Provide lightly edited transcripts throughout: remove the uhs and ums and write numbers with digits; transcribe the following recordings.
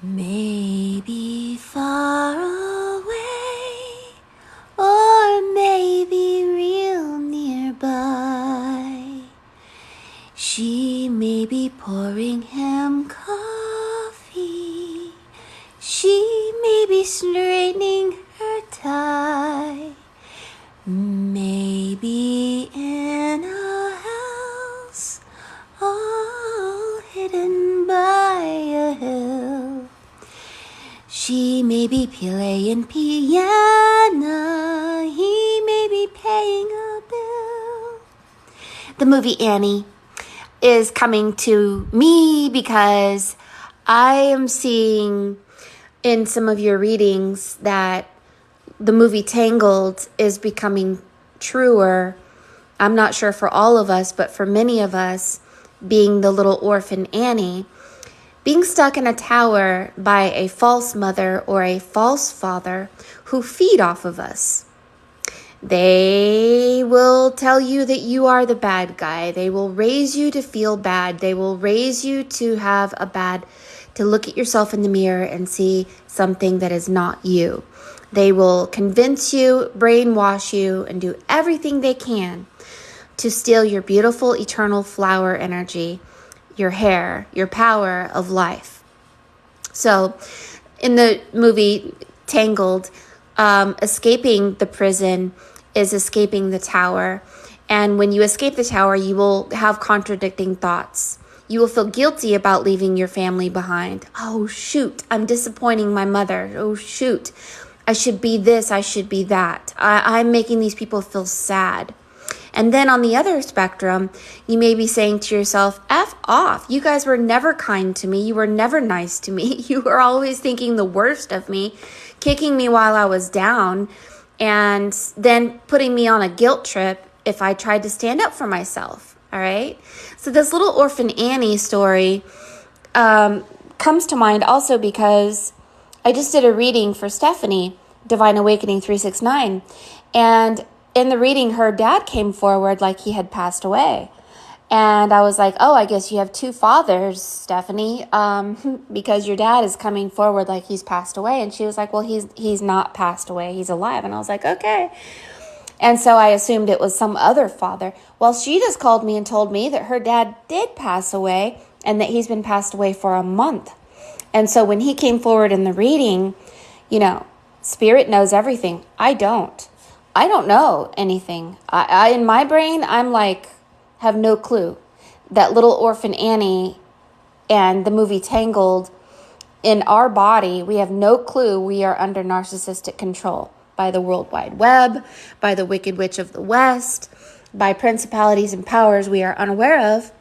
Maybe far away, or maybe real nearby. She may be pouring him coffee. She may be straightening her tie. Maybe in a house all hidden by a hill. She may be playing piano. He may be paying a bill. The movie Annie is coming to me because I am seeing in some of your readings that the movie Tangled is becoming truer. I'm not sure for all of us, but for many of us, being the little orphan Annie, being stuck in a tower by a false mother or a false father who feed off of us. They will tell you that you are the bad guy. They will raise you to feel bad. They will raise you to to look at yourself in the mirror and see something that is not you. They will convince you, brainwash you, and do everything they can to steal your beautiful eternal flower energy, your hair, your power of life. So in the movie Tangled, escaping the prison is escaping the tower. And when you escape the tower, you will have contradicting thoughts. You will feel guilty about leaving your family behind. Oh, shoot, I'm disappointing my mother. Oh, shoot, I should be this, I should be that. I'm making these people feel sad. And then on the other spectrum, you may be saying to yourself, F off. You guys were never kind to me. You were never nice to me. You were always thinking the worst of me, kicking me while I was down, and then putting me on a guilt trip if I tried to stand up for myself. All right. So this little orphan Annie story comes to mind also because I just did a reading for Stephanie, Divine Awakening 369. And in the reading, her dad came forward like he had passed away. And I was like, oh, I guess you have two fathers, Stephanie, because your dad is coming forward like he's passed away. And she was like, well, he's not passed away. He's alive. And I was like, okay. And so I assumed it was some other father. Well, she just called me and told me that her dad did pass away and that he's been passed away for a month. And so when he came forward in the reading, Spirit knows everything. I don't know anything. I in my brain, I'm like, have no clue. That little orphan Annie and the movie Tangled, in our body, we have no clue we are under narcissistic control by the World Wide Web, by the Wicked Witch of the West, by principalities and powers we are unaware of.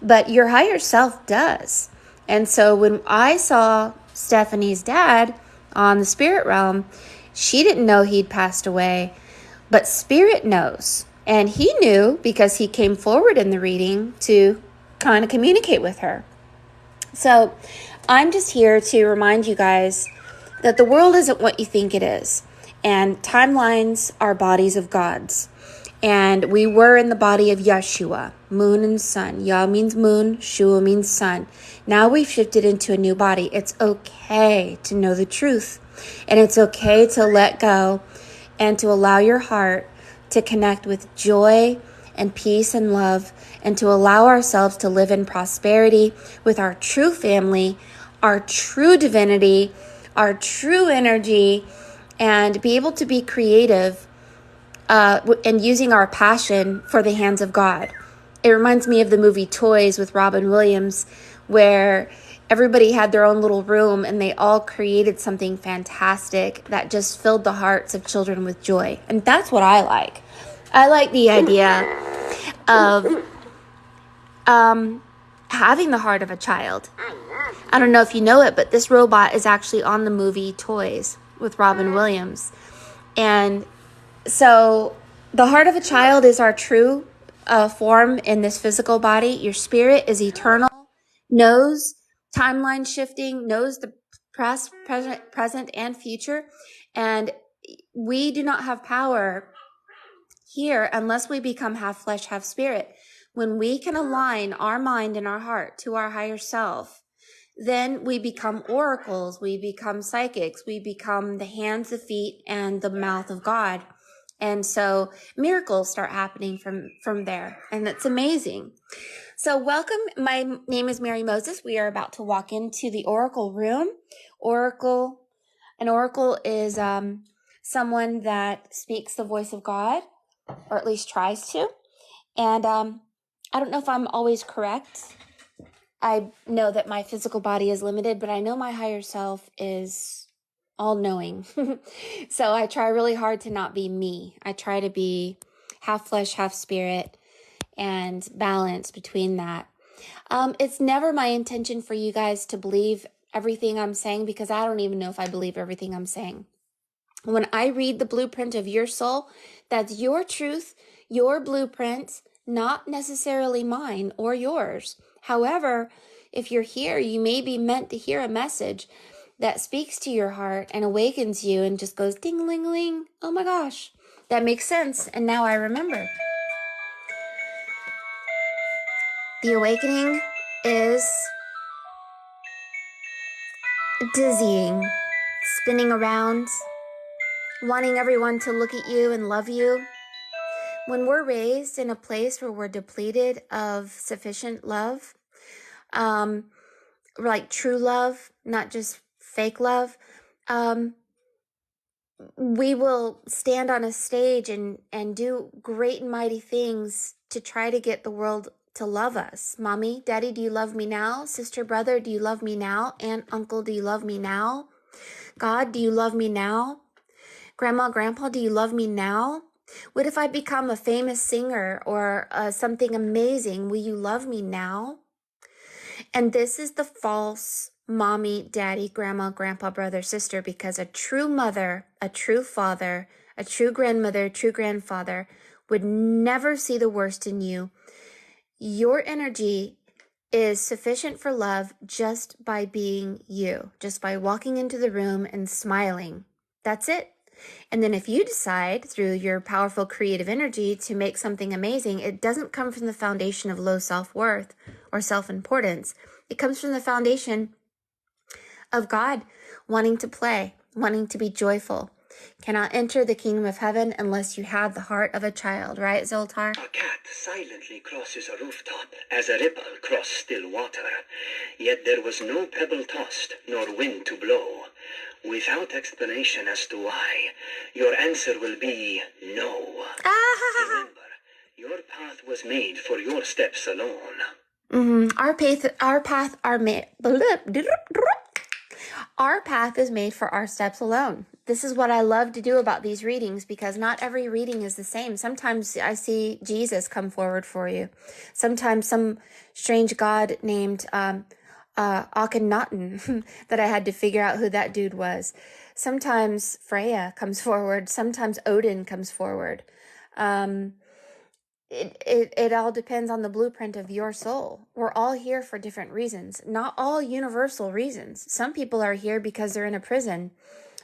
But your higher self does. And so when I saw Stephanie's dad on the spirit realm, she didn't know he'd passed away, but Spirit knows. And he knew because he came forward in the reading to kind of communicate with her. So I'm just here to remind you guys that the world isn't what you think it is. And timelines are bodies of gods. And we were in the body of Yeshua, moon and sun. Yah means moon, Shua means sun. Now we've shifted into a new body. It's okay to know the truth. And it's okay to let go and to allow your heart to connect with joy and peace and love, and to allow ourselves to live in prosperity with our true family, our true divinity, our true energy, and be able to be creative and using our passion for the hands of God. It reminds me of the movie Toys with Robin Williams, where everybody had their own little room and they all created something fantastic that just filled the hearts of children with joy. And that's what I like. I like the idea of having the heart of a child. I don't know if you know it, but this robot is actually on the movie Toys with Robin Williams. And so the heart of a child is our true form in this physical body. Your spirit is eternal, knows timeline shifting, knows the past, present, and future. And we do not have power here unless we become half flesh, half spirit. When we can align our mind and our heart to our higher self, then we become oracles, we become psychics, we become the hands, the feet, and the mouth of God. And so miracles start happening from there. And it's amazing. So welcome. My name is Mary Moses. We are about to walk into the oracle room. An oracle is someone that speaks the voice of God, or at least tries to. And I don't know if I'm always correct. I know that my physical body is limited, but I know my higher self is all-knowing. So I try really hard to not be me. I try to be half flesh, half spirit, and balance between that. It's never my intention for you guys to believe everything I'm saying, because I don't even know if I believe everything I'm saying. When I read the blueprint of your soul, that's your truth, your blueprint, not necessarily mine or yours. However, if you're here, you may be meant to hear a message that speaks to your heart and awakens you and just goes ding-ling-ling. Oh my gosh, that makes sense. And now I remember. The awakening is dizzying, spinning around, wanting everyone to look at you and love you. When we're raised in a place where we're depleted of sufficient love, like true love, not just fake love, we will stand on a stage and do great and mighty things to try to get the world to love us. Mommy, Daddy, do you love me now? Sister, brother, do you love me now? Aunt, uncle, do you love me now? God, do you love me now? Grandma, Grandpa, do you love me now? What if I become a famous singer or something amazing? Will you love me now? And this is the false mommy, daddy, grandma, grandpa, brother, sister, because a true mother, a true father, a true grandmother, true grandfather would never see the worst in you. Your energy is sufficient for love just by being you, just by walking into the room and smiling. That's it. And then if you decide through your powerful creative energy to make something amazing, it doesn't come from the foundation of low self-worth or self-importance. It comes from the foundation of God wanting to play, wanting to be joyful. Cannot enter the kingdom of heaven unless you have the heart of a child, right, Zoltar? A cat silently crosses a rooftop as a ripple crossed still water. Yet there was no pebble tossed, nor wind to blow. Without explanation as to why, your answer will be no. Remember, your path was made for your steps alone. Our path is made for our steps alone. This is what I love to do about these readings, because not every reading is the same. Sometimes I see Jesus come forward for you. Sometimes some strange god named Akhenaten that I had to figure out who that dude was. Sometimes Freya comes forward. Sometimes Odin comes forward. It all depends on the blueprint of your soul. We're all here for different reasons, not all universal reasons. Some people are here because they're in a prison.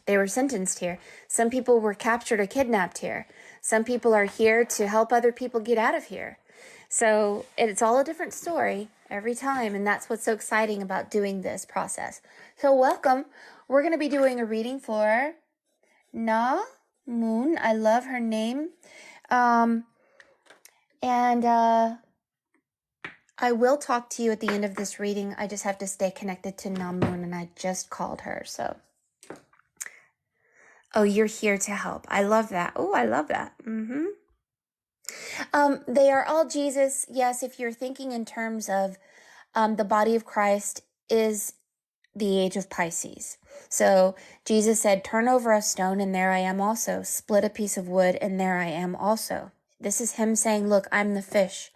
They were sentenced here. Some people were captured or kidnapped here. Some people are here to help other people get out of here. So it's all a different story every time, and that's what's so exciting about doing this process. So welcome. We're going to be doing a reading for Na Moon. I love her name. And I will talk to you at the end of this reading. I just have to stay connected to Namun, and I just called her. So, oh, you're here to help. I love that. Oh, I love that. They are all Jesus. Yes, if you're thinking in terms of the body of Christ is the age of Pisces. So Jesus said, turn over a stone, and there I am also. Split a piece of wood, and there I am also. This is him saying, look, I'm the fish.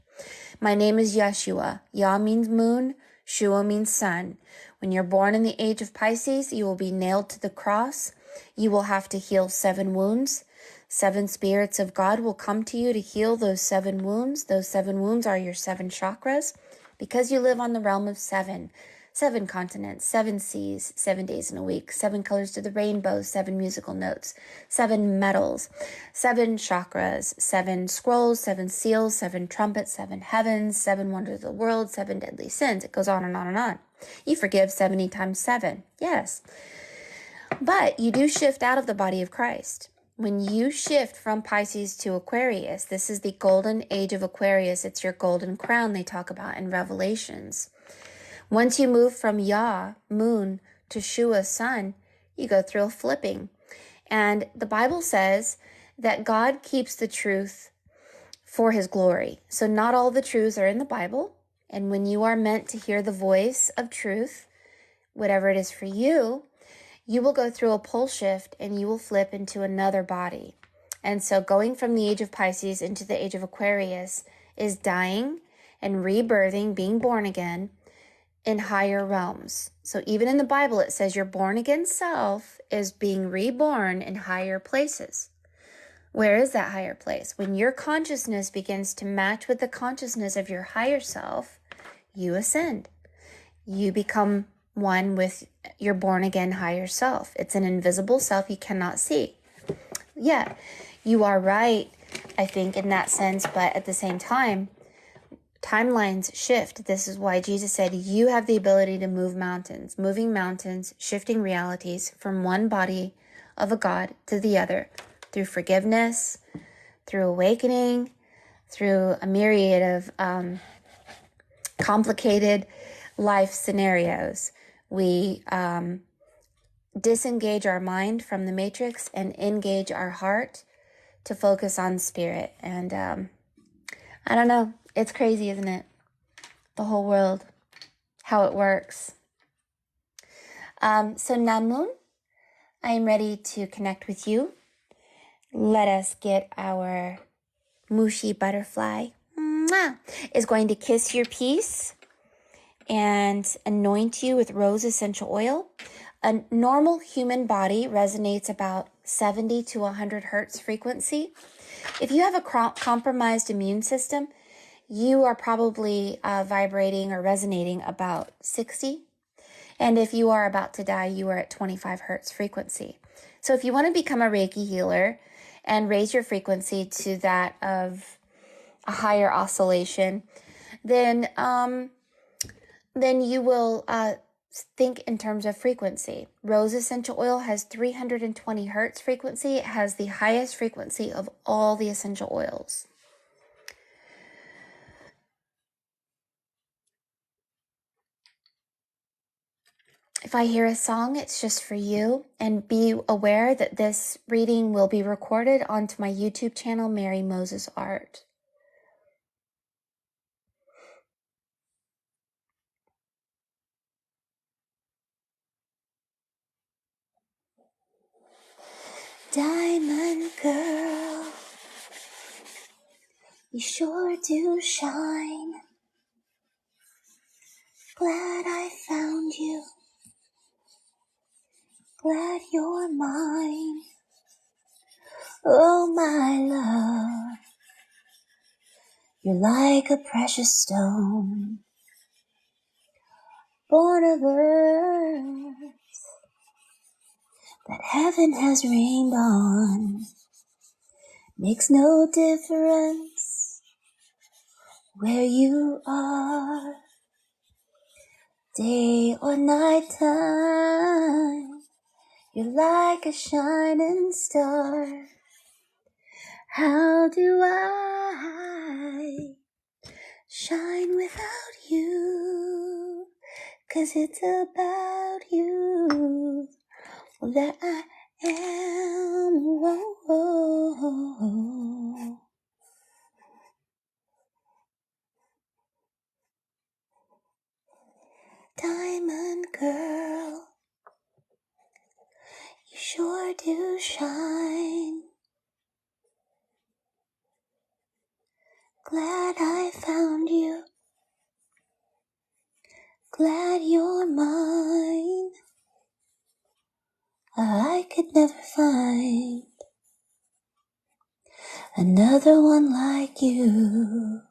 My name is Yeshua. Yah means moon. Shua means sun. When you're born in the age of Pisces, you will be nailed to the cross. You will have to heal 7 wounds. 7 spirits of God will come to you to heal those 7 wounds. Those 7 wounds are your 7 chakras. Because you live on the realm of 7, 7 continents, 7 seas, 7 days in a week, 7 colors to the rainbow, 7 musical notes, 7 metals, 7 chakras, 7 scrolls, 7 seals, 7 trumpets, 7 heavens, 7 wonders of the world, 7 deadly sins. It goes on and on and on. You forgive 70 times 7. Yes. But you do shift out of the body of Christ. When you shift from Pisces to Aquarius, this is the golden age of Aquarius. It's your golden crown they talk about in Revelations. Once you move from Yah, moon, to Shua, sun, you go through a flipping. And the Bible says that God keeps the truth for his glory. So not all the truths are in the Bible. And when you are meant to hear the voice of truth, whatever it is for you, you will go through a pole shift and you will flip into another body. And so going from the age of Pisces into the age of Aquarius is dying and rebirthing, being born again in higher realms. So even in the Bible, it says your born again self is being reborn in higher places. Where is that higher place? When your consciousness begins to match with the consciousness of your higher self, you ascend. You become one with your born again higher self. It's an invisible self you cannot see. Yeah, you are right, I think, in that sense, but at the same time, timelines shift. This is why Jesus said, you have the ability to move mountains, moving mountains, shifting realities from one body of a God to the other through forgiveness, through awakening, through a myriad of complicated life scenarios. We disengage our mind from the matrix and engage our heart to focus on spirit. And I don't know. It's crazy, isn't it? The whole world, how it works. So Namun, I am ready to connect with you. Let us get our Mushi butterfly is going to kiss your peace and anoint you with rose essential oil. A normal human body resonates about 70 to 100 hertz frequency. If you have a compromised immune system, you are probably vibrating or resonating about 60. And if you are about to die, you are at 25 hertz frequency. So if you want to become a Reiki healer and raise your frequency to that of a higher oscillation, then you will think in terms of frequency. Rose essential oil has 320 hertz frequency. It has the highest frequency of all the essential oils. If I hear a song, it's just for you. And be aware that this reading will be recorded onto my YouTube channel, Mary Moses Art. Diamond girl, you sure do shine. Glad I found you. Glad you're mine. Oh, my love, you're like a precious stone, born of earth, that heaven has rained on. Makes no difference where you are, day or night time. You're like a shining star. How do I shine without you? 'Cause it's about you that I am. Whoa. Diamond girl, you sure do shine. Glad I found you. Glad you're mine. I could never find another one like you.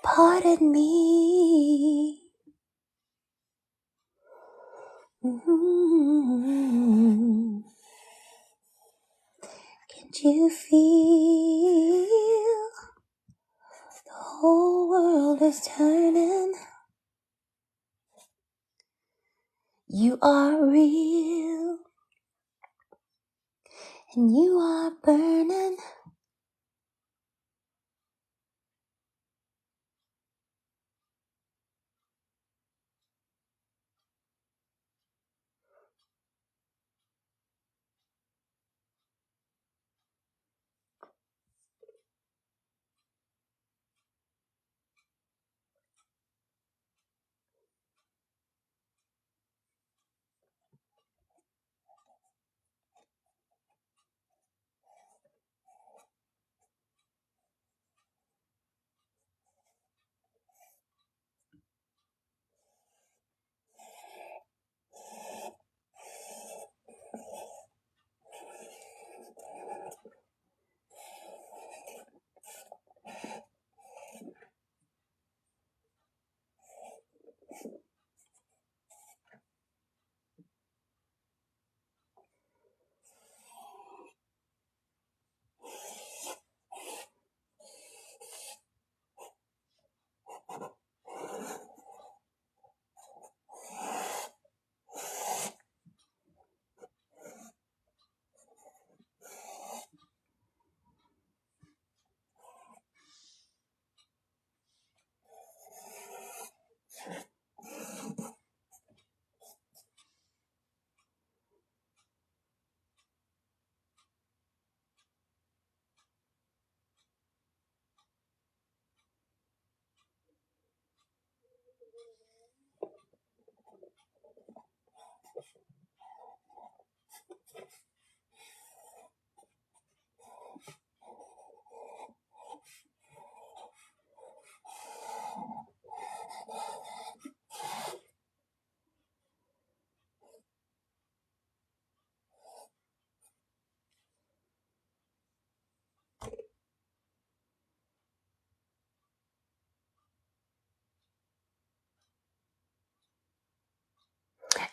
Pardon me Mm-hmm. Can't you feel the whole world is turning? You are real and you are burning.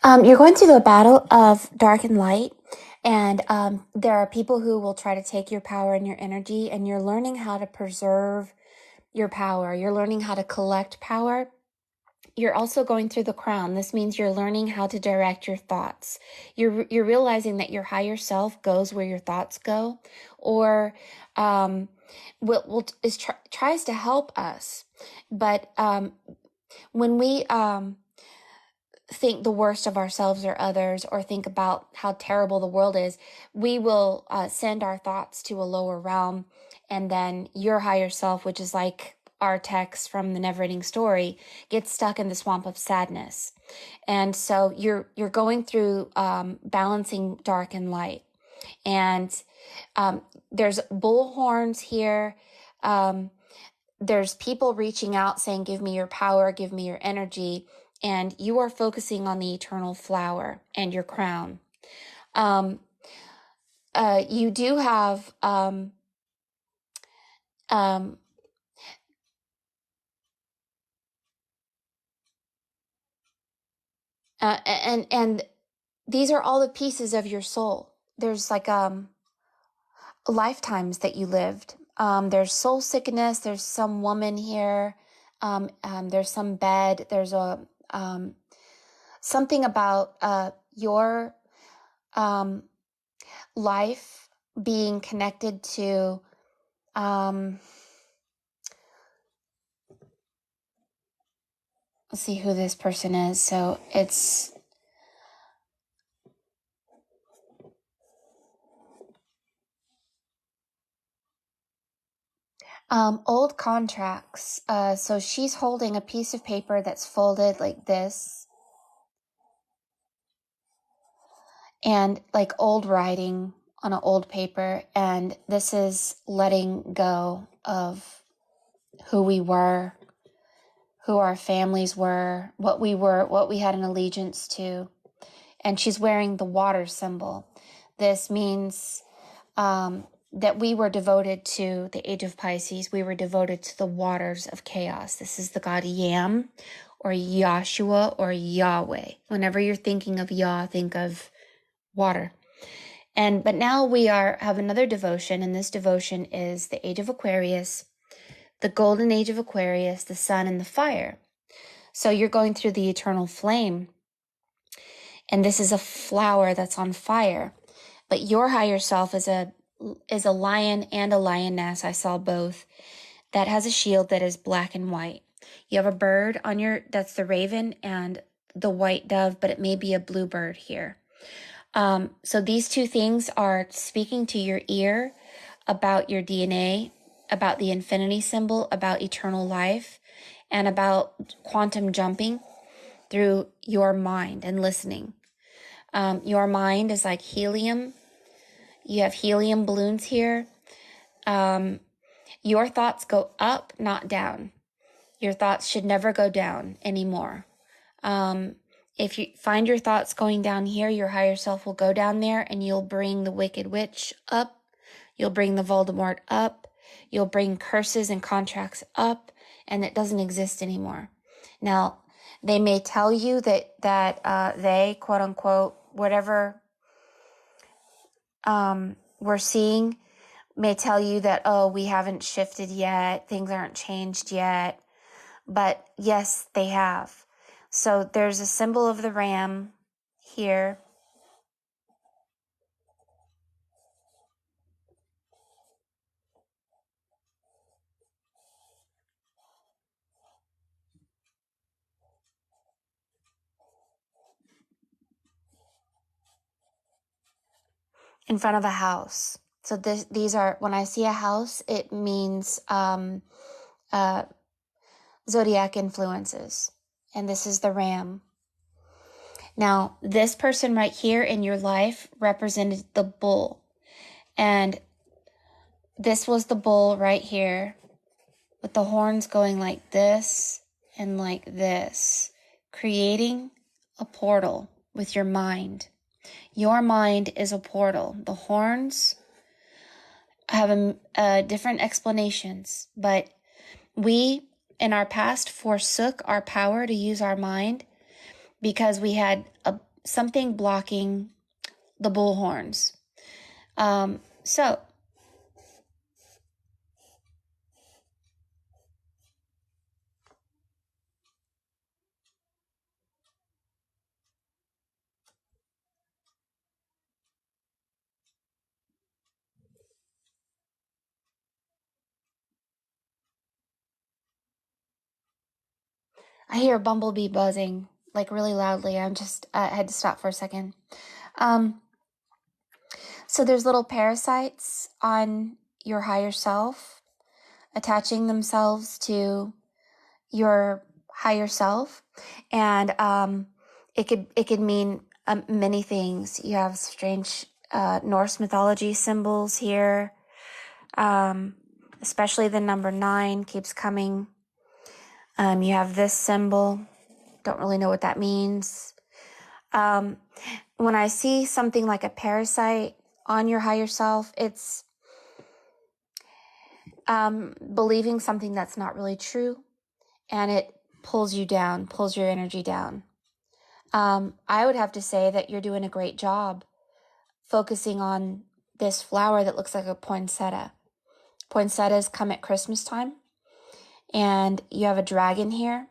You're going through the battle of dark and light, and there are people who will try to take your power and your energy, and you're learning how to preserve your power. You're learning how to collect power. You're also going through the crown. This means you're learning how to direct your thoughts. You're realizing that your higher self goes where your thoughts go, or tries to help us. But when we think the worst of ourselves or others, or think about how terrible the world is, we will send our thoughts to a lower realm, and then your higher self, which is like our text from the never-ending story, gets stuck in the swamp of sadness. And so you're going through balancing dark and light, and there's bullhorns here. There's people reaching out saying, give me your power, give me your energy. And you are focusing on the eternal flower and your crown. You do have and these are all the pieces of your soul. There's like lifetimes that you lived. There's soul sickness. There's some woman here. There's some bed. There's a something about your life being connected to let's see who this person is. So it's old contracts. So she's holding a piece of paper that's folded like this, and like old writing on an old paper. And this is letting go of who we were, who our families were, what we had an allegiance to. And she's wearing the water symbol. This means that we were devoted to the age of Pisces. We were devoted to the waters of chaos. This is the god Yam, or Yahshua or Yahweh. Whenever you're thinking of Yah, think of water. But now we have another devotion, and this devotion is the Age of Aquarius, the Golden Age of Aquarius, the Sun and the Fire. So you're going through the eternal flame, and this is a flower that's on fire. But your higher self is a lion and a lioness. I saw both. That has a shield that is black and white. You have a bird that's the raven and the white dove, but it may be a bluebird here. So these two things are speaking to your ear about your DNA, about the infinity symbol, about eternal life, and about quantum jumping through your mind and listening. Your mind is like helium. You have helium balloons here. Your thoughts go up, not down. Your thoughts should never go down anymore. If you find your thoughts going down here, your higher self will go down there and you'll bring the Wicked Witch up. You'll bring the Voldemort up. You'll bring curses and contracts up, and it doesn't exist anymore. Now, they may tell you that they, quote unquote, whatever we're seeing, may tell you that, oh, we haven't shifted yet, things aren't changed yet. But yes, they have. So there's a symbol of the ram here. In front of a house. So these are, when I see a house, it means zodiac influences. And this is the ram. Now, this person right here in your life represented the bull. And this was the bull right here with the horns going like this and like this, creating a portal with your mind. Your mind is a portal. The horns have different explanations, but we in our past forsook our power to use our mind because we had something blocking the bull horns. So I hear a bumblebee buzzing like really loudly. I had to stop for a second. So there's little parasites on your higher self attaching themselves to your higher self. And it could mean many things. You have strange Norse mythology symbols here. Especially the number 9 keeps coming. You have this symbol. Don't really know what that means. When I see something like a parasite on your higher self, it's believing something that's not really true, and it pulls you down, pulls your energy down. I would have to say that you're doing a great job focusing on this flower that looks like a poinsettia. Poinsettias come at Christmas time, and you have a dragon here.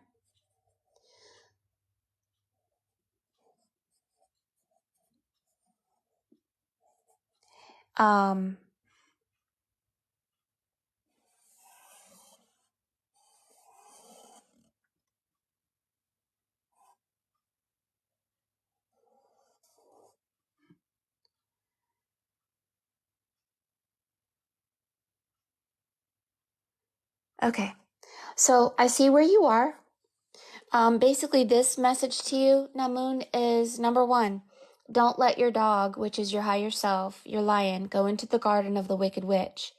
Okay, so I see where you are. Basically, this message to you, Namun, is number 1, don't let your dog, which is your higher self, your lion, go into the garden of the Wicked Witch.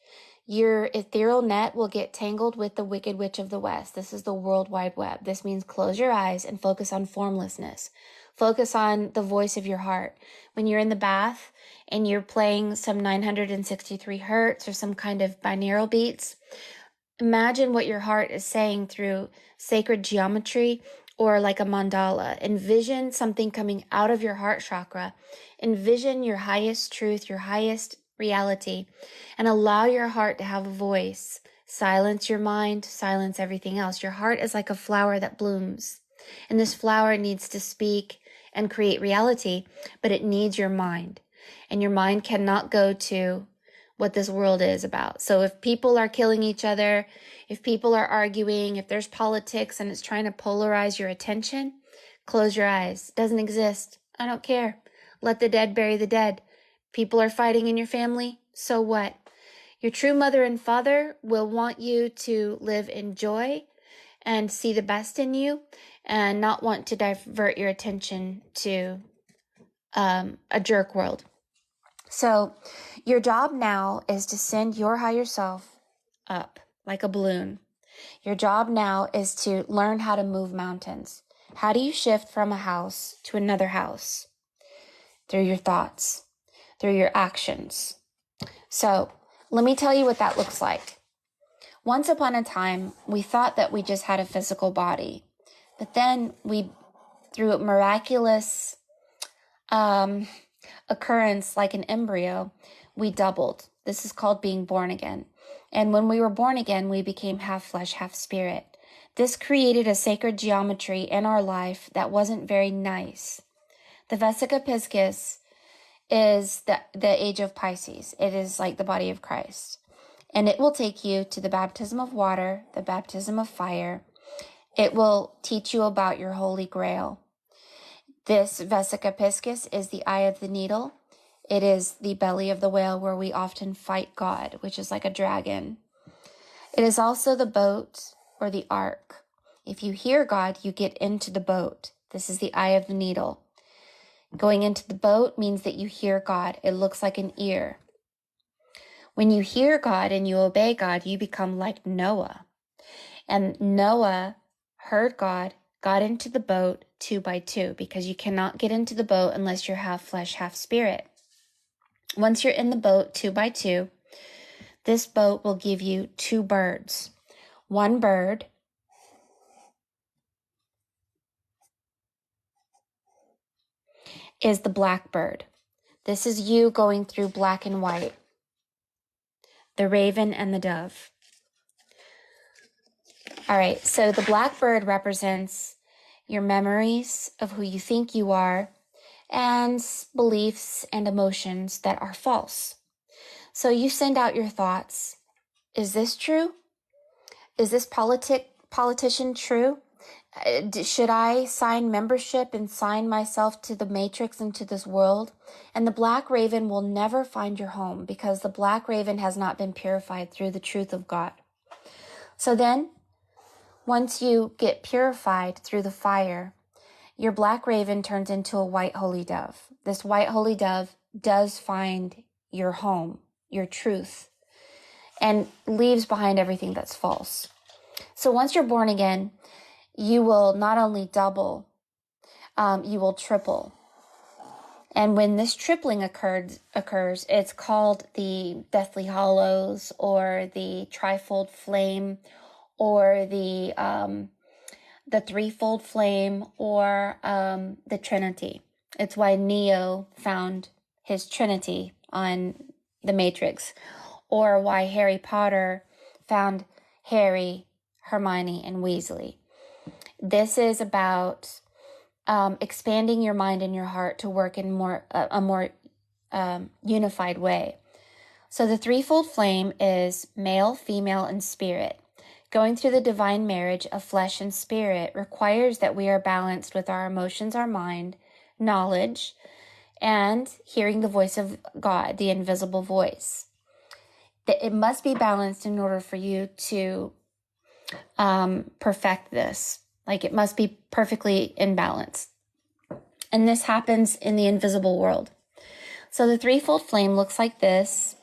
Your ethereal net will get tangled with the Wicked Witch of the West. This is the World Wide Web. This means close your eyes and focus on formlessness. Focus on the voice of your heart. When you're in the bath and you're playing some 963 hertz or some kind of binaural beats, imagine what your heart is saying through sacred geometry or like a mandala. Envision something coming out of your heart chakra. Envision your highest truth, your highest reality, and allow your heart to have a voice. Silence your mind, silence everything else. Your heart is like a flower that blooms, and this flower needs to speak and create reality, but it needs your mind, and your mind cannot go to what this world is about. So if people are killing each other, if people are arguing, if there's politics and it's trying to polarize your attention, close your eyes. It doesn't exist. I don't care. Let the dead bury the dead. People are fighting in your family. So what? Your true mother and father will want you to live in joy and see the best in you and not want to divert your attention to a jerk world. So your job now is to send your higher self up like a balloon. Your job now is to learn how to move mountains. How do you shift from a house to another house? Through your thoughts, through your actions. So let me tell you what that looks like. Once upon a time, we thought that we just had a physical body, but then through a miraculous occurrence like an embryo, we doubled. This is called being born again. And when we were born again, we became half flesh, half spirit. This created a sacred geometry in our life that wasn't very nice. The Vesica Piscis is the age of Pisces. It is like the body of Christ. And it will take you to the baptism of water, the baptism of fire. It will teach you about your holy grail. This Vesica Piscis is the eye of the needle. It is the belly of the whale where we often fight God, which is like a dragon. It is also the boat or the ark. If you hear God, you get into the boat. This is the eye of the needle. Going into the boat means that you hear God. It looks like an ear. When you hear God and you obey God, you become like Noah. And Noah heard God, got into the boat 2 by 2, because you cannot get into the boat unless you're half flesh, half spirit. Once you're in the boat 2 by 2, this boat will give you 2 birds. One bird is the blackbird. This is you going through black and white. The raven and the dove. All right, so the blackbird represents your memories of who you think you are and beliefs and emotions that are false. So you send out your thoughts. Is this true? Is this politician true? Should I sign membership and sign myself to the matrix and to this world? And the black raven will never find your home because the black raven has not been purified through the truth of God. So then, once you get purified through the fire, your black raven turns into a white holy dove. This white holy dove does find your home, your truth, and leaves behind everything that's false. So once you're born again, you will not only double, you will triple. And when this tripling occurs, it's called the Deathly Hollows or the Trifold Flame or the Threefold Flame or the Trinity. It's why Neo found his Trinity on the Matrix, or why Harry Potter found Harry, Hermione, and Weasley. This is about expanding your mind and your heart to work in a more unified way. So the threefold flame is male, female, and spirit. Going through the divine marriage of flesh and spirit requires that we are balanced with our emotions, our mind, knowledge, and hearing the voice of God, the invisible voice. It must be balanced in order for you to perfect this. Like, it must be perfectly in balance. And this happens in the invisible world. So the threefold flame looks like this,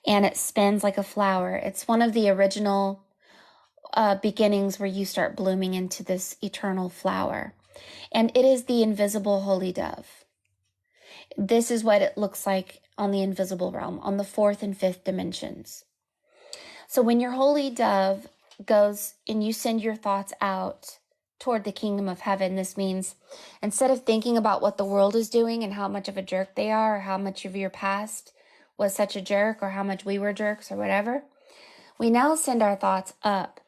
and it spins like a flower. It's one of the original beginnings where you start blooming into this eternal flower. And it is the invisible holy dove. This is what it looks like on the invisible realm, on the 4th and 5th dimensions. So when your holy dove goes and you send your thoughts out toward the kingdom of heaven. This means instead of thinking about what the world is doing and how much of a jerk they are, or how much of your past was such a jerk, or how much we were jerks, or whatever, we now send our thoughts up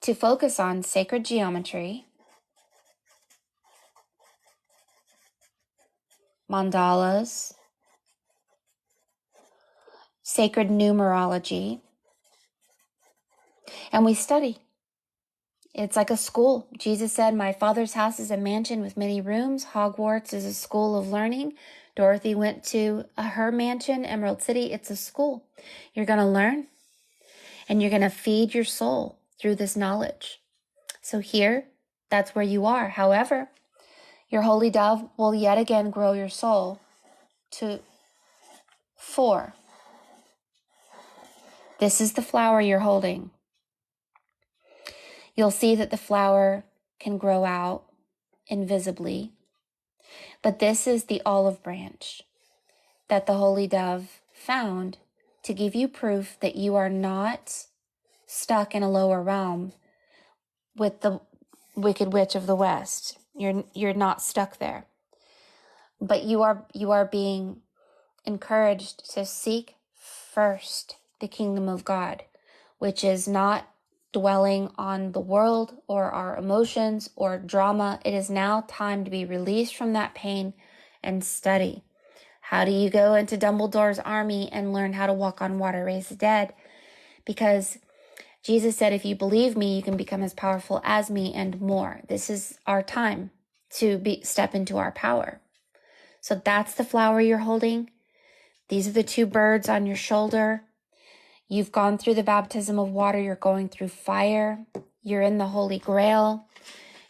to focus on sacred geometry, mandalas, sacred numerology, and we study. It's like a school. Jesus said, my Father's house is a mansion with many rooms. Hogwarts is a school of learning. Dorothy went to her mansion, Emerald City. It's a school. You're going to learn, and you're going to feed your soul through this knowledge. So here, that's where you are. However, your holy dove will yet again grow your soul to 4. This is the flower you're holding. You'll see that the flower can grow out invisibly, but this is the olive branch that the holy dove found to give you proof that you are not stuck in a lower realm with the Wicked Witch of the West. You're not stuck there, but you are being encouraged to seek first the kingdom of God, which is not dwelling on the world or our emotions or drama. It is now time to be released from that pain and study. How do you go into Dumbledore's army and learn how to walk on water, raise the dead? Because Jesus said, if you believe me, you can become as powerful as me and more. This is our time to step into our power. So that's the flower you're holding. These are the 2 birds on your shoulder. You've gone through the baptism of water. You're going through fire. You're in the Holy Grail.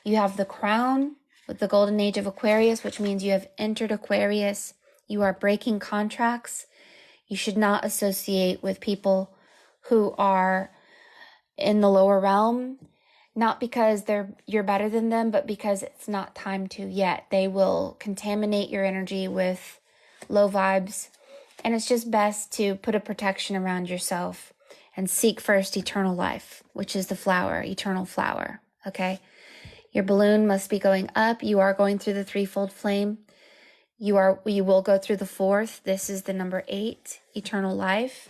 You have the crown with the golden age of Aquarius, which means you have entered Aquarius. You are breaking contracts. You should not associate with people who are in the lower realm, not because you're better than them, but because it's not time to yet. They will contaminate your energy with low vibes. And it's just best to put a protection around yourself and seek first eternal life, which is the flower, eternal flower, okay? Your balloon must be going up. You are going through the 3-fold flame. You will go through the 4th. This is the number 8, eternal life.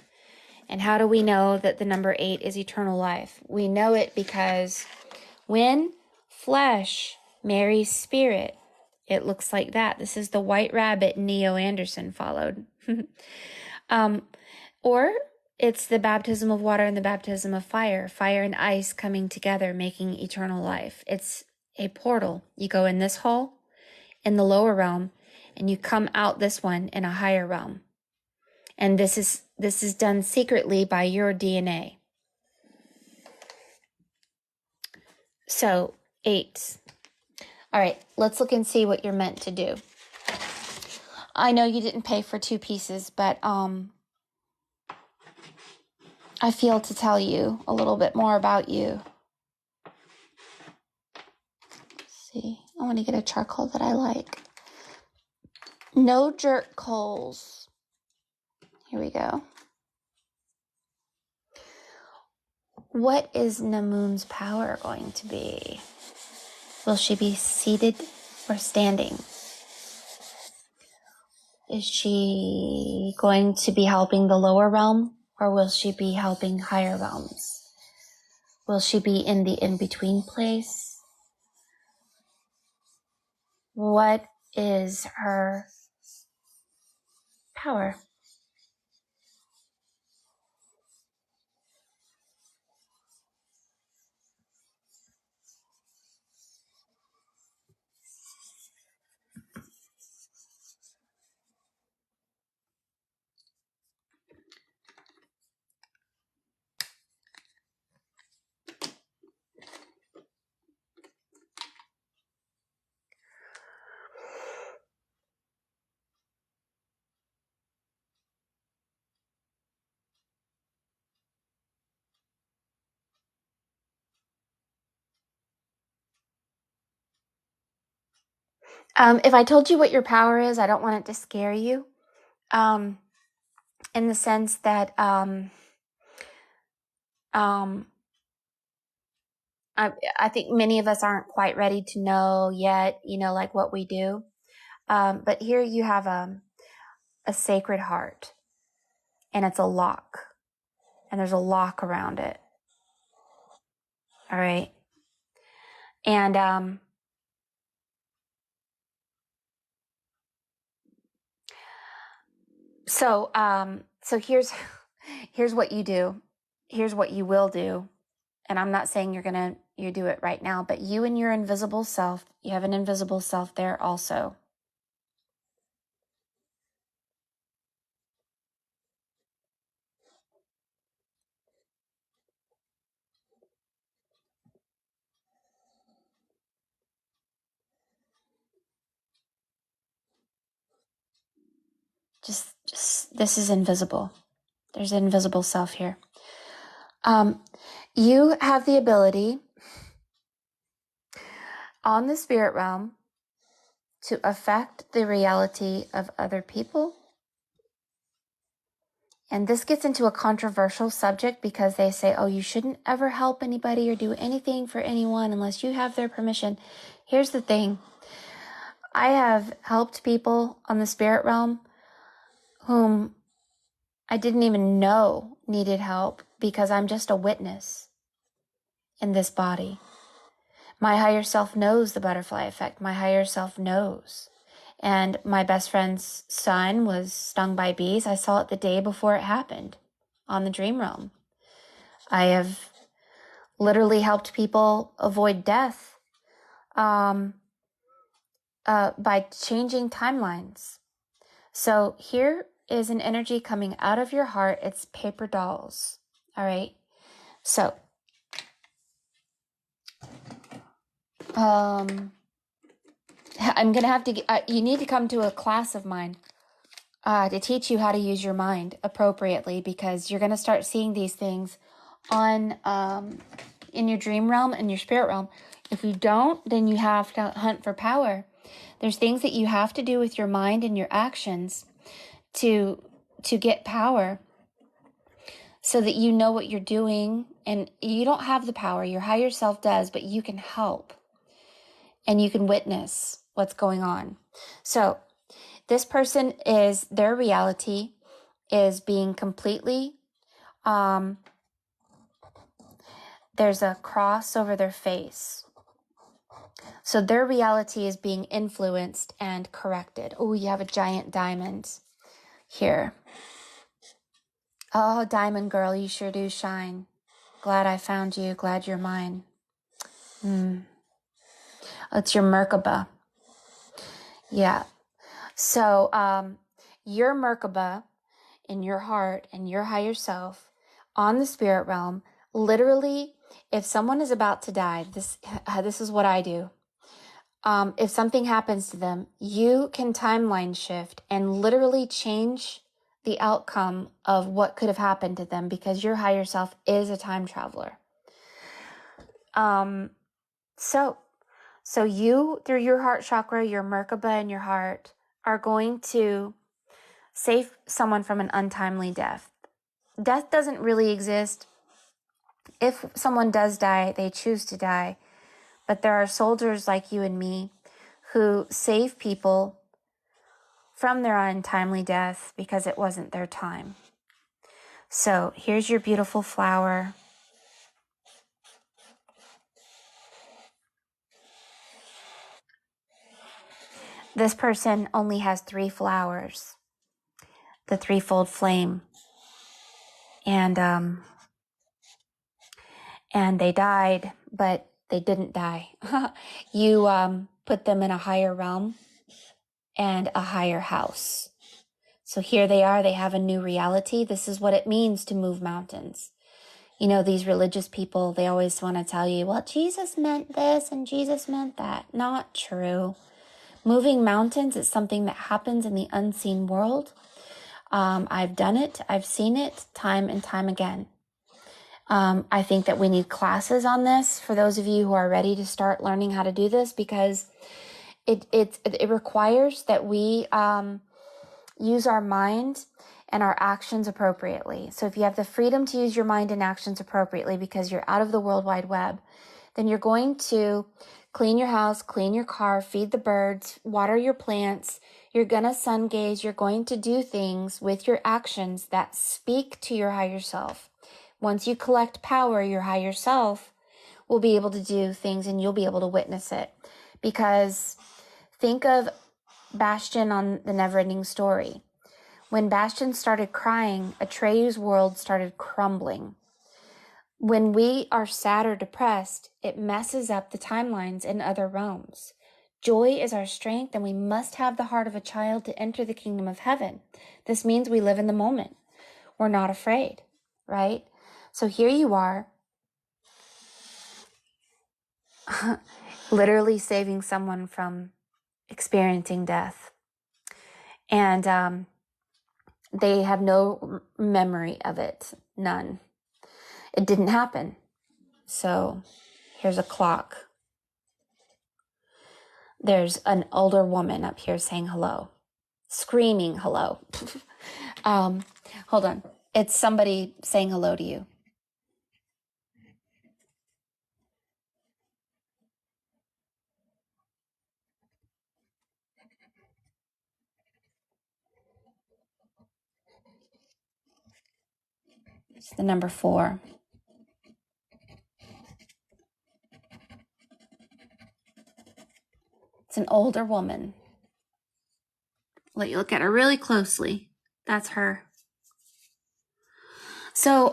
And how do we know that the number 8 is eternal life? We know it because when flesh marries spirit, it looks like that. This is the white rabbit Neo Anderson followed. Or it's the baptism of water and the baptism of fire and ice coming together, making eternal life. It's a portal. You go in this hole in the lower realm, and you come out this one in a higher realm. And this is done secretly by your DNA. So 8. All right, let's look and see what you're meant to do. I know you didn't pay for 2 pieces, but I feel to tell you a little bit more about you. Let's see, I want to get a charcoal that I like. No jerk coals. Here we go. What is Namun's power going to be? Will she be seated or standing? Is she going to be helping the lower realm, or will she be helping higher realms? Will she be in the in-between place? What is her power? If I told you what your power is, I don't want it to scare you. In the sense that I think many of us aren't quite ready to know yet, like what we do. But here you have a sacred heart, and it's a lock, and there's a lock around it. All right. And so here's what you do. Here's what you will do. And I'm not saying you do it right now, but you and your invisible self, you have an invisible self there also. Just this is invisible. There's an invisible self here. You have the ability on the spirit realm to affect the reality of other people. And this gets into a controversial subject because they say, oh, you shouldn't ever help anybody or do anything for anyone unless you have their permission. Here's the thing. I have helped people on the spirit realm whom I didn't even know needed help because I'm just a witness in this body. My higher self knows the butterfly effect. My higher self knows. And my best friend's son was stung by bees. I saw it the day before it happened on the dream realm. I have literally helped people avoid death by changing timelines. So here is an energy coming out of your heart. It's paper dolls. All right. So, I'm going to have to, you need to come to a class of mine to teach you how to use your mind appropriately, because you're going to start seeing these things on, in your dream realm and your spirit realm. If you don't, then you have to hunt for power. There's things that you have to do with your mind and your actions to get power, so that you know what you're doing. And you don't have the power, your higher self does, but you can help and you can witness what's going on. So this person is, their reality is being completely, there's a cross over their face. So their reality is being influenced and corrected. Oh, you have a giant diamond here. Oh, diamond girl, you sure do shine. Glad I found you. Glad you're mine. It's your Merkaba. Yeah. So, your Merkaba in your heart and your higher self on the spirit realm, literally, if someone is about to die, this is what I do. If something happens to them, you can timeline shift and literally change the outcome of what could have happened to them, because your higher self is a time traveler. So you, through your heart chakra, your Merkaba in your heart, are going to save someone from an untimely death. Death doesn't really exist. If someone does die, they choose to die. But there are soldiers like you and me who save people from their untimely death because it wasn't their time. So here's your beautiful flower. This person only has 3 flowers, the threefold flame. And they died, but they didn't die. You put them in a higher realm and a higher house. So here they are, they have a new reality. This is what it means to move mountains. You know, these religious people, they always want to tell you, well, Jesus meant this and Jesus meant that. Not true. Moving mountains is something that happens in the unseen world. I've done it. I've seen it time and time again. I think that we need classes on this for those of you who are ready to start learning how to do this, because it requires that we use our mind and our actions appropriately. So if you have the freedom to use your mind and actions appropriately because you're out of the World Wide Web, then you're going to clean your house, clean your car, feed the birds, water your plants. You're going to sun gaze. You're going to do things with your actions that speak to your higher self. Once you collect power, your higher self will be able to do things and you'll be able to witness it. Because think of Bastian on the Neverending Story. When Bastian started crying, Atreyu's world started crumbling. When we are sad or depressed, it messes up the timelines in other realms. Joy is our strength, and we must have the heart of a child to enter the kingdom of heaven. This means we live in the moment. We're not afraid, right? So here you are, literally saving someone from experiencing death. And they have no memory of it, none. It didn't happen. So here's a clock. There's an older woman up here saying hello, screaming hello. Hold on. It's somebody saying hello to you. It's the number 4. It's an older woman. Let you look at her really closely. That's her. So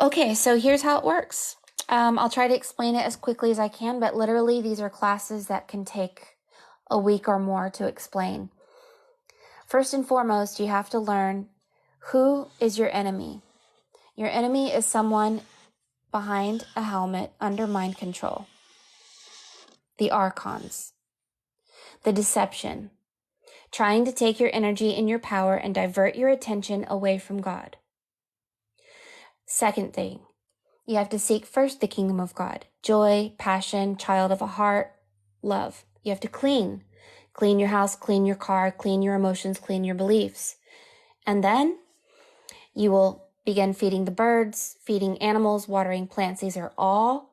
here's how it works. I'll try to explain it as quickly as I can, but literally these are classes that can take a week or more to explain. First and foremost, you have to learn who is your enemy. Your enemy is someone behind a helmet under mind control. The archons. The deception. Trying to take your energy and your power and divert your attention away from God. Second thing, you have to seek first the kingdom of God. Joy, passion, child of a heart, love. You have to clean. Clean your house, clean your car, clean your emotions, clean your beliefs. And then you will begin feeding the birds, feeding animals, watering plants. These are all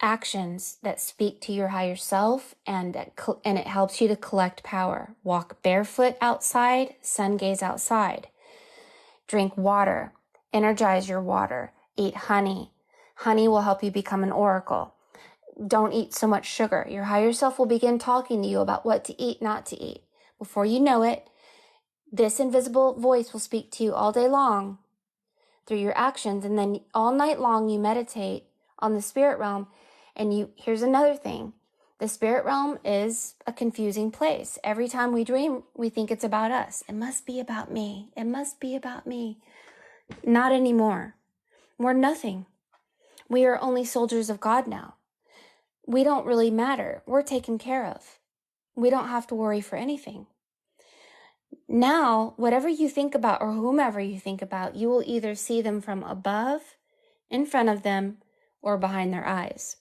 actions that speak to your higher self, and it helps you to collect power. Walk barefoot outside, sun gaze outside. Drink water, energize your water, eat honey. Honey will help you become an oracle. Don't eat so much sugar. Your higher self will begin talking to you about what to eat, not to eat. Before you know it, this invisible voice will speak to you all day long through your actions, and then all night long you meditate on the spirit realm. And here's another thing. The spirit realm is a confusing place. Every time we dream, we think it's about us. It must be about me. It must be about me. Not anymore. We're nothing. We are only soldiers of God now. We don't really matter. We're taken care of. We don't have to worry for anything. Now, whatever you think about or whomever you think about, you will either see them from above, in front of them, or behind their eyes.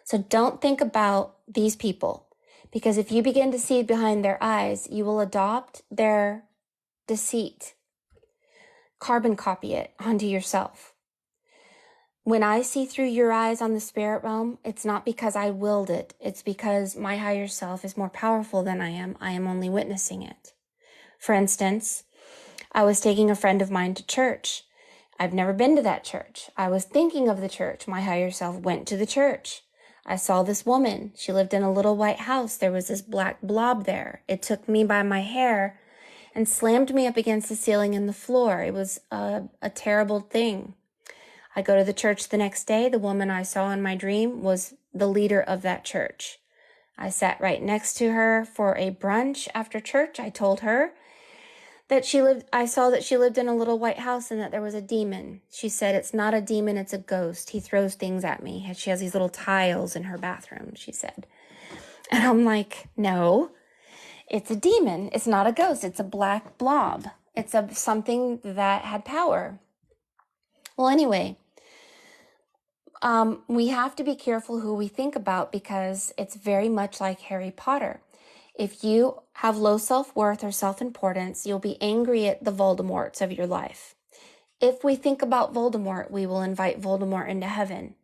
So don't think about these people, because if you begin to see behind their eyes, you will adopt their deceit, carbon copy it onto yourself. When I see through your eyes on the spirit realm, it's not because I willed it. It's because my higher self is more powerful than I am. I am only witnessing it. For instance, I was taking a friend of mine to church. I've never been to that church. I was thinking of the church. My higher self went to the church. I saw this woman. She lived in a little white house. There was this black blob there. It took me by my hair and slammed me up against the ceiling and the floor. It was a terrible thing. I go to the church the next day. The woman I saw in my dream was the leader of that church. I sat right next to her for a brunch after church. I told her that I saw that she lived in a little white house and that there was a demon. She said, "It's not a demon, it's a ghost. He throws things at me." She has these little tiles in her bathroom, she said. And I'm like, no, it's a demon. It's not a ghost. It's a black blob. It's something that had power. Well, anyway, we have to be careful who we think about, because it's very much like Harry Potter. If you have low self-worth or self-importance, you'll be angry at the Voldemorts of your life. If we think about Voldemort, we will invite Voldemort into heaven.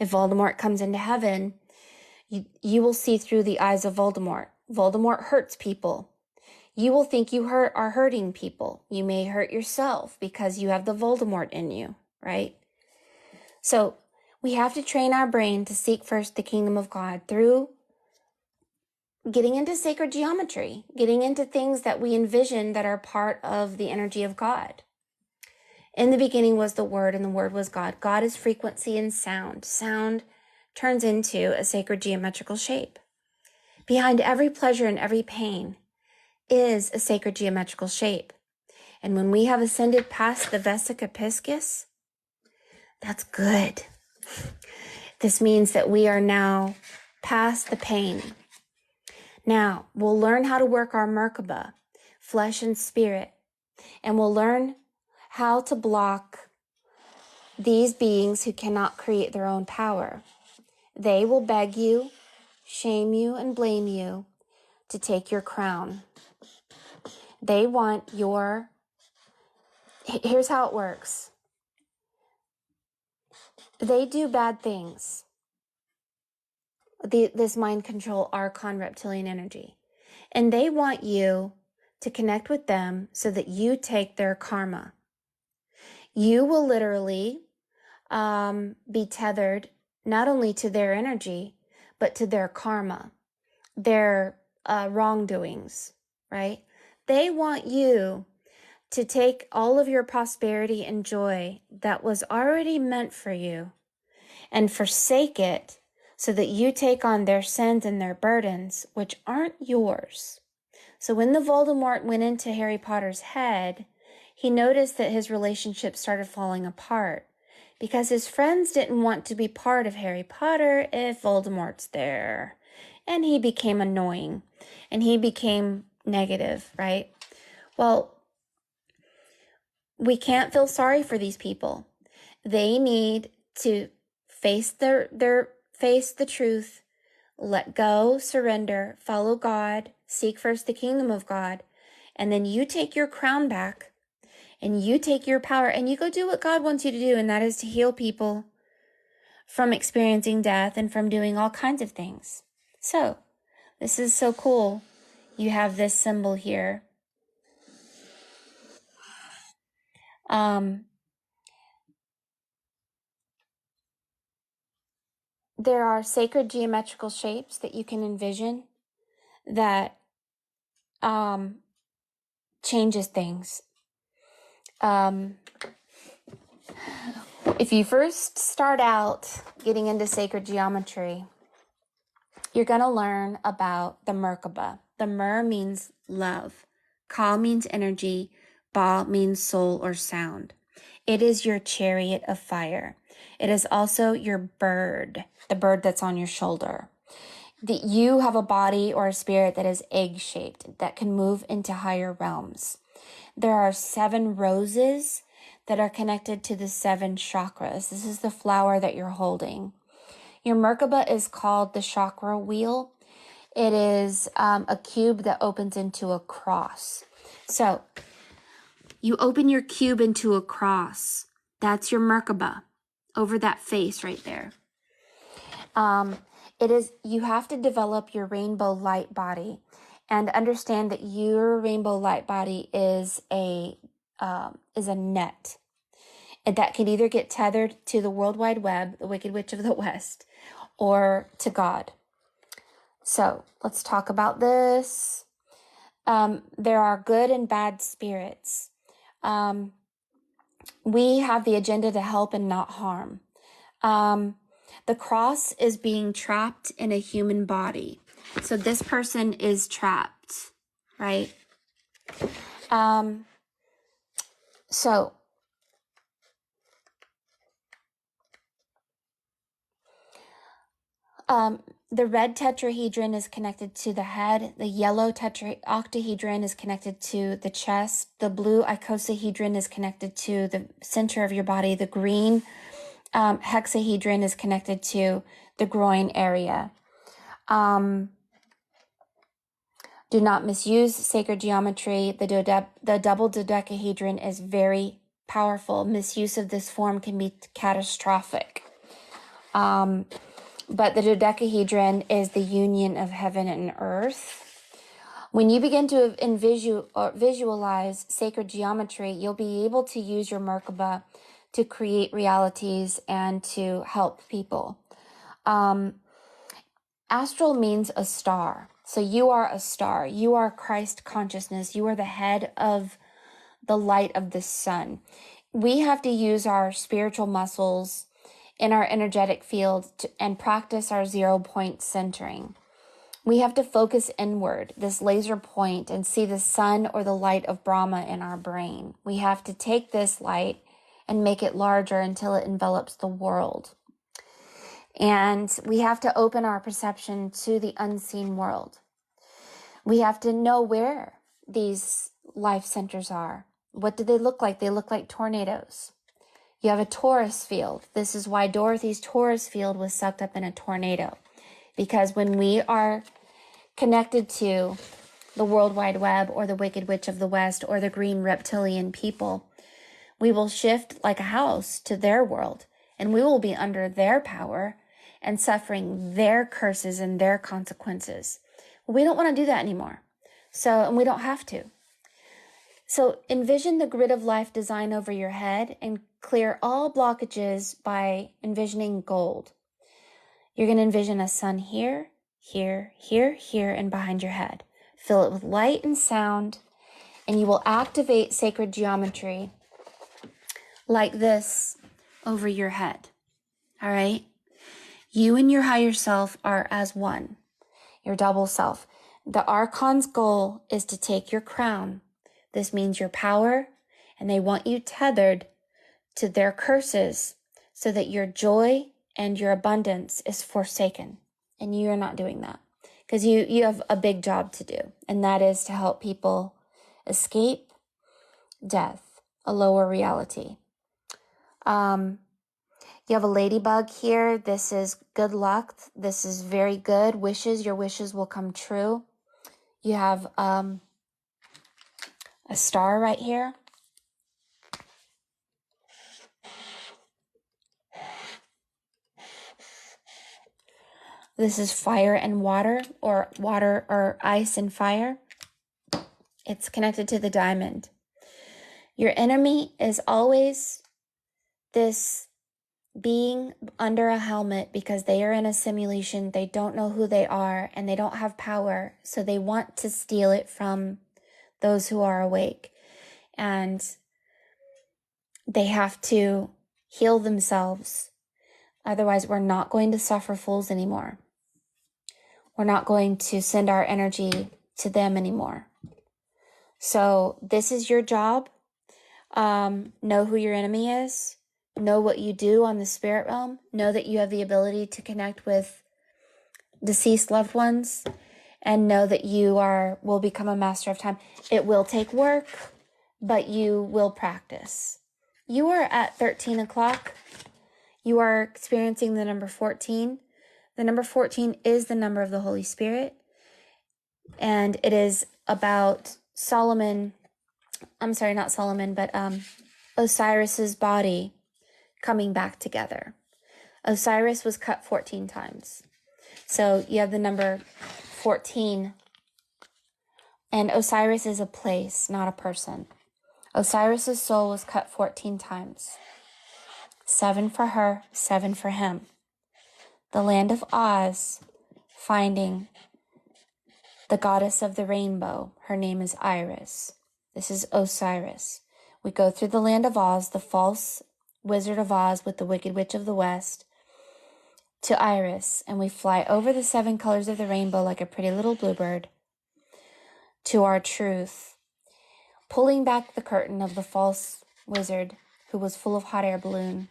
If Voldemort comes into heaven, you will see through the eyes of Voldemort. Voldemort hurts people. You will think you are hurting people. You may hurt yourself because you have the Voldemort in you, right? So we have to train our brain to seek first the kingdom of God through getting into sacred geometry, getting into things that we envision that are part of the energy of God. In the beginning was the Word, and the Word was God. God is frequency and sound. Sound turns into a sacred geometrical shape. Behind every pleasure and every pain is a sacred geometrical shape. And when we have ascended past the vesica piscis, that's good. This means that we are now past the pain. Now, we'll learn how to work our Merkaba, flesh and spirit, and we'll learn how to block these beings who cannot create their own power. They will beg you, shame you, and blame you to take your crown. They want here's how it works. They do bad things. This mind control archon reptilian energy. And they want you to connect with them so that you take their karma. You will literally be tethered not only to their energy, but to their karma, their wrongdoings, right? They want you to take all of your prosperity and joy that was already meant for you and forsake it so that you take on their sins and their burdens, which aren't yours. So when the Voldemort went into Harry Potter's head, he noticed that his relationship started falling apart because his friends didn't want to be part of Harry Potter if Voldemort's there. And he became annoying and he became negative, right? Well, we can't feel sorry for these people. They need to face face the truth, let go, surrender, follow God, seek first the kingdom of God, and then you take your crown back and you take your power and you go do what God wants you to do, and that is to heal people from experiencing death and from doing all kinds of things. So, this is so cool. You have this symbol here. There are sacred geometrical shapes that you can envision that changes things. If you first start out getting into sacred geometry, you're going to learn about the Merkaba. The Mer means love. Ka means energy. Ba means soul or sound. It is your chariot of fire. It is also your bird, the bird that's on your shoulder. That you have a body or a spirit that is egg-shaped, that can move into higher realms. There are 7 roses that are connected to the 7 chakras. This is the flower that you're holding. Your Merkaba is called the chakra wheel. It is a cube that opens into a cross. So you open your cube into a cross. That's your Merkaba over that face right there. You have to develop your rainbow light body and understand that your rainbow light body is a net. And that can either get tethered to the World Wide Web, the Wicked Witch of the West, or to God. So let's talk about this. There are good and bad spirits. We have the agenda to help and not harm. The cross is being trapped in a human body. So this person is trapped, right? The red tetrahedron is connected to the head. The yellow octahedron is connected to the chest. The blue icosahedron is connected to the center of your body. The green hexahedron is connected to the groin area. Do not misuse sacred geometry. The double dodecahedron is very powerful. Misuse of this form can be catastrophic. But the dodecahedron is the union of heaven and earth. When you begin to visualize sacred geometry, you'll be able to use your Merkaba to create realities and to help people. Astral means a star. So you are a star. You are Christ consciousness. You are the head of the light of the sun. We have to use our spiritual muscles in our energetic field and practice our 0-point centering. We have to focus inward, this laser point, and see the sun or the light of Brahma in our brain. We have to take this light and make it larger until it envelops the world. And we have to open our perception to the unseen world. We have to know where these life centers are. What do they look like? They look like tornadoes. You have a torus field. This is why Dorothy's torus field was sucked up in a tornado. Because when we are connected to the World Wide Web or the Wicked Witch of the West or the Green Reptilian people, we will shift like a house to their world, and we will be under their power and suffering their curses and their consequences. We don't want to do that anymore. And we don't have to. So envision the grid of life design over your head and clear all blockages by envisioning gold. You're going to envision a sun here, here, here, here, and behind your head. Fill it with light and sound, and you will activate sacred geometry like this over your head. All right? You and your higher self are as one, your double self. The Archon's goal is to take your crown. This means your power, and they want you tethered to their curses so that your joy and your abundance is forsaken. And you're not doing that because you have a big job to do. And that is to help people escape death, a lower reality. You have a ladybug here. This is good luck. This is very good. Wishes, your wishes will come true. You have a star right here. This is fire and water, or water or ice and fire. It's connected to the diamond. Your enemy is always this being under a helmet because they are in a simulation. They don't know who they are and they don't have power. So they want to steal it from those who are awake. And they have to heal themselves. Otherwise, we're not going to suffer fools anymore. We're not going to send our energy to them anymore. So this is your job. Know who your enemy is. Know what you do on the spirit realm. Know that you have the ability to connect with deceased loved ones. And know that you will become a master of time. It will take work, but you will practice. You are at 13 o'clock. You are experiencing the number 14. The number 14 is the number of the Holy Spirit. And it is about Osiris's body coming back together. Osiris was cut 14 times. So you have the number 14. And Osiris is a place, not a person. Osiris's soul was cut 14 times. 7 for her, 7 for him. The land of Oz, finding the goddess of the rainbow. Her name is Iris. This is Osiris. We go through the land of Oz, the false Wizard of Oz with the Wicked Witch of the West, to Iris, and we fly over the 7 colors of the rainbow like a pretty little bluebird to our truth, pulling back the curtain of the false wizard who was full of hot air balloon,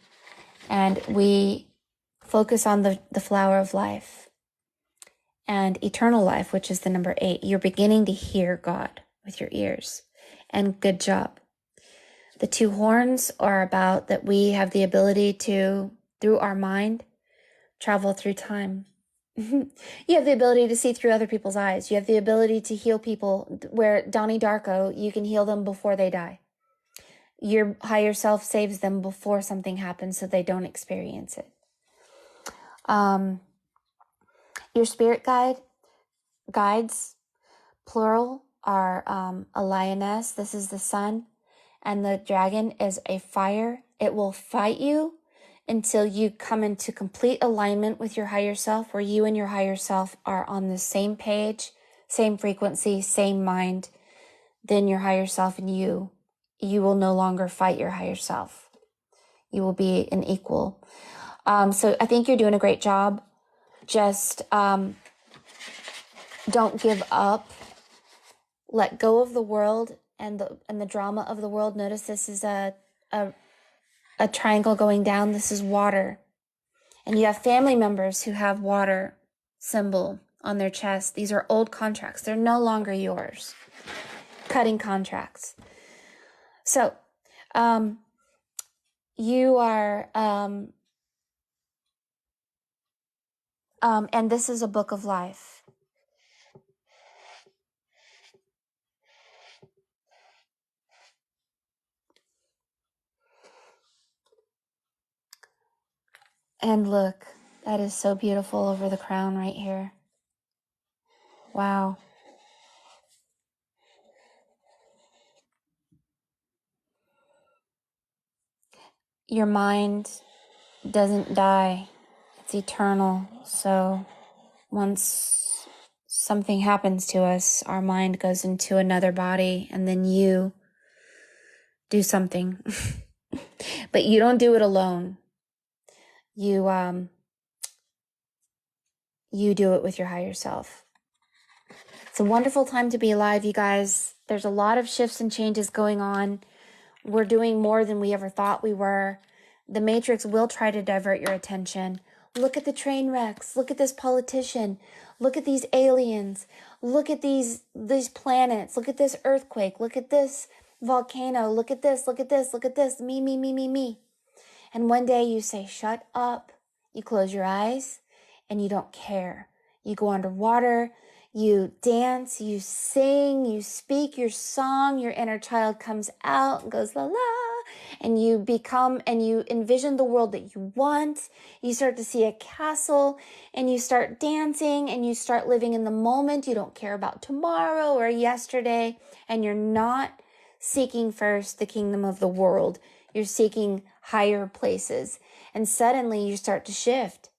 and we focus on the flower of life and eternal life, which is the number 8. You're beginning to hear God with your ears, and good job. The 2 horns are about that we have the ability to, through our mind, travel through time. You have the ability to see through other people's eyes. You have the ability to heal people where Donnie Darko, you can heal them before they die. Your higher self saves them before something happens so they don't experience it. Your spirit guides, plural, are a lioness. This is the sun. And the dragon is a fire. It will fight you until you come into complete alignment with your higher self, where you and your higher self are on the same page, same frequency, same mind. Then your higher self and you will no longer fight your higher self. You will be an equal. So I think you're doing a great job. Just don't give up. Let go of the world and the drama of the world. Notice this is a triangle going down. This is water. And you have family members who have water symbol on their chest. These are old contracts. They're no longer yours. Cutting contracts. So, you are, and this is a book of life. And look, that is so beautiful over the crown right here. Wow. Your mind doesn't die. It's eternal. So once something happens to us, our mind goes into another body, and then you do something. But you don't do it alone. You do it with your higher self. It's a wonderful time to be alive, you guys. There's a lot of shifts and changes going on. We're doing more than we ever thought we were. The Matrix will try to divert your attention. Look at the train wrecks. Look at this politician. Look at these aliens. Look at these planets. Look at this earthquake. Look at this volcano. Look at this. Look at this. Look at this. Me, me, me, me, me. And one day you say, shut up. You close your eyes and you don't care. You go underwater. You dance, you sing, you speak your song, your inner child comes out and goes la la, and you envision the world that you want. You start to see a castle and you start dancing and you start living in the moment. You don't care about tomorrow or yesterday, and you're not seeking first the kingdom of the world. You're seeking higher places, and suddenly you start to shift.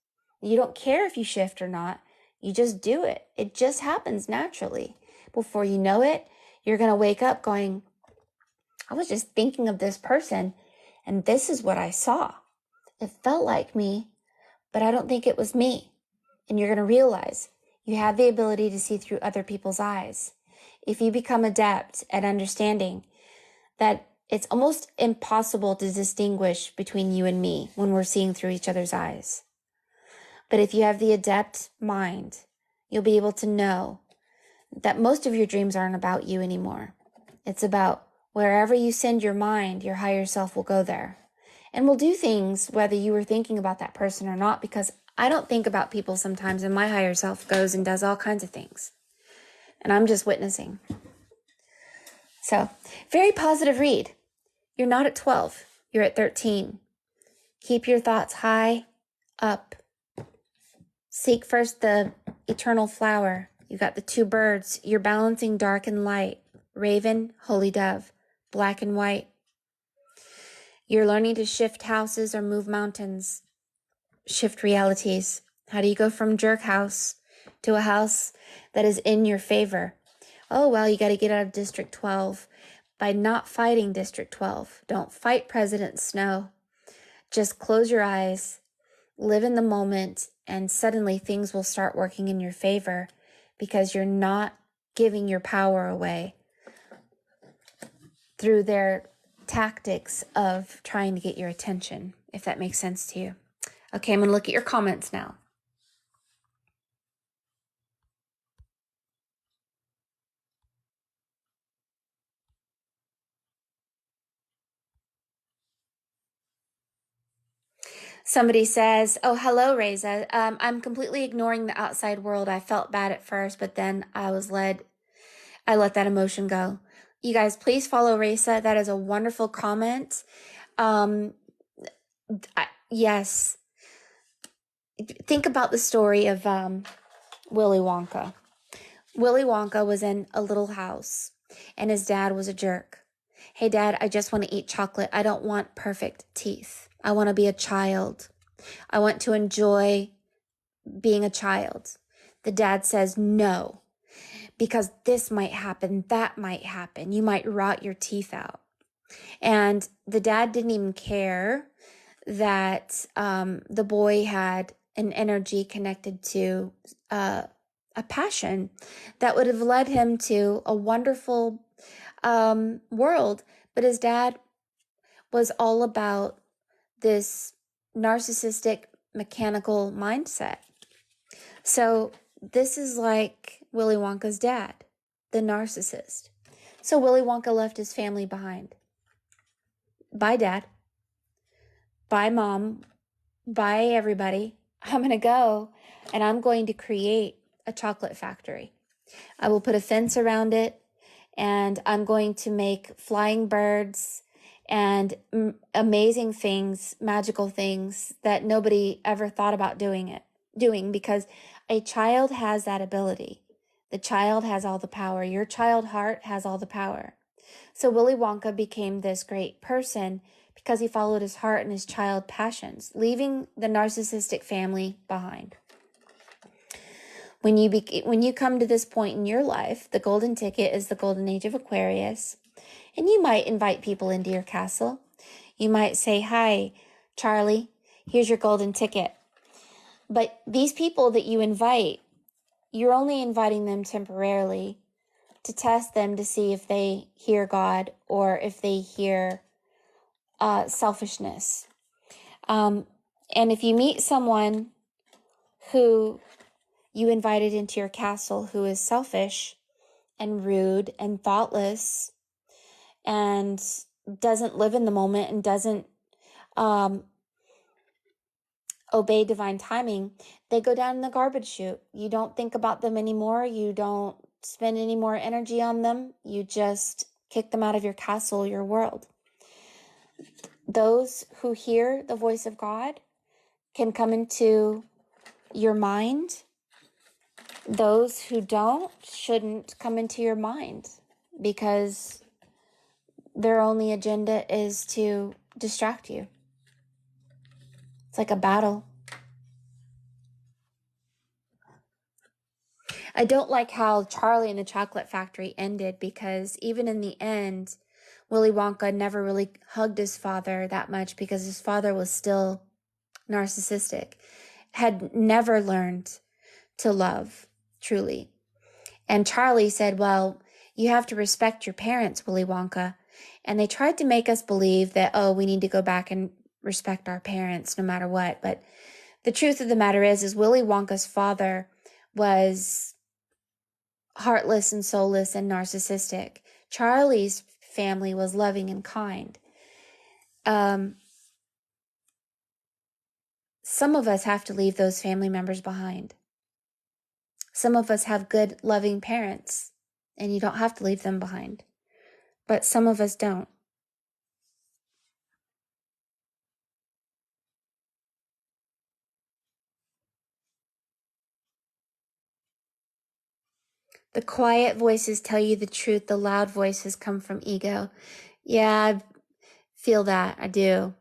You don't care if you shift or not. You just do it. It just happens naturally. Before you know it, you're going to wake up going, I was just thinking of this person and this is what I saw. It felt like me, but I don't think it was me. And you're going to realize you have the ability to see through other people's eyes. If you become adept at understanding that it's almost impossible to distinguish between you and me when we're seeing through each other's eyes. But if you have the adept mind, you'll be able to know that most of your dreams aren't about you anymore. It's about wherever you send your mind, your higher self will go there. And will do things whether you were thinking about that person or not, because I don't think about people sometimes and my higher self goes and does all kinds of things. And I'm just witnessing. So, very positive read. You're not at 12, you're at 13. Keep your thoughts high, up. Seek first the eternal flower. You got the two birds. You're balancing dark and light. Raven, holy dove, black and white. You're learning to shift houses or move mountains. Shift realities. How do you go from jerk house to a house that is in your favor? Oh, well, you got to get out of District 12 by not fighting District 12. Don't fight President Snow. Just close your eyes, live in the moment, and suddenly things will start working in your favor because you're not giving your power away through their tactics of trying to get your attention, if that makes sense to you. Okay, I'm going to look at your comments now. Somebody says, oh, hello, Reza. I'm completely ignoring the outside world. I felt bad at first, but then I let that emotion go. You guys, please follow Reza. That is a wonderful comment. Yes. Think about the story of Willy Wonka. Willy Wonka was in a little house, and his dad was a jerk. Hey, Dad, I just want to eat chocolate. I don't want perfect teeth. I want to be a child. I want to enjoy being a child. The dad says no, because this might happen, that might happen. You might rot your teeth out. And the dad didn't even care that the boy had an energy connected to a passion that would have led him to a wonderful world. But his dad was all about this narcissistic, mechanical mindset. So this is like Willy Wonka's dad, the narcissist. So Willy Wonka left his family behind. Bye, Dad. Bye, Mom. Bye, everybody. I'm going to go and I'm going to create a chocolate factory. I will put a fence around it and I'm going to make flying birds and amazing things, magical things that nobody ever thought about doing because a child has that ability. The child has all the power. Your child heart has all the power. So Willy Wonka became this great person because he followed his heart and his child passions, leaving the narcissistic family behind. When you come to this point in your life, the golden ticket is the golden age of Aquarius, and you might invite people into your castle. You might say, "Hi, Charlie, here's your golden ticket." But these people that you invite, you're only inviting them temporarily to test them to see if they hear God or if they hear selfishness. And if you meet someone who you invited into your castle who is selfish and rude and thoughtless and doesn't live in the moment and doesn't obey divine timing, they go down in the garbage chute. You don't think about them anymore. You don't spend any more energy on them. You just kick them out of your castle, your world. Those who hear the voice of God can come into your mind. Those who don't shouldn't come into your mind because their only agenda is to distract you. It's like a battle. I don't like how Charlie and the Chocolate Factory ended because even in the end, Willy Wonka never really hugged his father that much because his father was still narcissistic, had never learned to love truly. And Charlie said, "Well, you have to respect your parents, Willy Wonka." And they tried to make us believe that, oh, we need to go back and respect our parents no matter what. But the truth of the matter is Willy Wonka's father was heartless and soulless and narcissistic. Charlie's family was loving and kind. Some of us have to leave those family members behind. Some of us have good, loving parents, and you don't have to leave them behind. But some of us don't. The quiet voices tell you the truth. The loud voices come from ego. Yeah, I feel that. I do.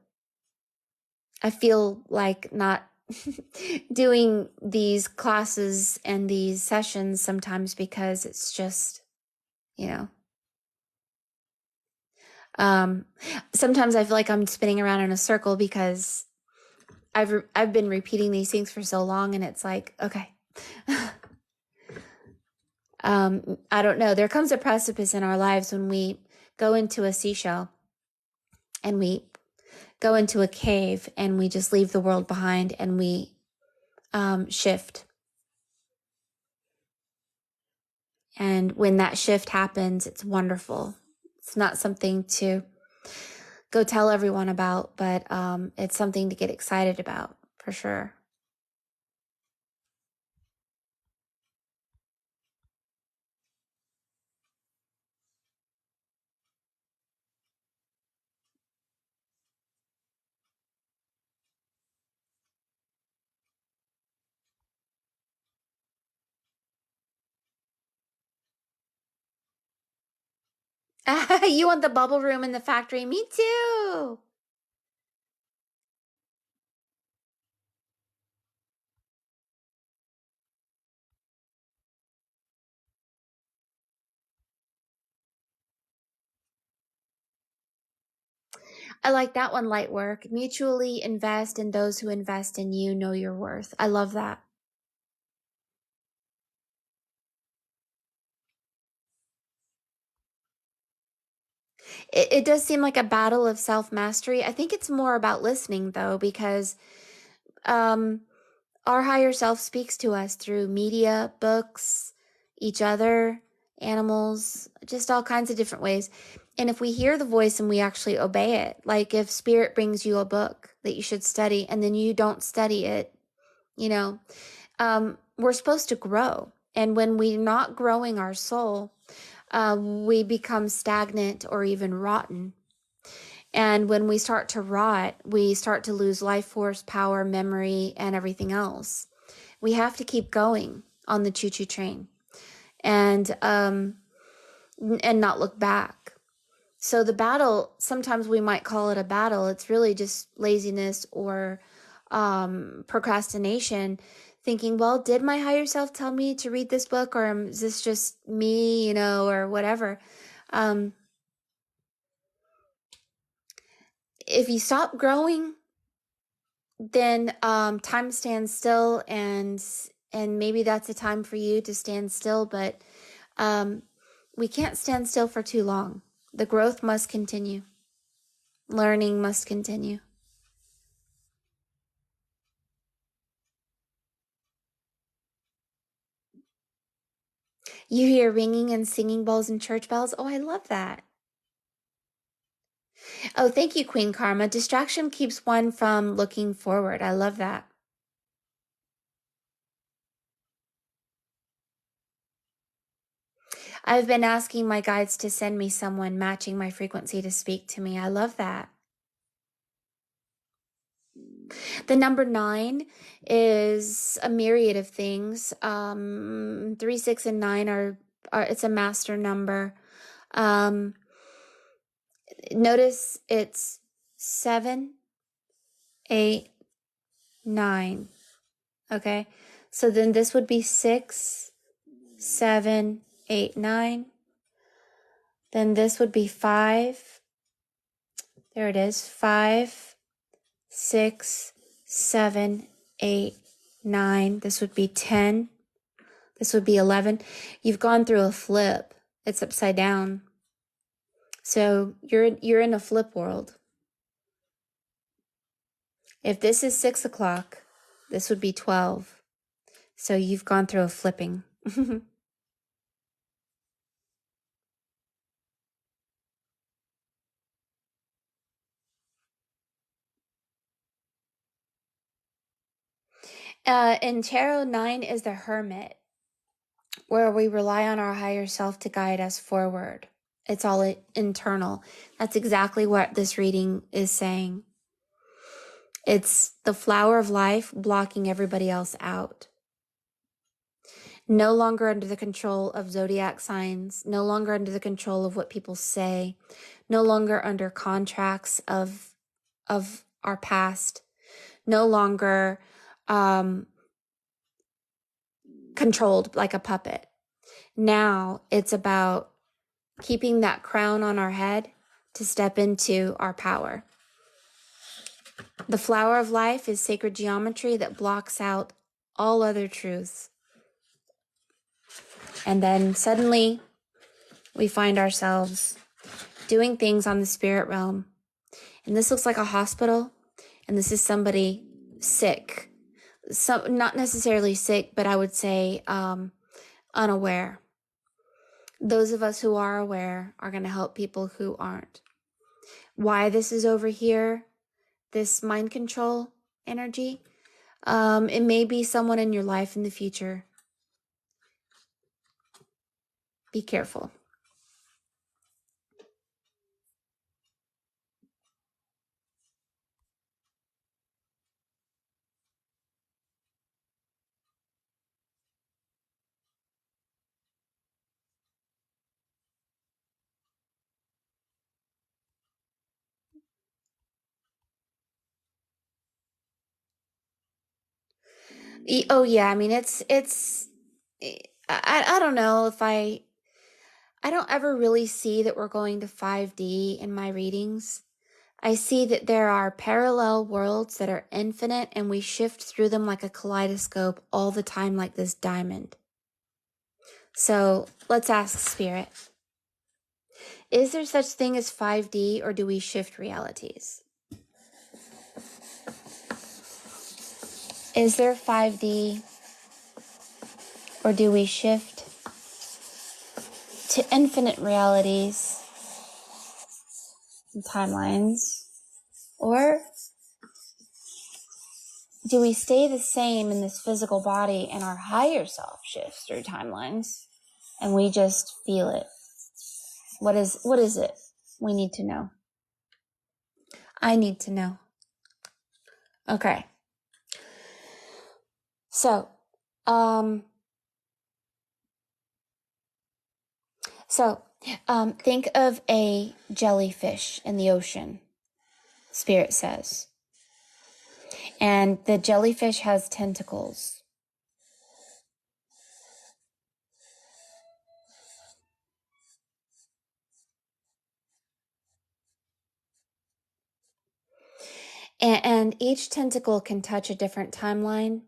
I feel like not doing these classes and these sessions sometimes because it's just, you know, sometimes I feel like I'm spinning around in a circle because I've been repeating these things for so long, and it's like, okay. I don't know. There comes a precipice in our lives when we go into a seashell and we go into a cave and we just leave the world behind and we shift. And when that shift happens, it's wonderful. It's not something to go tell everyone about, but it's something to get excited about for sure. You want the bubble room in the factory? Me too. I like that one, light work. Mutually invest in those who invest in you, know your worth. I love that. It does seem like a battle of self mastery. I think it's more about listening, though, because um, our higher self speaks to us through media, books, each other, animals, just all kinds of different ways. And if we hear the voice and we actually obey it, like if spirit brings you a book that you should study and then you don't study it, you know, we're supposed to grow. And when we're not growing our soul, we become stagnant or even rotten. And when we start to rot, we start to lose life force, power, memory, and everything else. We have to keep going on the choo-choo train and not look back. So the battle, sometimes we might call it a battle. It's really just laziness or procrastination. Thinking, well, did my higher self tell me to read this book, or is this just me, or whatever? Um, if you stop growing, then time stands still, and maybe that's a time for you to stand still. But um, we can't stand still for too long. The growth must continue. Learning must continue. You hear ringing and singing bowls and church bells. Oh, I love that. Oh, thank you, Queen Karma. Distraction keeps one from looking forward. I love that. I've been asking my guides to send me someone matching my frequency to speak to me. I love that. The number nine is a myriad of things. Three, six, and nine are it's a master number. Um, Notice it's 7, 8, 9. Okay. So then this would be 6, 7, 8, 9. Then this would be 5. There it is. 5, 6, 7, 8, 9. This would be 10. This would be 11. You've gone through a flip. It's upside down. So you're in a flip world. If this is 6 o'clock, this would be 12. So you've gone through a flipping. And Tarot 9 is the Hermit, where we rely on our higher self to guide us forward. It's all internal. That's exactly what this reading is saying. It's the flower of life blocking everybody else out. No longer under the control of zodiac signs, no longer under the control of what people say, no longer under contracts of our past, no longer controlled like a puppet. Now it's about keeping that crown on our head to step into our power. The flower of life is sacred geometry that blocks out all other truths. And then suddenly we find ourselves doing things on the spirit realm. And this looks like a hospital, and this is somebody sick. Not necessarily sick, but I would say unaware. Those of us who are aware are going to help people who aren't. Why this is over here, this mind control energy, it may be someone in your life in the future. Be careful. Oh yeah, I mean it's I don't know if I don't ever really see that we're going to 5D in my readings. I see that there are parallel worlds that are infinite and we shift through them like a kaleidoscope all the time, like this diamond. So let's ask Spirit, is there such thing as 5D, or do we shift realities? Is there 5D, or do we shift to infinite realities and timelines? Or do we stay the same in this physical body and our higher self shifts through timelines and we just feel it? What is it? We need to know. I need to know. Okay. So, think of a jellyfish in the ocean, Spirit says. And the jellyfish has tentacles. And each tentacle can touch a different timeline.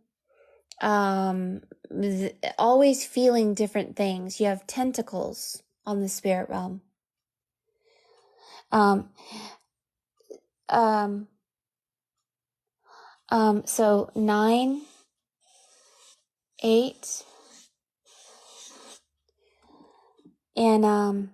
Always feeling different things. You have tentacles on the spirit realm. So 9, 8, and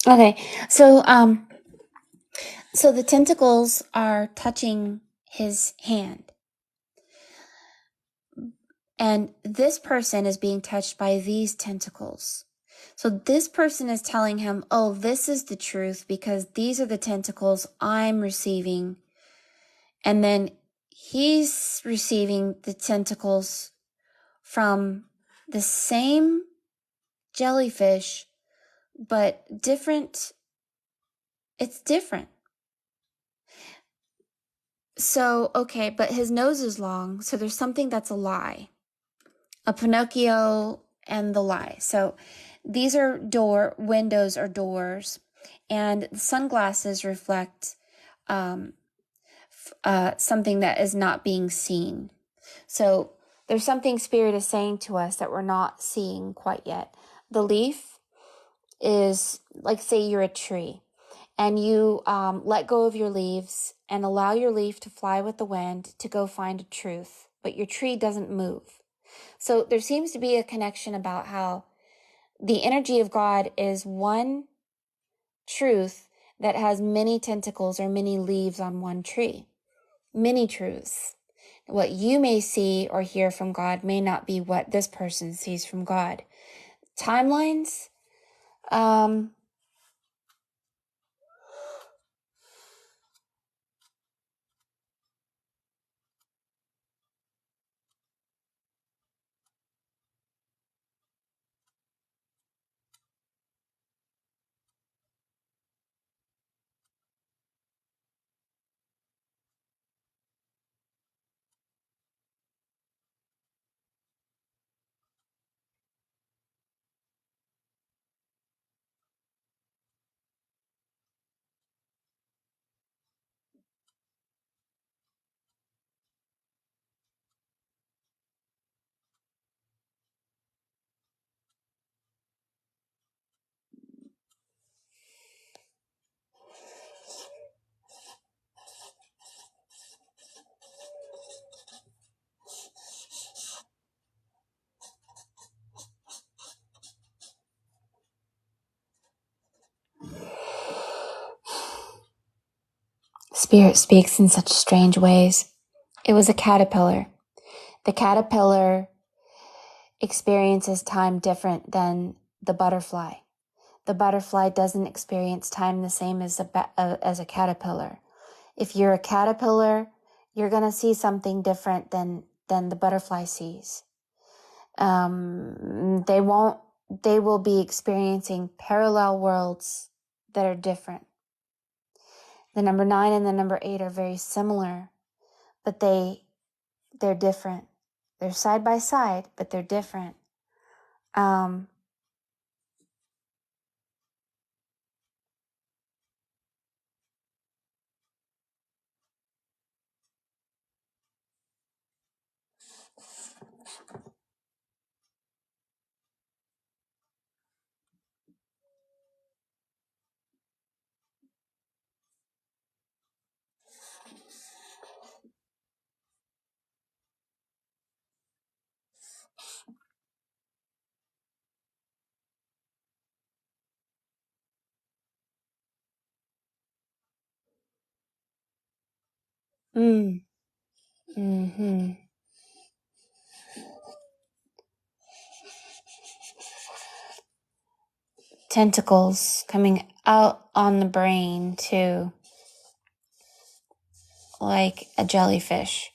okay. So the tentacles are touching his hand. And this person is being touched by these tentacles. So this person is telling him, oh, this is the truth because these are the tentacles I'm receiving. And then he's receiving the tentacles from the same jellyfish, but different. It's different. So, okay, but his nose is long. So there's something that's a lie. A Pinocchio and the lie. So these are windows or doors, and sunglasses reflect something that is not being seen. So there's something Spirit is saying to us that we're not seeing quite yet. The leaf is, like, say you're a tree, and you let go of your leaves and allow your leaf to fly with the wind to go find a truth, but your tree doesn't move. So there seems to be a connection about how the energy of God is one truth that has many tentacles or many leaves on one tree. Many truths. What you may see or hear from God may not be what this person sees from God. Timelines, Spirit speaks in such strange ways. It was a caterpillar. The caterpillar experiences time different than the butterfly. The butterfly doesn't experience time the same as a caterpillar. If you're a caterpillar, you're going to see something different than the butterfly sees. They will be experiencing parallel worlds that are different. The number 9 and the number 8 are very similar, but they're different. They're side by side, but they're different. Um, mm, mm-hmm. Tentacles coming out on the brain too, like a jellyfish.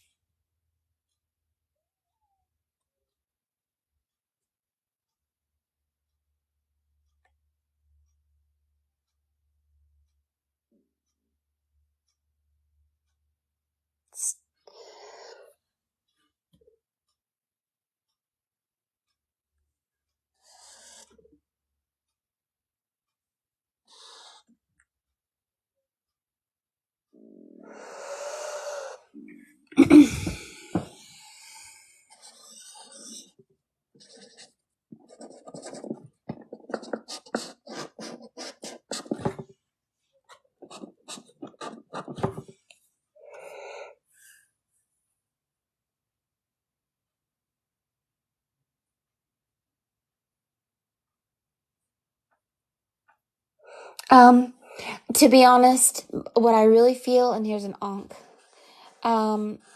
To be honest, what I really feel, and here's an onk.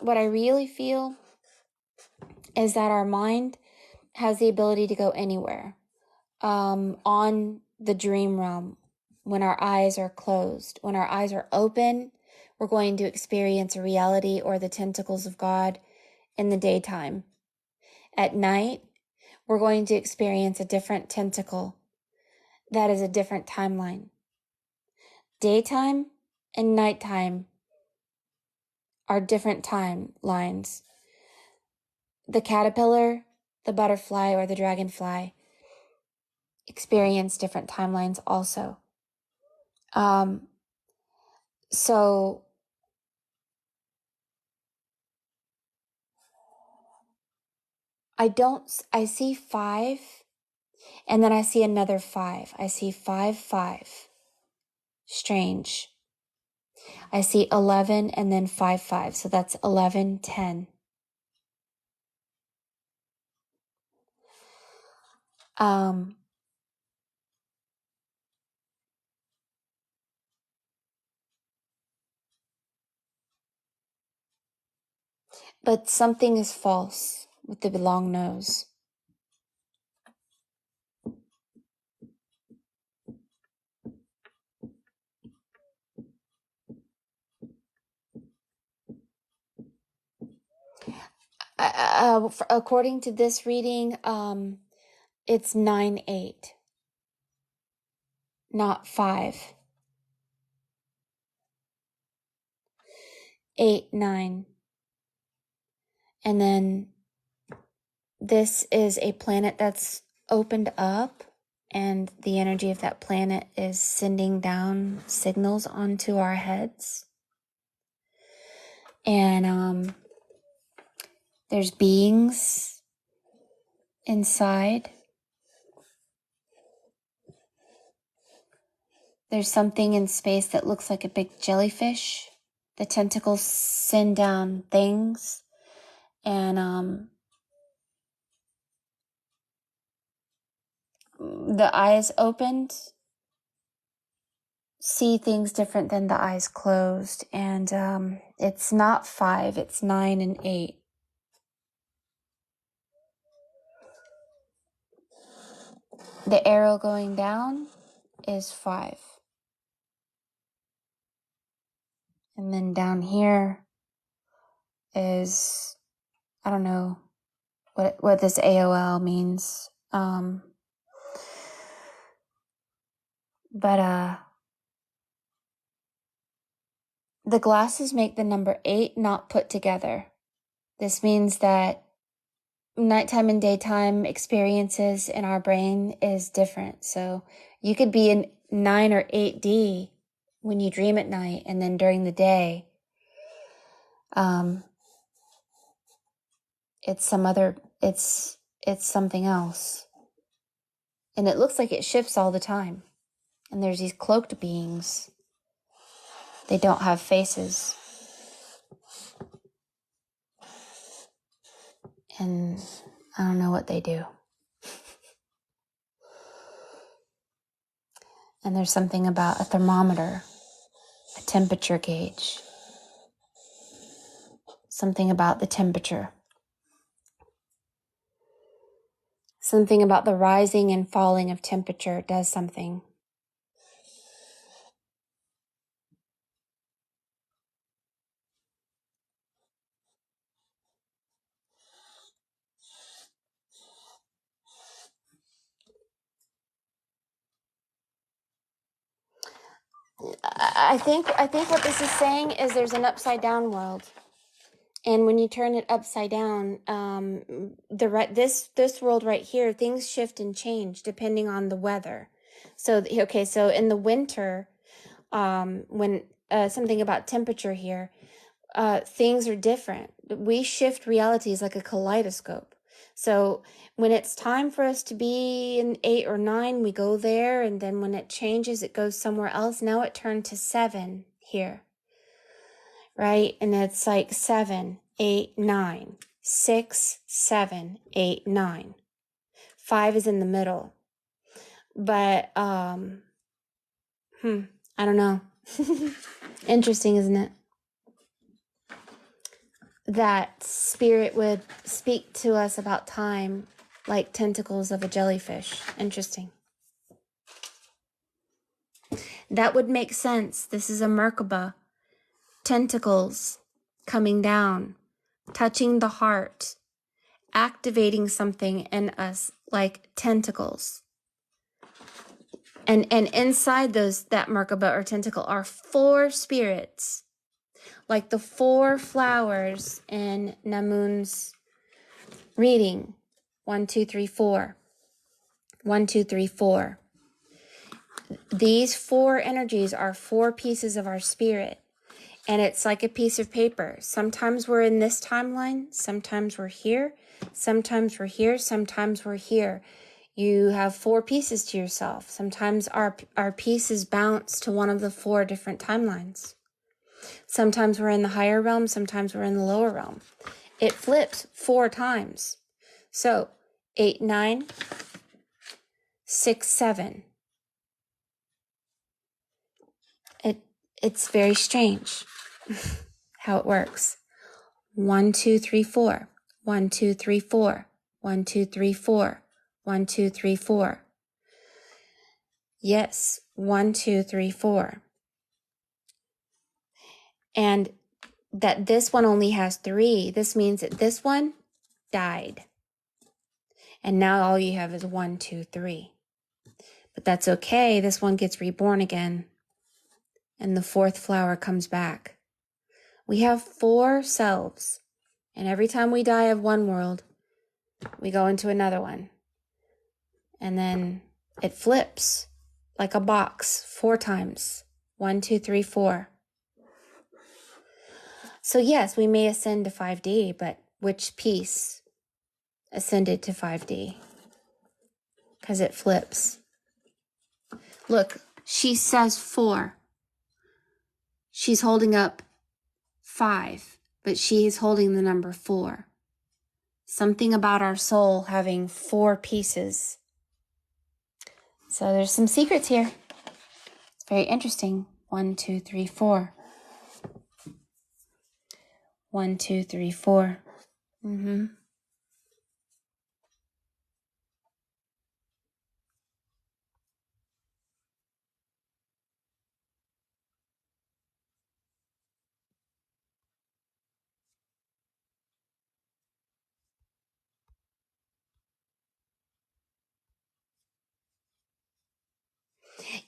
What I really feel is that our mind has the ability to go anywhere. On the dream realm, when our eyes are closed. When our eyes are open, we're going to experience a reality or the tentacles of God in the daytime. At night, we're going to experience a different tentacle that is a different timeline. Daytime and nighttime are different timelines. The caterpillar, the butterfly, or the dragonfly experience different timelines also. So I see 5, and then I see another 5. I see 5, 5. Strange. I see 11 and then 5, 5. So that's 11, 10. But something is false with the long nose. According to this reading, it's 9, 8, not 5. 8, 9. And then this is a planet that's opened up, and the energy of that planet is sending down signals onto our heads. And there's beings inside. There's something in space that looks like a big jellyfish. The tentacles send down things, and the eyes opened see things different than the eyes closed. And it's not 5, it's 9 and 8. The arrow going down is 5. And then down here is, I don't know what this AOL means. But the glasses make the number 8 not put together. This means that nighttime and daytime experiences in our brain is different. So you could be in 9 or 8D when you dream at night, and then during the day, it's something else. And it looks like it shifts all the time. And there's these cloaked beings. They don't have faces. And I don't know what they do. And there's something about a thermometer, a temperature gauge. Something about the temperature. Something about the rising and falling of temperature does something. I think what this is saying is there's an upside down world. And when you turn it upside down, this world right here, things shift and change depending on the weather. So in the winter, when something about temperature here, things are different. We shift realities like a kaleidoscope. So when it's time for us to be in 8 or 9, we go there, and then when it changes, it goes somewhere else. Now it turned to 7 here. Right? And it's like 7, 8, 9, 6, 7, 8, 9. 5 is in the middle. But, I don't know. Interesting, isn't it? That spirit would speak to us about time like tentacles of a jellyfish. Interesting. That would make sense. This is a Merkaba. Tentacles coming down, touching the heart, activating something in us like tentacles. And inside that Merkaba or tentacle are 4 spirits, like the 4 flowers in Namun's reading. 1, 2, 3, 4. 1, 2, 3, 4. These 4 energies are 4 pieces of our spirit. And it's like a piece of paper. Sometimes we're in this timeline. Sometimes we're here. Sometimes we're here. Sometimes we're here. You have 4 pieces to yourself. Sometimes our pieces bounce to one of the 4 different timelines. Sometimes we're in the higher realm. Sometimes we're in the lower realm. It flips 4 times. So 8, 9, 6, 7. It's very strange how it works. 1, 2, 3, 4. 1, 2, 3, 4. 1, 2, 3, 4. 1, 2, 3, 4. Yes, 1, 2, 3, 4. And that this one only has 3. This means that this one died. And now all you have is 1, 2, 3. But that's okay. This one gets reborn again. And the 4th flower comes back. We have 4 selves. And every time we die of one world, we go into another one. And then it flips like a box 4 times. 1, 2, 3, 4. So yes, we may ascend to 5D, but which piece ascended to 5D? Because it flips. Look, she says 4. She's holding up 5, but she is holding the number 4. Something about our soul having 4 pieces. So there's some secrets here. It's very interesting. 1, 2, 3, 4. 1, 2, 3, 4.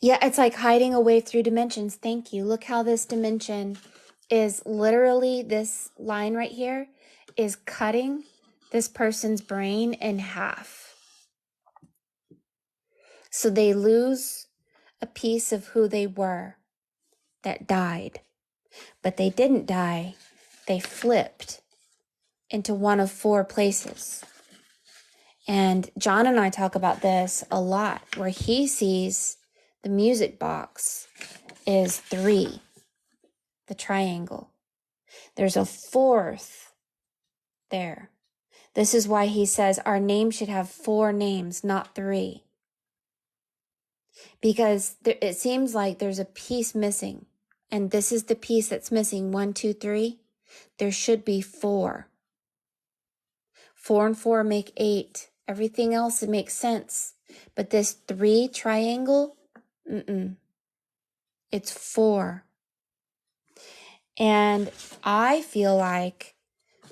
Yeah, it's like hiding away through dimensions. Thank you. Look how this dimension is literally, this line right here is cutting this person's brain in half. So they lose a piece of who they were that died. But they didn't die. They flipped into one of 4 places. And John and I talk about this a lot, where he sees the music box is 3, the triangle. There's a 4th there. This is why he says our name should have 4 names, not 3. Because it seems like there's a piece missing. And this is the piece that's missing. 1, 2, 3. There should be 4. 4 and 4 make 8. Everything else, it makes sense. But this 3 triangle, it's 4. And I feel like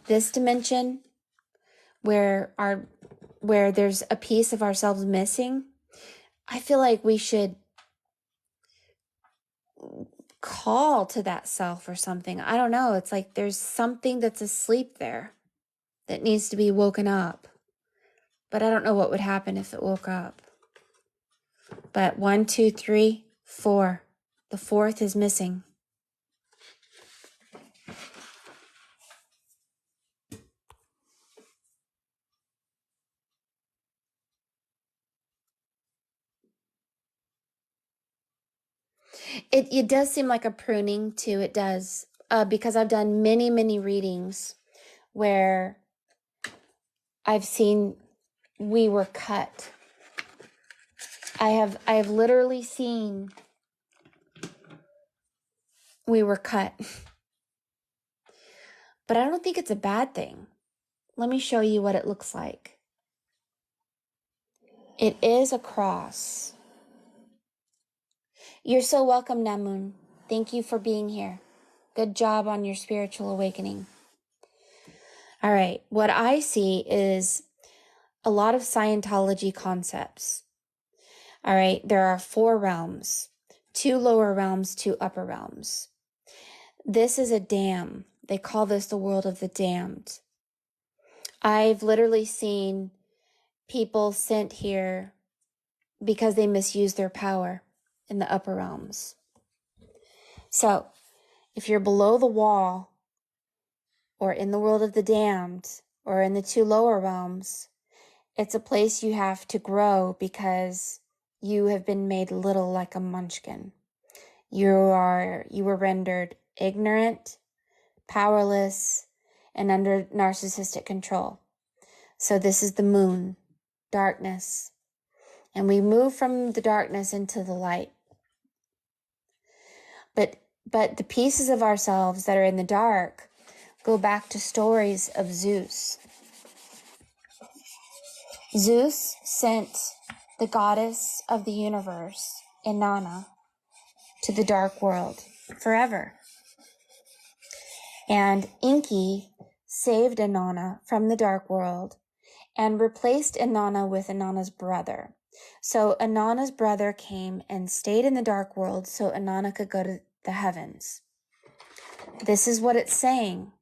this dimension where there's a piece of ourselves missing, I feel like we should call to that self or something. I don't know. It's like there's something that's asleep there that needs to be woken up. But I don't know what would happen if it woke up. But 1, 2, 3, 4. The 4th is missing. It does seem like a pruning too. It does. Because I've done many, many readings where I've seen we were cut. I have literally seen we were cut. But I don't think it's a bad thing. Let me show you what it looks like. It is a cross. You're so welcome, Namun. Thank you for being here. Good job on your spiritual awakening. All right, what I see is a lot of Scientology concepts. All right, there are 4 realms, 2 lower realms, 2 upper realms. This is a dam. They call this the world of the damned. I've literally seen people sent here because they misuse their power in the upper realms. So if you're below the wall, or in the world of the damned, or in the two lower realms, it's a place you have to grow because you have been made little like a munchkin. You were rendered ignorant, powerless, and under narcissistic control. So this is the moon, darkness. And we move from the darkness into the light. But the pieces of ourselves that are in the dark go back to stories of Zeus. Zeus sent the goddess of the universe, Inanna, to the dark world forever. And Enki saved Inanna from the dark world and replaced Inanna with Inanna's brother. So Inanna's brother came and stayed in the dark world so Inanna could go to the heavens. This is what it's saying.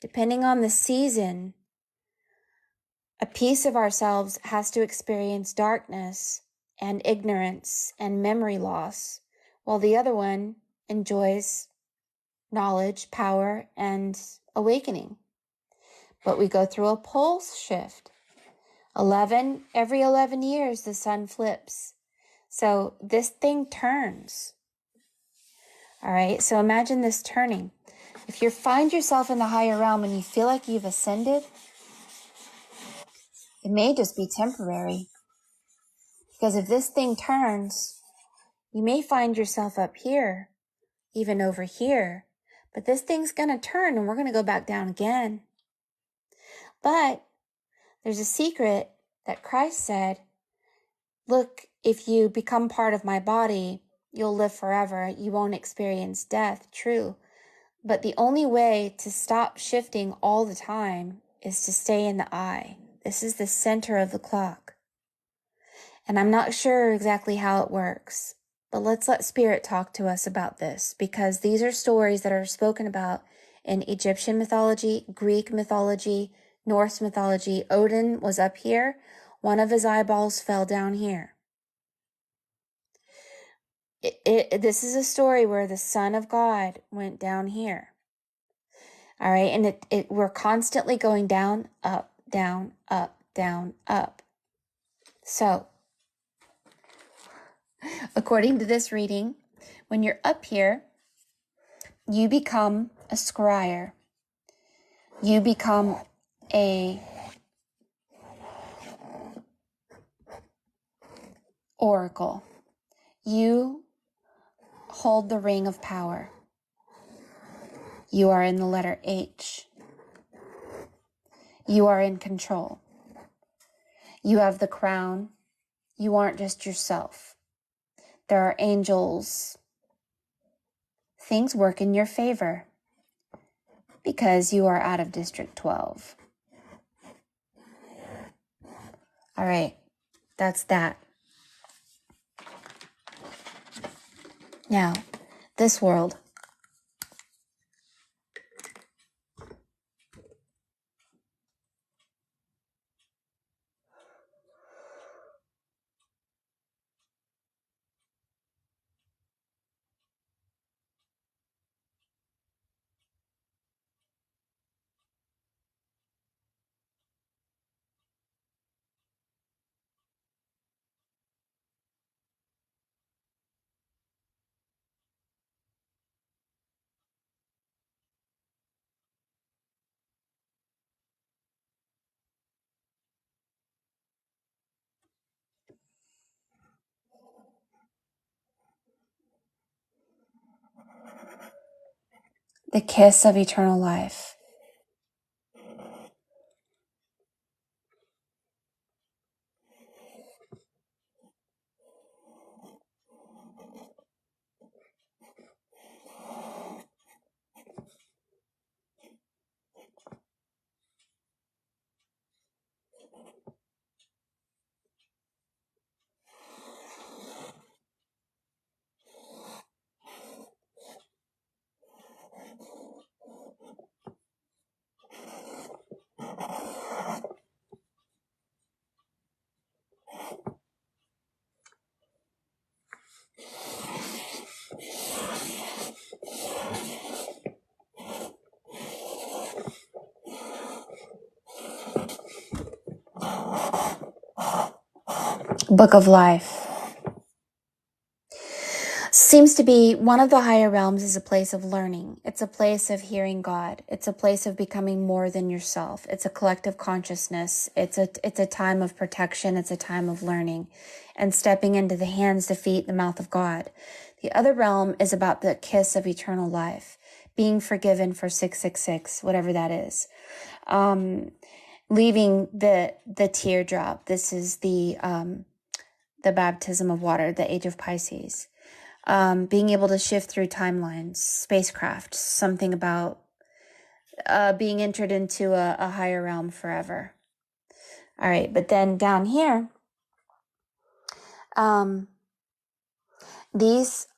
Depending on the season, a piece of ourselves has to experience darkness and ignorance and memory loss, while the other one enjoys knowledge, power, and awakening. But we go through a pole shift. Every 11 years, the sun flips. So this thing turns. All right, so imagine this turning. If you find yourself in the higher realm and you feel like you've ascended, it may just be temporary. Because if this thing turns, you may find yourself up here, even over here. But this thing's going to turn and we're going to go back down again. But there's a secret that Christ said, look, if you become part of my body, you'll live forever. You won't experience death. True. But the only way to stop shifting all the time is to stay in the eye. This is the center of the clock. And I'm not sure exactly how it works, but let's let Spirit talk to us about this, because these are stories that are spoken about in Egyptian mythology, Greek mythology, Norse mythology. Odin was up here. One of his eyeballs fell down here. This is a story where the Son of God went down here. All right, and we're constantly going down, up, down, up, down, up. So, according to this reading, when you're up here, you become a scryer. You become a oracle. You hold the ring of power. You are in the letter H. You are in control. You have the crown. You aren't just yourself. There are angels. Things work in your favor because you are out of District 12. All right, that's that. Now, this world. The kiss of eternal life. Book of Life. Seems to be one of the higher realms is a place of learning. It's a place of hearing God. It's a place of becoming more than yourself. It's a collective consciousness. It's a time of protection. It's a time of learning and stepping into the hands, the feet, the mouth of God. The other realm is about the kiss of eternal life, being forgiven for 666, whatever that is. Leaving the teardrop. This is the baptism of water, the age of Pisces. Being able to shift through timelines, spacecraft, something about being entered into a higher realm forever. All right, but then down here, these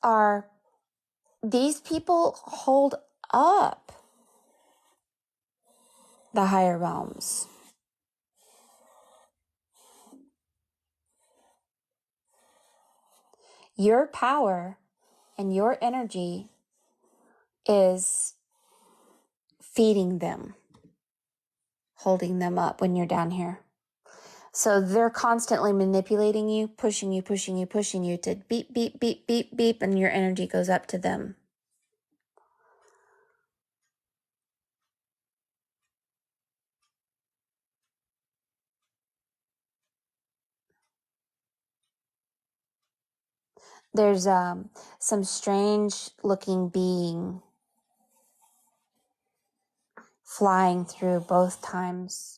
people hold up the higher realms. Your power and your energy is feeding them, holding them up when you're down here. So they're constantly manipulating you, pushing you to beep, beep, beep, beep, beep, and your energy goes up to them. There's some strange looking being flying through both times.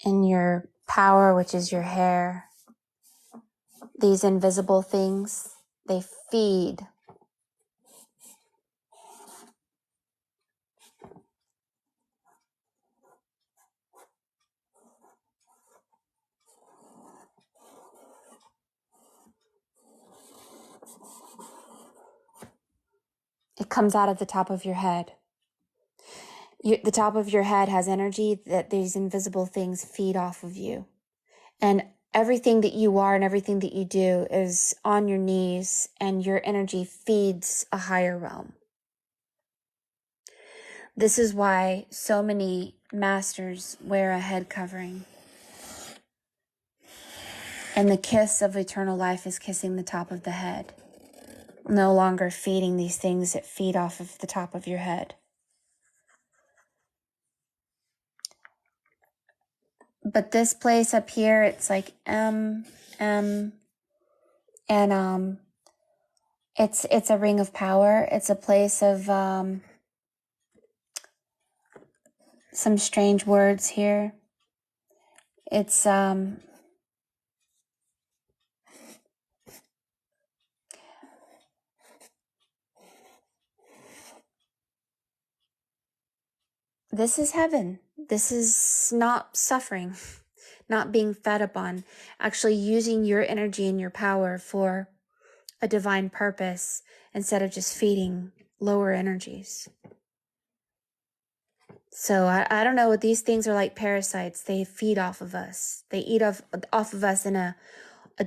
In your power, which is your hair, these invisible things, they feed. It comes out of the top of your head. The top of your head has energy that these invisible things feed off of you. And everything that you are and everything that you do is on your knees, and your energy feeds a higher realm. This is why so many masters wear a head covering. And the kiss of eternal life is kissing the top of the head. No longer feeding these things that feed off of the top of your head. But this place up here, it's like and it's a ring of power. It's a place of some strange words here. It's this is heaven. This is not suffering, not being fed upon, actually using your energy and your power for a divine purpose instead of just feeding lower energies. So I don't know what these things are, like parasites. They feed off of us. They eat off of us in a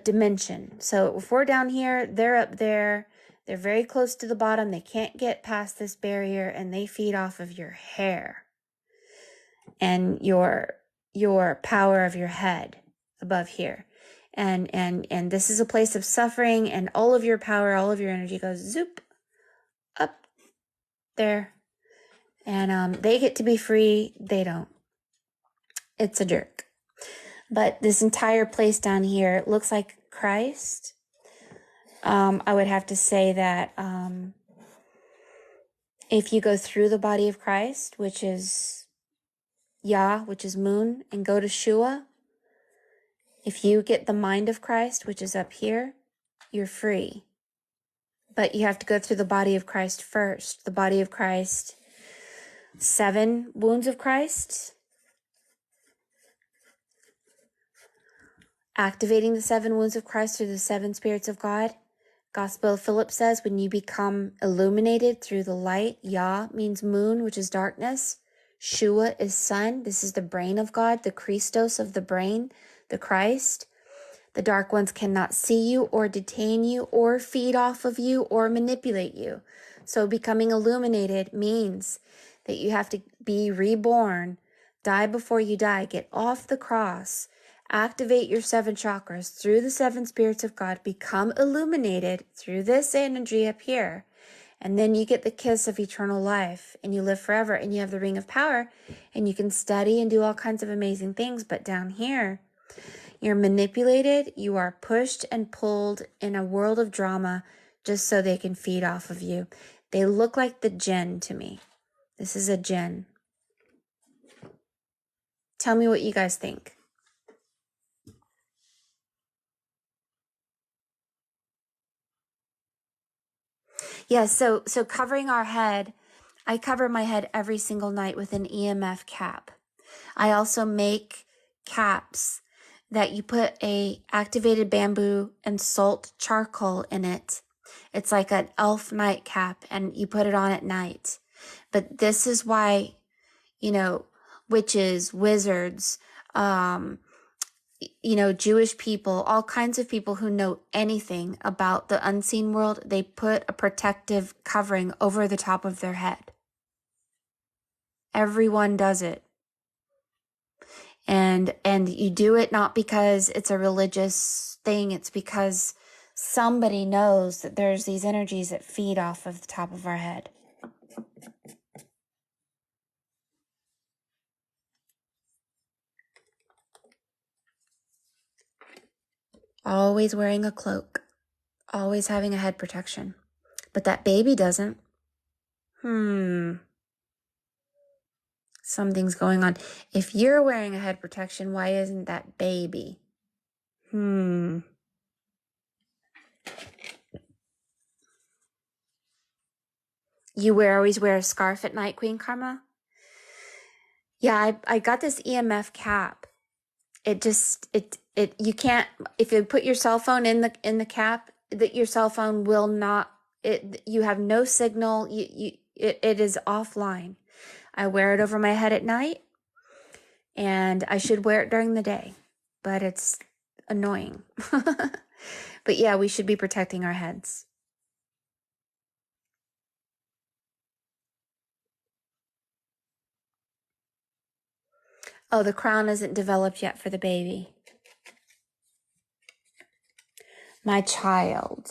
dimension. So if we're down here, they're up there. They're very close to the bottom. They can't get past this barrier, and they feed off of your hair and your power of your head above here. And this is a place of suffering, and all of your power, all of your energy goes zoop up there. And they get to be free. They don't. It's a jerk. But this entire place down here looks like Christ. I would have to say that if you go through the body of Christ, which is Yah, which is moon, and go to Shua, if you get the mind of Christ, which is up here, you're free. But you have to go through the body of Christ first. The body of Christ, 7 wounds of Christ, activating the 7 wounds of Christ through the 7 spirits of God, Gospel of Philip says when you become illuminated through the light, Yah means moon, which is darkness. Shua is sun. This is the brain of God, the Christos of the brain, the Christ. The dark ones cannot see you or detain you or feed off of you or manipulate you. So becoming illuminated means that you have to be reborn, die before you die, get off the cross, activate your 7 chakras through the 7 spirits of God, become illuminated through this energy up here. And then you get the kiss of eternal life and you live forever and you have the ring of power and you can study and do all kinds of amazing things. But down here, you're manipulated, you are pushed and pulled in a world of drama just so they can feed off of you. They look like the jinn to me. This is a jinn. Tell me what you guys think. Yeah, so covering our head, I cover my head every single night with an EMF cap. I also make caps that you put a activated bamboo and salt charcoal in it. It's like an elf nightcap and you put it on at night. But this is why, witches, wizards, Jewish people, all kinds of people who know anything about the unseen world, they put a protective covering over the top of their head. Everyone does it. And you do it not because it's a religious thing, it's because somebody knows that there's these energies that feed off of the top of our head. Always wearing a cloak, always having a head protection. But that baby doesn't. Something's going on. If you're wearing a head protection, why isn't that baby? You always wear a scarf at night, Queen Karma? Yeah, I got this EMF cap. You can't, if you put your cell phone in the cap, that your cell phone will not, you have no signal, it is offline. I wear it over my head at night and I should wear it during the day, but it's annoying. But yeah, we should be protecting our heads. Oh, the crown isn't developed yet for the baby. My child,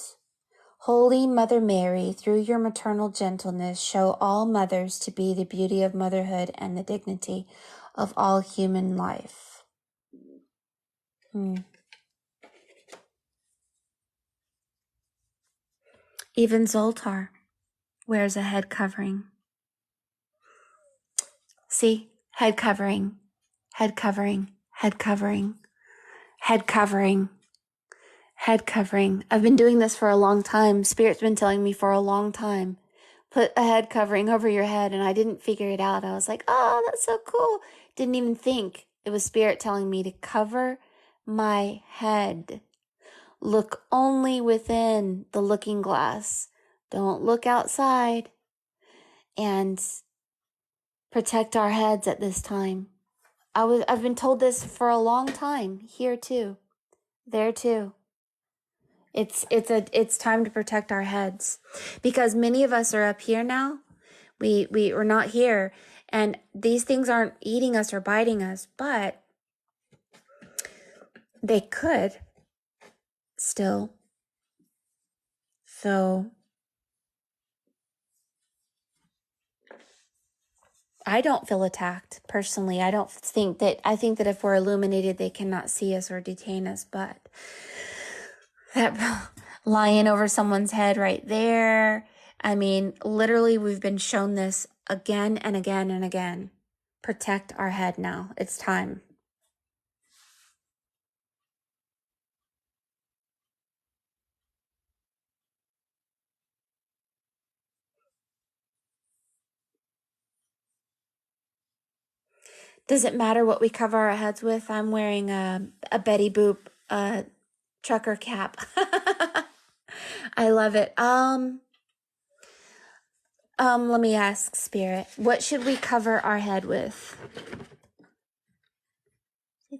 Holy Mother Mary, through your maternal gentleness, show all mothers to be the beauty of motherhood and the dignity of all human life. Even Zoltar wears a head covering. See? Head covering, head covering, head covering, head covering, head covering. I've been doing this for a long time. Spirit's been telling me for a long time. Put a head covering over your head, and I didn't figure it out. I was like, oh, that's so cool. Didn't even think. It was Spirit telling me to cover my head. Look only within the looking glass. Don't look outside. And protect our heads at this time. I've been told this for a long time, here too, there too. It's time to protect our heads because many of us are up here now. We're not here, and these things aren't eating us or biting us, but they could still. So I don't feel attacked personally. I think that if we're illuminated, they cannot see us or detain us, but that lying over someone's head right there. I mean, literally, we've been shown this again and again and again. Protect our head now. It's time. Does it matter what we cover our heads with? I'm wearing a Betty Boop trucker cap. I love it. Let me ask Spirit, what should we cover our head with?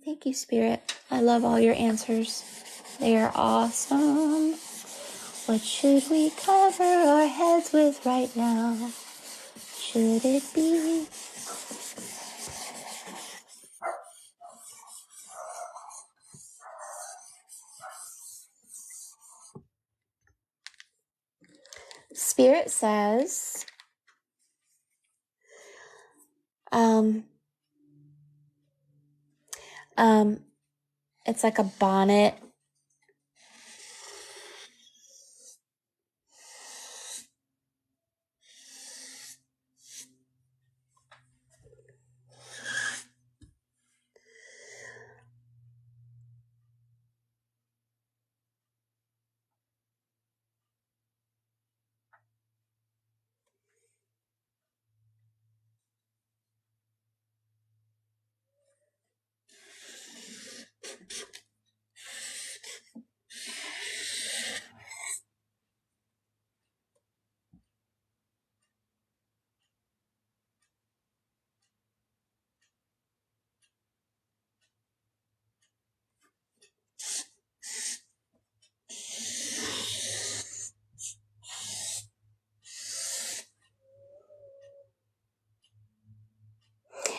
Thank you, Spirit. I love all your answers. They are awesome. What should we cover our heads with right now? Should it be? Spirit says, it's like a bonnet.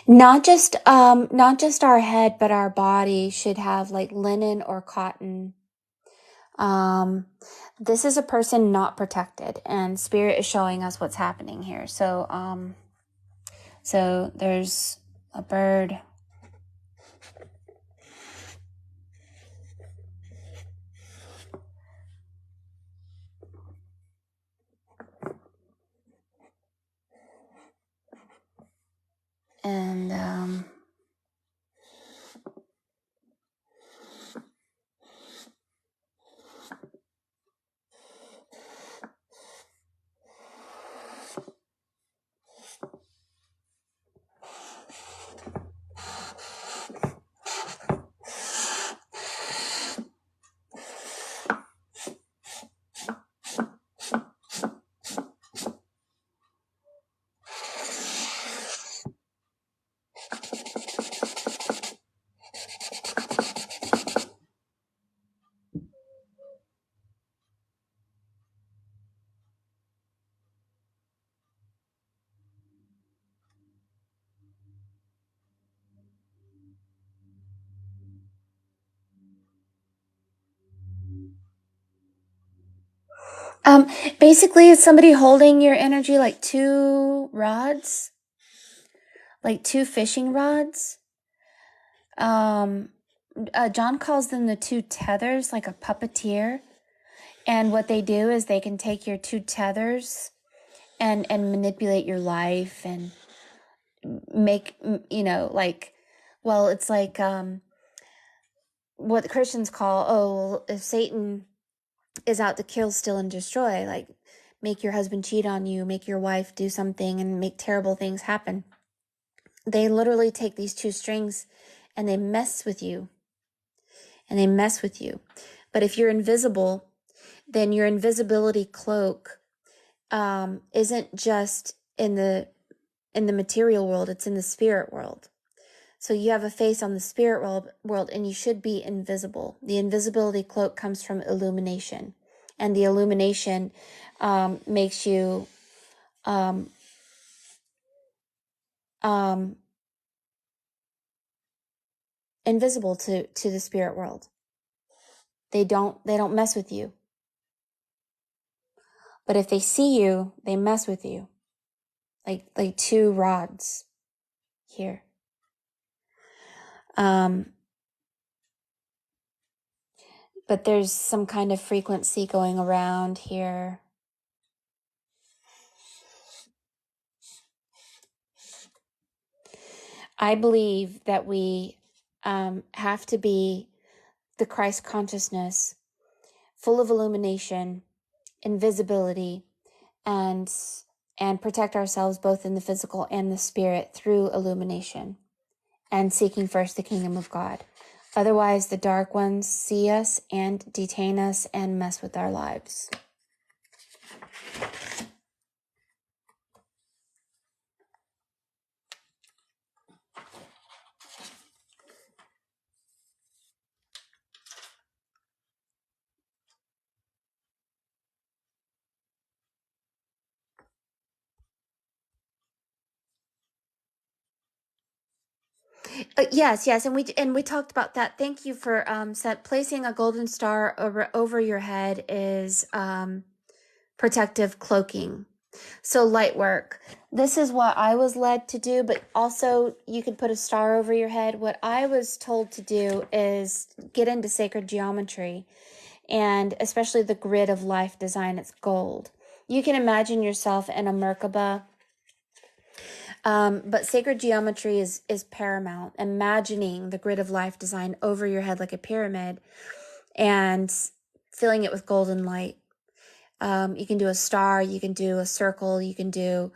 Not just our head, but our body should have like linen or cotton. This is a person not protected, and Spirit is showing us what's happening here. So there's a bird. And basically, it's somebody holding your energy like two rods, like two fishing rods. John calls them the two tethers, like a puppeteer. And what they do is they can take your two tethers and manipulate your life and make, like, well, it's like what the Christians call, if Satan is out to kill, steal, and destroy, like make your husband cheat on you, make your wife do something, and make terrible things happen. They literally take these two strings and they mess with you. But if you're invisible, then your invisibility cloak isn't just in the material world, it's in the spirit world. So you have a face on the spirit world, and you should be invisible. The invisibility cloak comes from illumination, and the illumination makes you invisible to the spirit world. They don't mess with you. But if they see you, they mess with you. Like two rods here. But there's some kind of frequency going around here. I believe that we have to be the Christ consciousness, full of illumination, invisibility, and protect ourselves both in the physical and the spirit through illumination and seeking first the kingdom of God. Otherwise, the dark ones see us and detain us and mess with our lives. Yes, and we talked about that. Thank you for placing a golden star over your head is protective cloaking. So light work. This is what I was led to do, but also you could put a star over your head. What I was told to do is get into sacred geometry, and especially the grid of life design. It's gold. You can imagine yourself in a Merkaba. But sacred geometry is paramount. Imagining the grid of life design over your head like a pyramid and filling it with golden light. You can do a star, you can do a circle, you can do,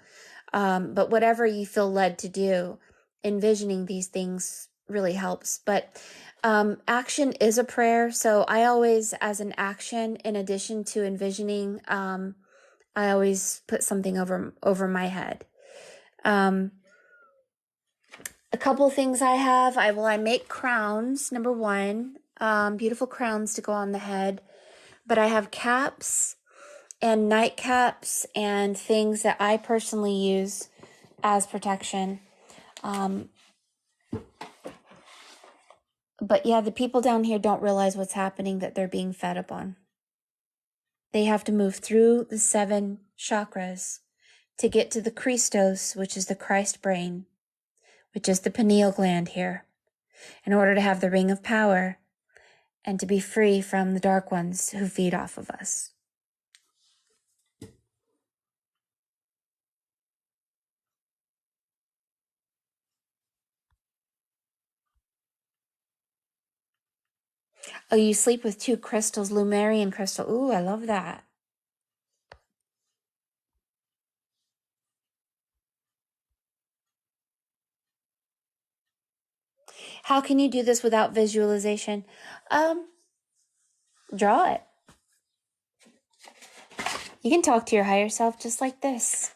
but whatever you feel led to do, envisioning these things really helps. But action is a prayer. So I always, as an action, in addition to envisioning, I always put something over my head. A couple things I have. I make crowns. Number one, beautiful crowns to go on the head. But I have caps and nightcaps and things that I personally use as protection. But yeah, the people down here don't realize what's happening, that they're being fed upon. They have to move through the 7 chakras to get to the Christos, which is the Christ brain, which is the pineal gland here, in order to have the ring of power and to be free from the dark ones who feed off of us. Oh, you sleep with 2 crystals, Lumerian crystal. Ooh, I love that. How can you do this without visualization? Draw it. You can talk to your higher self just like this.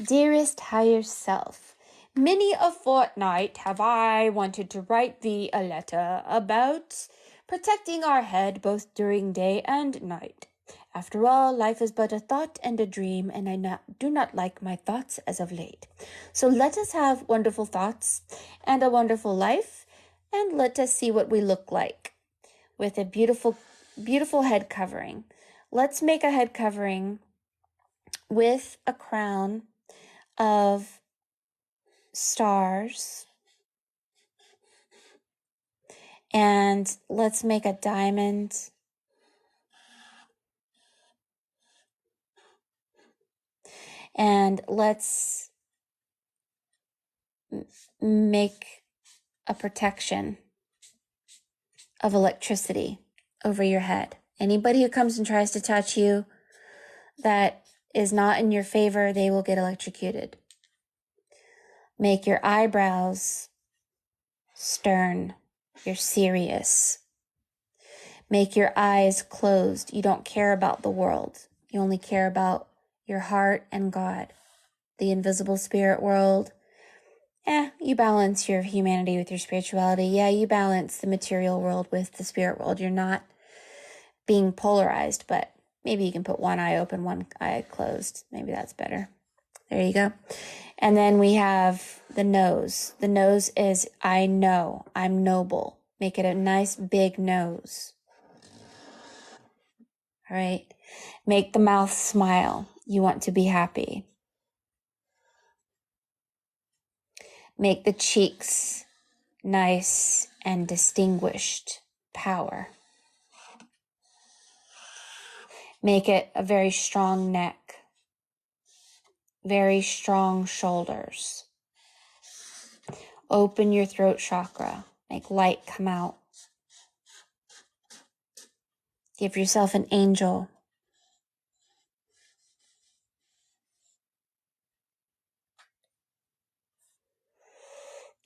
Dearest higher self, many a fortnight have I wanted to write thee a letter about protecting our head both during day and night. After all, life is but a thought and a dream, and I do not like my thoughts as of late. So let us have wonderful thoughts and a wonderful life, and let us see what we look like with a beautiful, beautiful head covering. Let's make a head covering with a crown of stars, and let's make a diamond, and let's make a protection of electricity over your head. Anybody who comes and tries to touch you that is not in your favor, they will get electrocuted. Make your eyebrows stern. You're serious. Make your eyes closed. You don't care about the world. You only care about your heart and God. The invisible spirit world. You balance your humanity with your spirituality. Yeah, you balance the material world with the spirit world. You're not being polarized, but maybe you can put one eye open, one eye closed. Maybe that's better. There you go. And then we have the nose. The nose is, I know, I'm noble. Make it a nice big nose. All right. Make the mouth smile. You want to be happy. Make the cheeks nice and distinguished. Power. Make it a very strong neck. Very strong shoulders. Open your throat chakra. Make light come out. Give yourself an angel.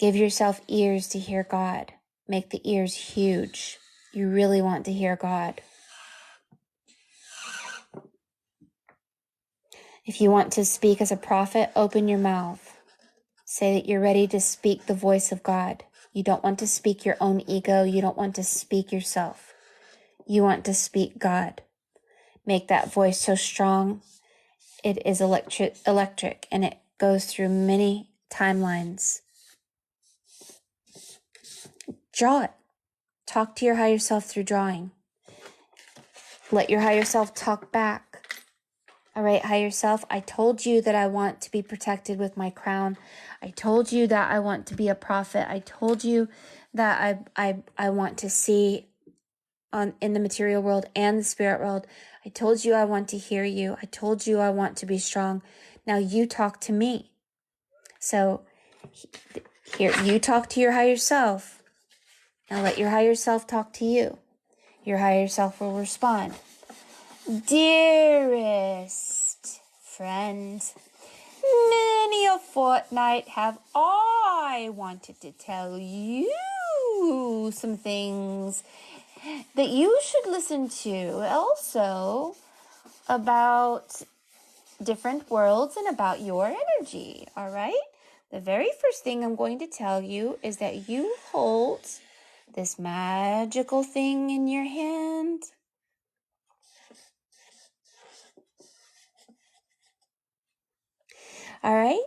Give yourself ears to hear God. Make the ears huge. You really want to hear God. If you want to speak as a prophet, open your mouth. Say that you're ready to speak the voice of God. You don't want to speak your own ego. You don't want to speak yourself. You want to speak God. Make that voice so strong. It is electric, and it goes through many timelines. Draw it. Talk to your higher self through drawing. Let your higher self talk back. All right, higher self, I told you that I want to be protected with my crown. I told you that I want to be a prophet. I told you that I want to see in the material world and the spirit world. I told you I want to hear you. I told you I want to be strong. Now you talk to me. So here, you talk to your higher self. Now let your higher self talk to you. Your higher self will respond. Dearest friend, many a fortnight have I wanted to tell you some things that you should listen to also about different worlds and about your energy, all right? The very first thing I'm going to tell you is that you hold this magical thing in your hand. All right?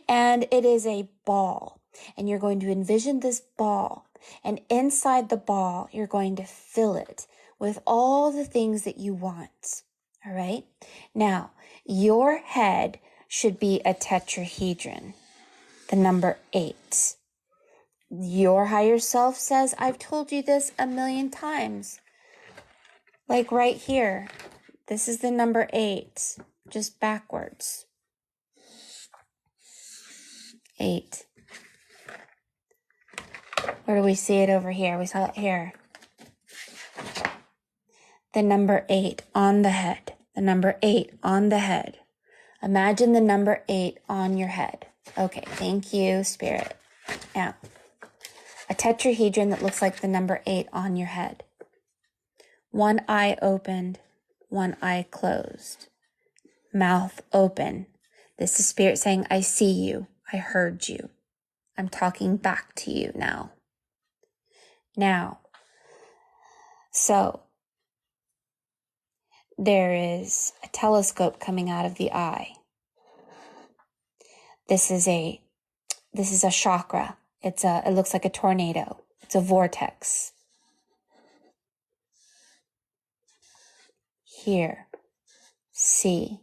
And it is a ball. And you're going to envision this ball. And inside the ball, you're going to fill it with all the things that you want. All right? Now, your head should be a tetrahedron, the number 8. Your higher self says, I've told you this 1,000,000 times. Like right here. This is the number 8, just backwards. 8. Where do we see it over here? We saw it here. The number 8 on the head. The number 8 on the head. Imagine the number 8 on your head. Okay, thank you, Spirit. Now, a tetrahedron that looks like the number 8 on your head. One eye opened, one eye closed. Mouth open. This is Spirit saying, I see you. I heard you. I'm talking back to you now. So there is a telescope coming out of the eye. This is a chakra. It looks like a tornado. It's a vortex. Here, see.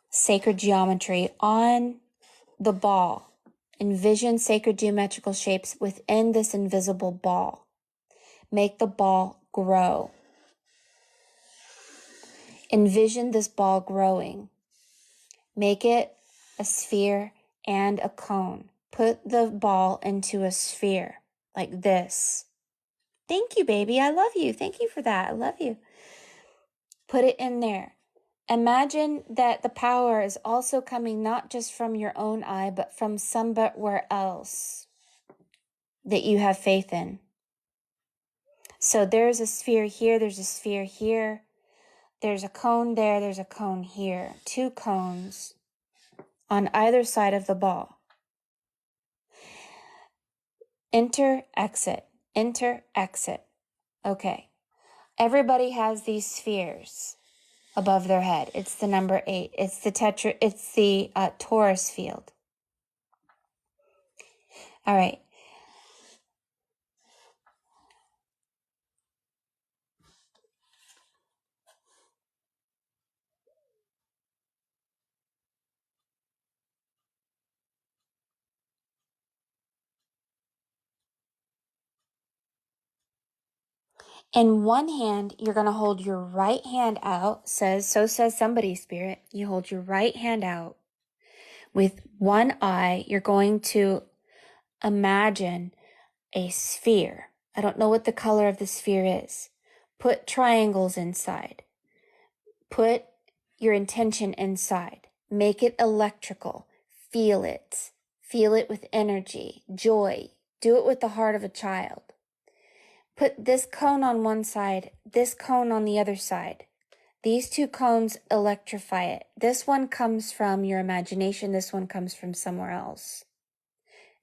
Sacred geometry on the ball. Envision sacred geometrical shapes within this invisible ball. Make the ball grow. Envision this ball growing. Make it a sphere and a cone. Put the ball into a sphere like this. Thank you, baby. I love you. Thank you for that. I love you. Put it in there. Imagine that the power is also coming not just from your own eye, but from somewhere else that you have faith in. So there's a sphere here. There's a sphere here. There's a cone there. There's a cone here. 2 cones on either side of the ball. Enter, exit. Enter, exit. Okay. Everybody has these spheres above their head. It's the number 8. It's the torus field. All right. In one hand, you're going to hold your right hand out. So says somebody, Spirit. You hold your right hand out. With one eye, you're going to imagine a sphere. I don't know what the color of the sphere is. Put triangles inside. Put your intention inside. Make it electrical. Feel it. Feel it with energy, joy. Do it with the heart of a child. Put this cone on one side, this cone on the other side. These 2 cones electrify it. This one comes from your imagination. This one comes from somewhere else.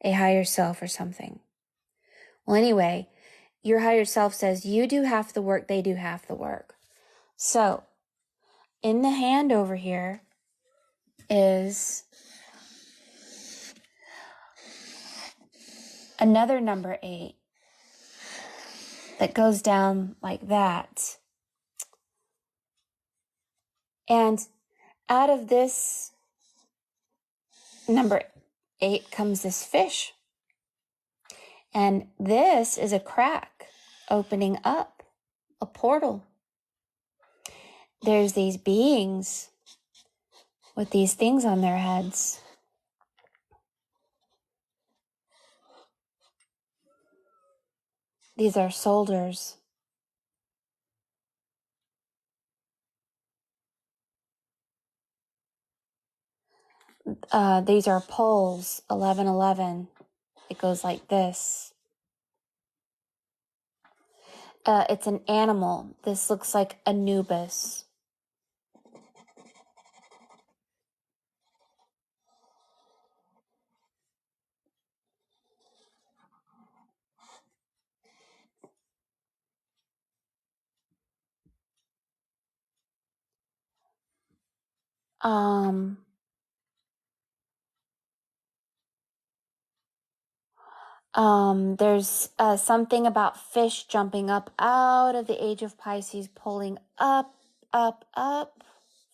A higher self or something. Well, anyway, your higher self says you do half the work, they do half the work. So, in the hand over here is another number 8 that goes down like that. And out of this number 8 comes this fish. And this is a crack opening up, a portal. There's these beings with these things on their heads. These are soldiers. These are poles, 1111. It goes like this. It's an animal. This looks like Anubis. There's something about fish jumping up out of the age of Pisces, pulling up, up, up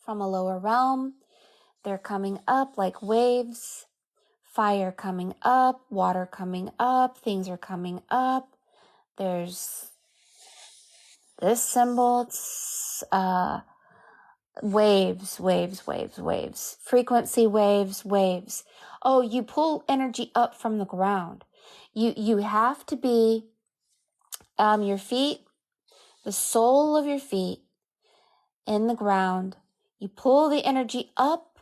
from a lower realm. They're coming up like waves, fire coming up, water coming up, things are coming up. There's this symbol, it's, waves, waves, waves, waves, frequency waves, waves. Oh, you pull energy up from the ground. You have to be, your feet, the sole of your feet in the ground. You pull the energy up.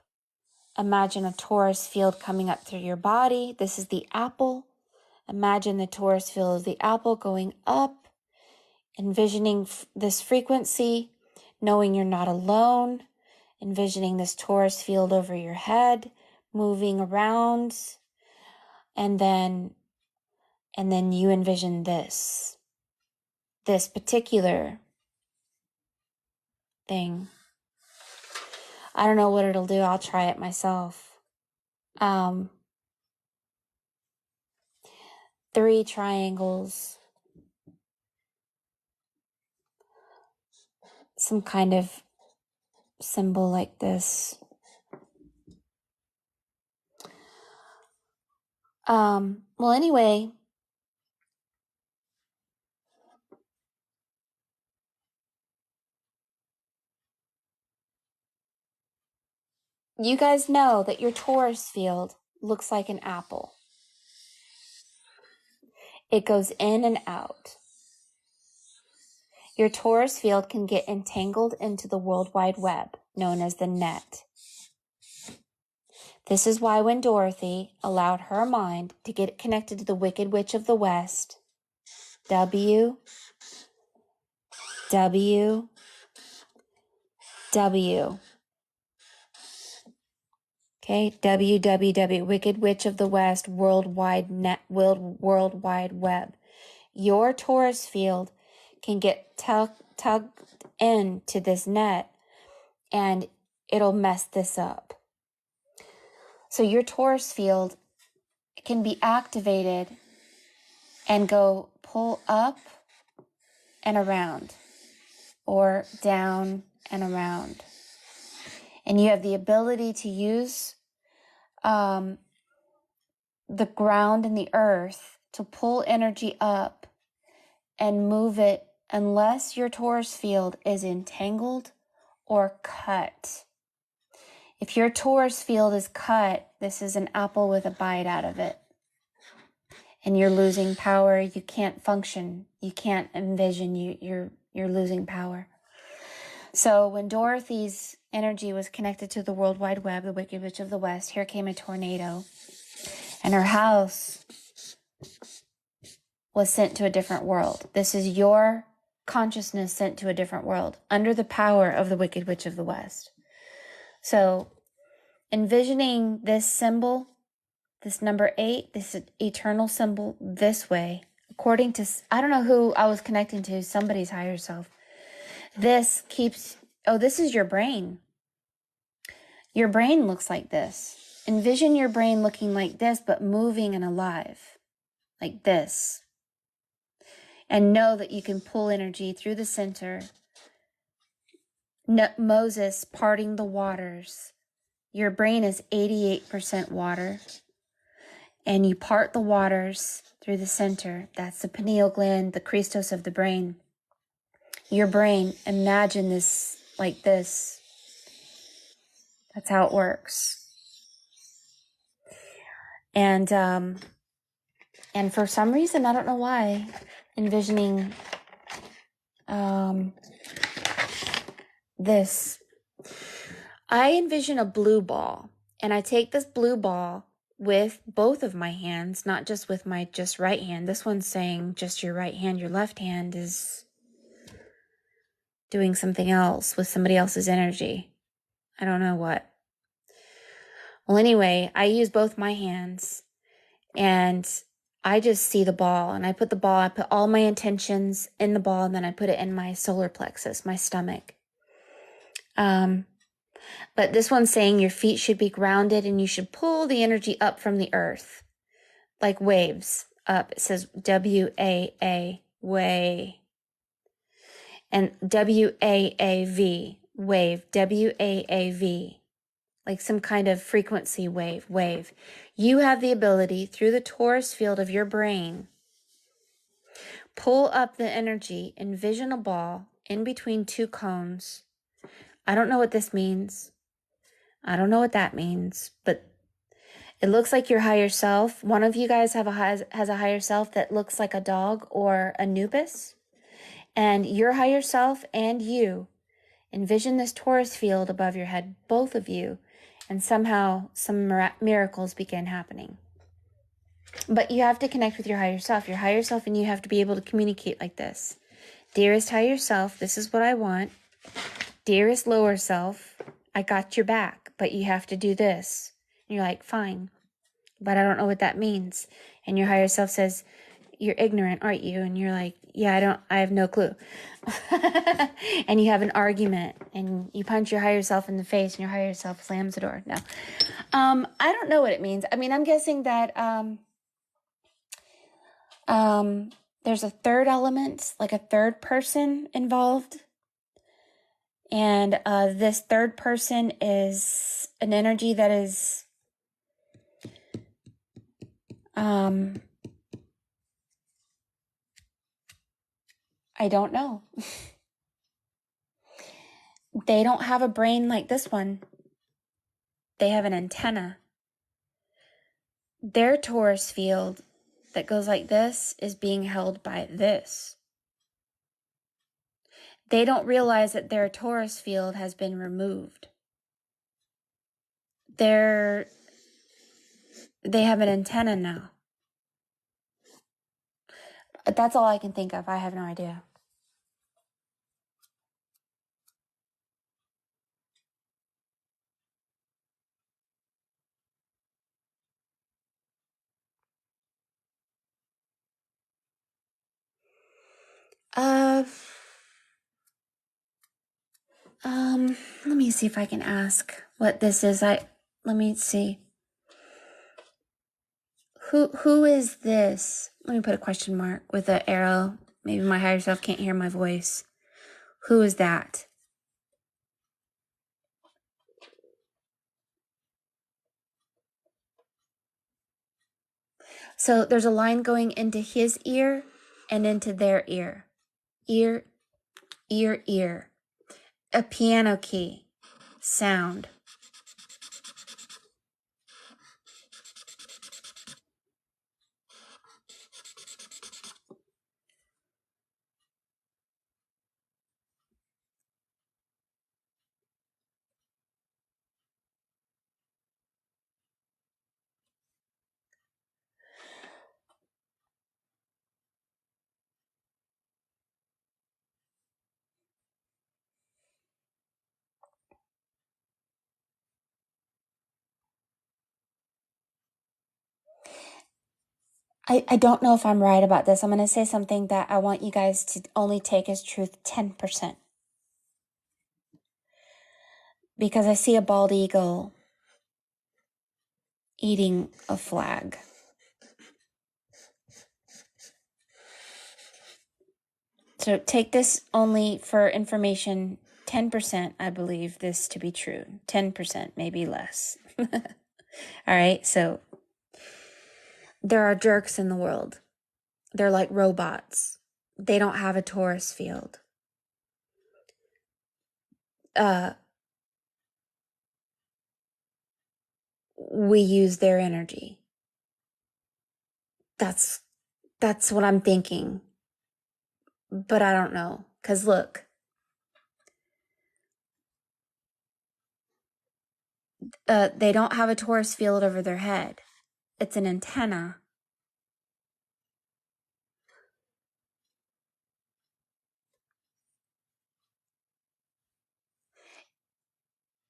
Imagine a torus field coming up through your body. This is the apple. Imagine the torus field of the apple going up, envisioning this frequency, knowing you're not alone, envisioning this torus field over your head, moving around, and then you envision this particular thing. I don't know what it'll do. I'll try it myself. 3 triangles, some kind of symbol like this. Well, anyway, you guys know that your torus field looks like an apple. It goes in and out. Your torus field can get entangled into the World Wide Web, known as the net. This is why when Dorothy allowed her mind to get connected to the Wicked Witch of the West, W, okay, WWW, Wicked Witch of the West, World Wide Web. Your torus field can get tugged into this net and it'll mess this up. So your torus field can be activated and go pull up and around or down and around. And you have the ability to use the ground and the earth to pull energy up and move it unless your torus field is entangled or cut. If your torus field is cut, this is an apple with a bite out of it. And you're losing power, you can't function, you can't envision, you're losing power. So when Dorothy's energy was connected to the World Wide Web, the Wicked Witch of the West, here came a tornado. And her house was sent to a different world. This is your consciousness sent to a different world under the power of the Wicked Witch of the West. So envisioning this symbol, this number 8, this eternal symbol this way, according to, I don't know who I was connecting to, somebody's higher self. This keeps, this is your brain. Your brain looks like this. Envision your brain looking like this, but moving and alive. like this. And know that you can pull energy through the center. Moses parting the waters. Your brain is 88% water. And you part the waters through the center. That's the pineal gland, the Christos of the brain. Your brain, imagine this like this. That's how it works. And for some reason, I don't know why, envisioning this. I envision a blue ball, and I take this blue ball with both of my hands, not just with my just right hand. This one's saying just your right hand. Your left hand is doing something else with somebody else's energy. I don't know what. Well, anyway, I use both my hands, and I just see the ball, and I put all my intentions in the ball, and then I put it in my solar plexus, my stomach. But this one's saying your feet should be grounded, and you should pull the energy up from the earth, like waves up. It says W-A-A, way. And W-A-A-V, wave, W-A-A-V, like some kind of frequency wave. You have the ability through the torus field of your brain, pull up the energy, envision a ball in between two cones. I don't know what this means. I don't know what that means, but it looks like your higher self. One of you guys has a higher self that looks like a dog or Anubis. And your higher self and you envision this torus field above your head, both of you, and somehow some miracles begin happening. But you have to connect with your higher self. Your higher self and you have to be able to communicate like this. Dearest higher self, this is what I want. Dearest lower self, I got your back, but you have to do this. And you're like, fine, but I don't know what that means. And your higher self says, you're ignorant, aren't you? And you're like, yeah, I have no clue. And you have an argument and you punch your higher self in the face and your higher self slams the door. No. I don't know what it means. I mean, I'm guessing that there's a third element, like a third person involved. And this third person is an energy that is I don't know. They don't have a brain like this one. They have an antenna. Their torus field that goes like this is being held by this. They don't realize that their torus field has been removed. They have an antenna now. That's all I can think of. I have no idea. Let me see if I can ask what this is. Let me see. Who is this? Let me put a question mark with an arrow. Maybe my higher self can't hear my voice. Who is that? So there's a line going into his ear and into their ear. Ear, ear, ear. A piano key. Sound. I don't know if I'm right about this. I'm going to say something that I want you guys to only take as truth 10%. Because I see a bald eagle eating a flag. So take this only for information. 10%, I believe this to be true. 10%, maybe less. All right, so there are jerks in the world. They're like robots. They don't have a Taurus field. We use their energy. That's what I'm thinking. But I don't know. 'Cause look, they don't have a Taurus field over their head. It's an antenna.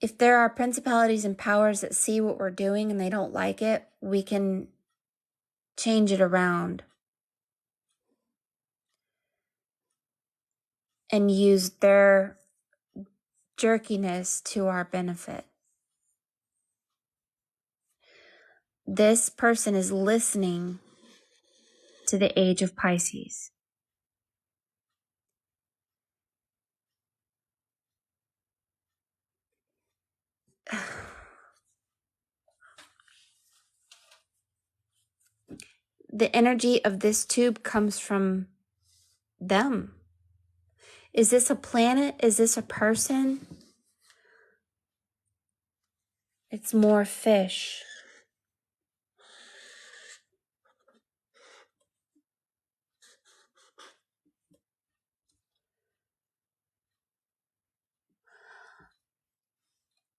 If there are principalities and powers that see what we're doing and they don't like it, we can change it around and use their jerkiness to our benefit. This person is listening to the age of Pisces. The energy of this tube comes from them. Is this a planet? Is this a person? It's more fish.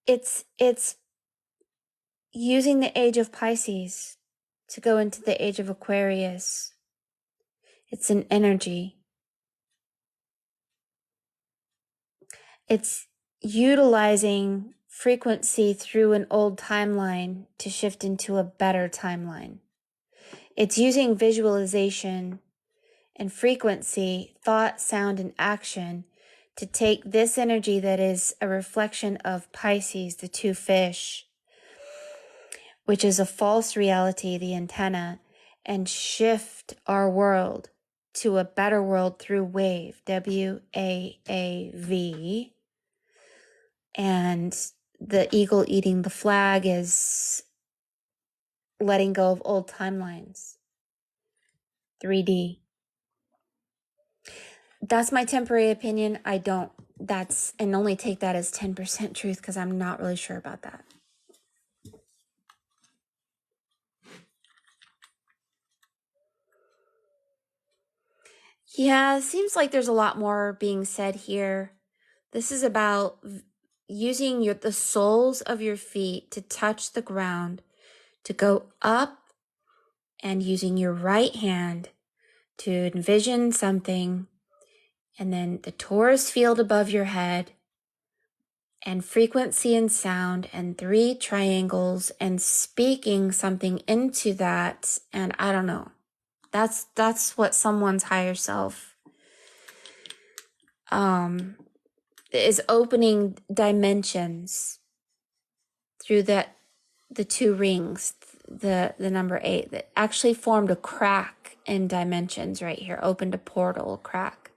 It's using the age of Pisces to go into the age of Aquarius. It's an energy. It's utilizing frequency through an old timeline to shift into a better timeline. It's using visualization and frequency, thought, sound, and action to take this energy that is a reflection of Pisces, the two fish, which is a false reality, the antenna, and shift our world to a better world through wave, WAAV. And the eagle eating the flag is letting go of old timelines. 3D. That's my temporary opinion. And only take that as 10% truth because I'm not really sure about that. Yeah, it seems like there's a lot more being said here. This is about using the soles of your feet to touch the ground, to go up, and using your right hand to envision something, and then the torus field above your head, and frequency and sound, and 3 triangles, and speaking something into that. And I don't know. That's what someone's higher self is opening dimensions through the 2 rings, the number 8 that actually formed a crack in dimensions right here, opened a portal, a crack.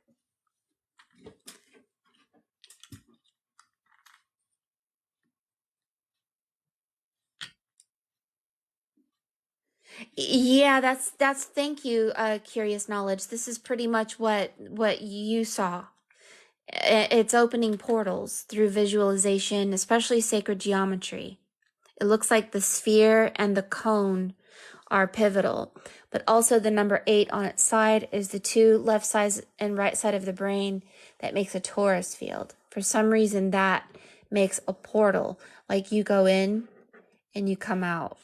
Yeah, that's thank you, Curious Knowledge. This is pretty much what you saw. It's opening portals through visualization, especially sacred geometry. It looks like the sphere and the cone are pivotal, but also the number 8 on its side is the 2 left sides and right side of the brain that makes a torus field. For some reason, that makes a portal, like you go in and you come out,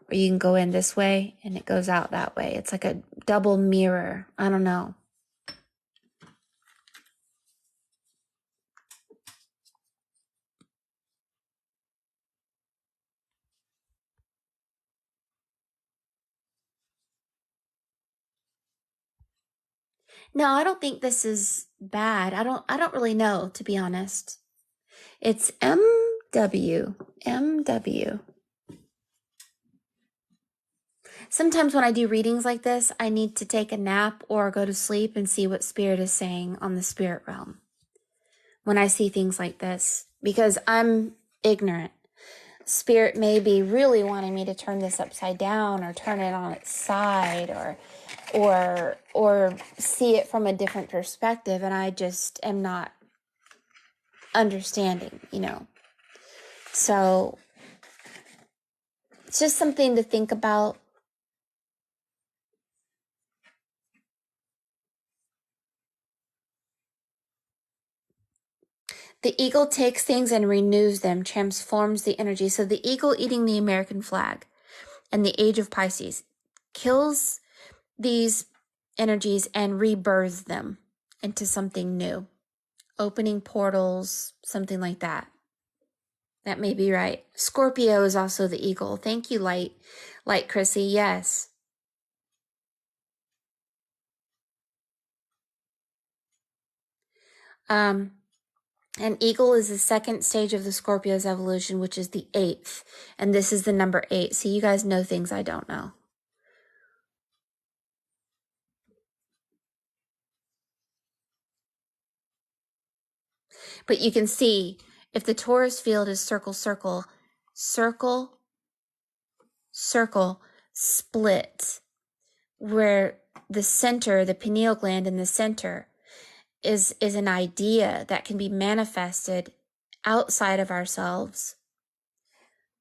or you can go in this way and it goes out that way. It's like a double mirror. I don't know. No, I don't think this is bad. I don't really know, to be honest. It's MW. Sometimes when I do readings like this, I need to take a nap or go to sleep and see what spirit is saying on the spirit realm when I see things like this, because I'm ignorant. Spirit may be really wanting me to turn this upside down or turn it on its side or see it from a different perspective, and I just am not understanding, So it's just something to think about. The eagle takes things and renews them, transforms the energy. So the eagle eating the American flag and the age of Pisces kills these energies and rebirths them into something new, opening portals, something like that. That may be right. Scorpio is also the eagle. Thank you, Light Chrissy. Yes. An eagle is the second stage of the Scorpio's evolution, which is the 8th. And this is the number 8. So you guys know things I don't know. But you can see if the Taurus field is circle, circle, circle, circle, split, where the center, the pineal gland in the center, is an idea that can be manifested outside of ourselves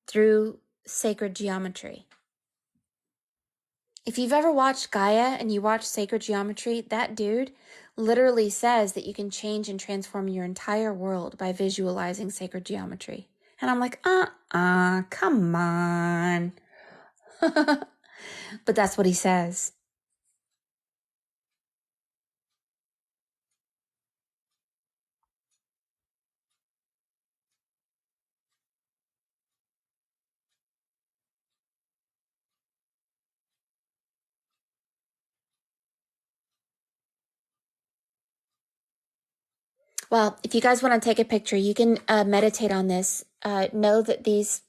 through sacred geometry. If you've ever watched Gaia and you watch sacred geometry, that dude literally says that you can change and transform your entire world by visualizing sacred geometry. And I'm like, come on. But that's what he says. Well, if you guys want to take a picture, you can meditate on this. Know that these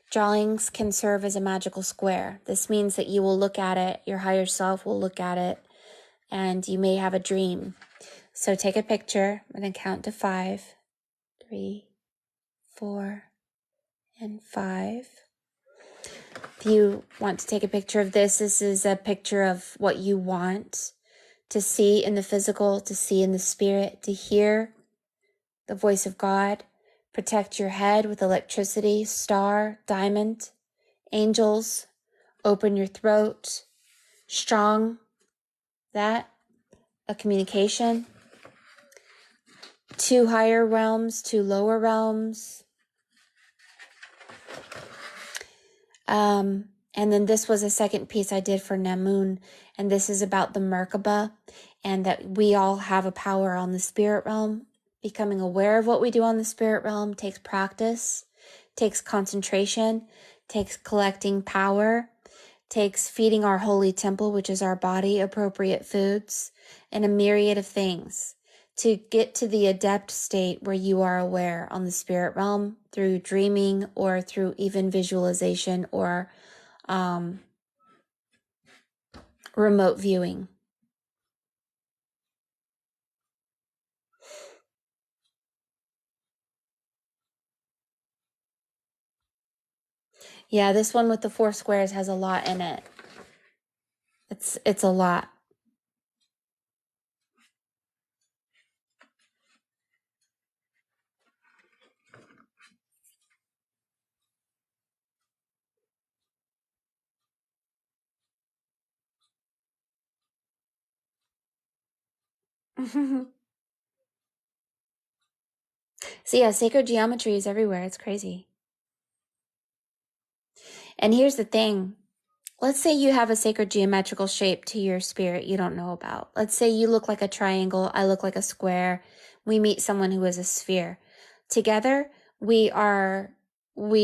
drawings can serve as a magical square. This means that you will look at it, your higher self will look at it, and you may have a dream. So take a picture. I'm going to count to 5, 3, 4, and 5. If you want to take a picture of this is a picture of what you want to see in the physical, to see in the spirit, to hear the voice of God. Protect your head with electricity, star, diamond, angels. Open your throat, strong, that, a communication. 2 higher realms, 2 lower realms. And then this was a second piece I did for Namun, and this is about the Merkaba, and that we all have a power on the spirit realm. Becoming aware of what we do on the spirit realm takes practice, takes concentration, takes collecting power, takes feeding our holy temple, which is our body, appropriate foods, and a myriad of things to get to the adept state where you are aware on the spirit realm through dreaming or through even visualization or remote viewing. Yeah, this one with the 4 squares has a lot in it. It's a lot. So yeah, sacred geometry is everywhere. It's crazy. And here's the thing. Let's say you have a sacred geometrical shape to your spirit you don't know about. Let's say you look like a triangle, I look like a square. We meet someone who is a sphere. Together, we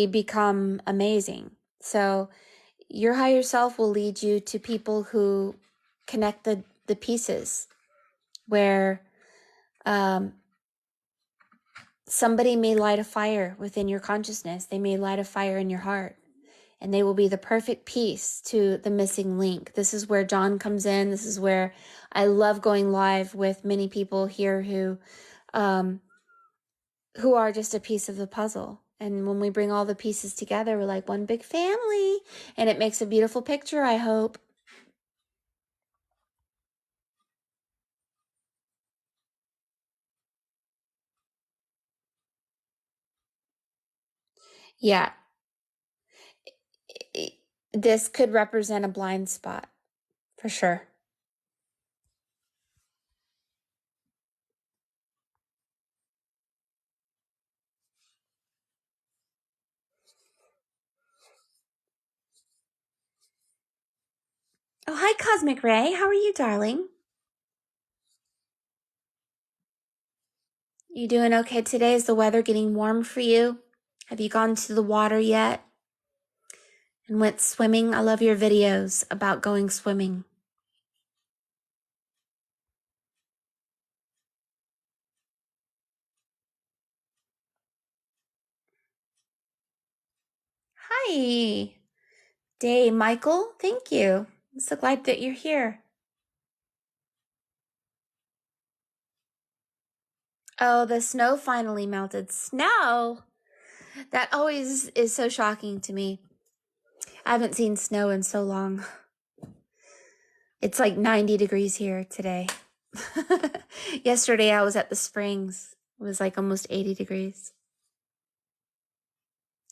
become amazing. So your higher self will lead you to people who connect the pieces where somebody may light a fire within your consciousness. They may light a fire in your heart. and they will be the perfect piece to the missing link. This is where John comes in. This is where I love going live with many people here who are just a piece of the puzzle. And when we bring all the pieces together, we're like one big family, and it makes a beautiful picture, I hope. Yeah, this could represent a blind spot for sure. Oh, hi, Cosmic Ray. How are you, darling? You doing okay today? Is the weather getting warm for you? Have you gone to the water yet and went swimming? I love your videos about going swimming. Hi, Day Michael. Thank you. I'm so glad that you're here. Oh, the snow finally melted. Snow? That always is so shocking to me. I haven't seen snow in so long. It's like 90 degrees here today. Yesterday I was at the Springs. It was like almost 80 degrees.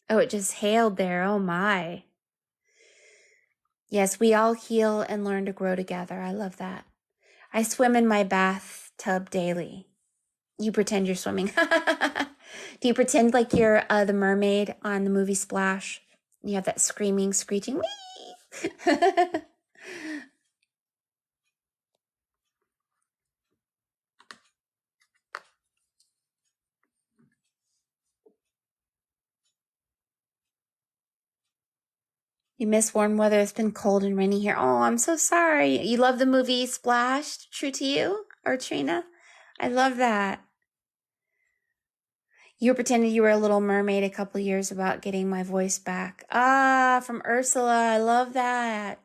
Oh, it just hailed there. Oh my. Yes, we all heal and learn to grow together. I love that. I swim in my bathtub daily. You pretend you're swimming. Do you pretend like you're the mermaid on the movie Splash? You have that screaming, screeching. You miss warm weather. It's been cold and rainy here. Oh, I'm so sorry. You love the movie Splash? True to you? Or Trina? I love that. You were pretending you were a little mermaid a couple years about getting my voice back. Ah, from Ursula. I love that.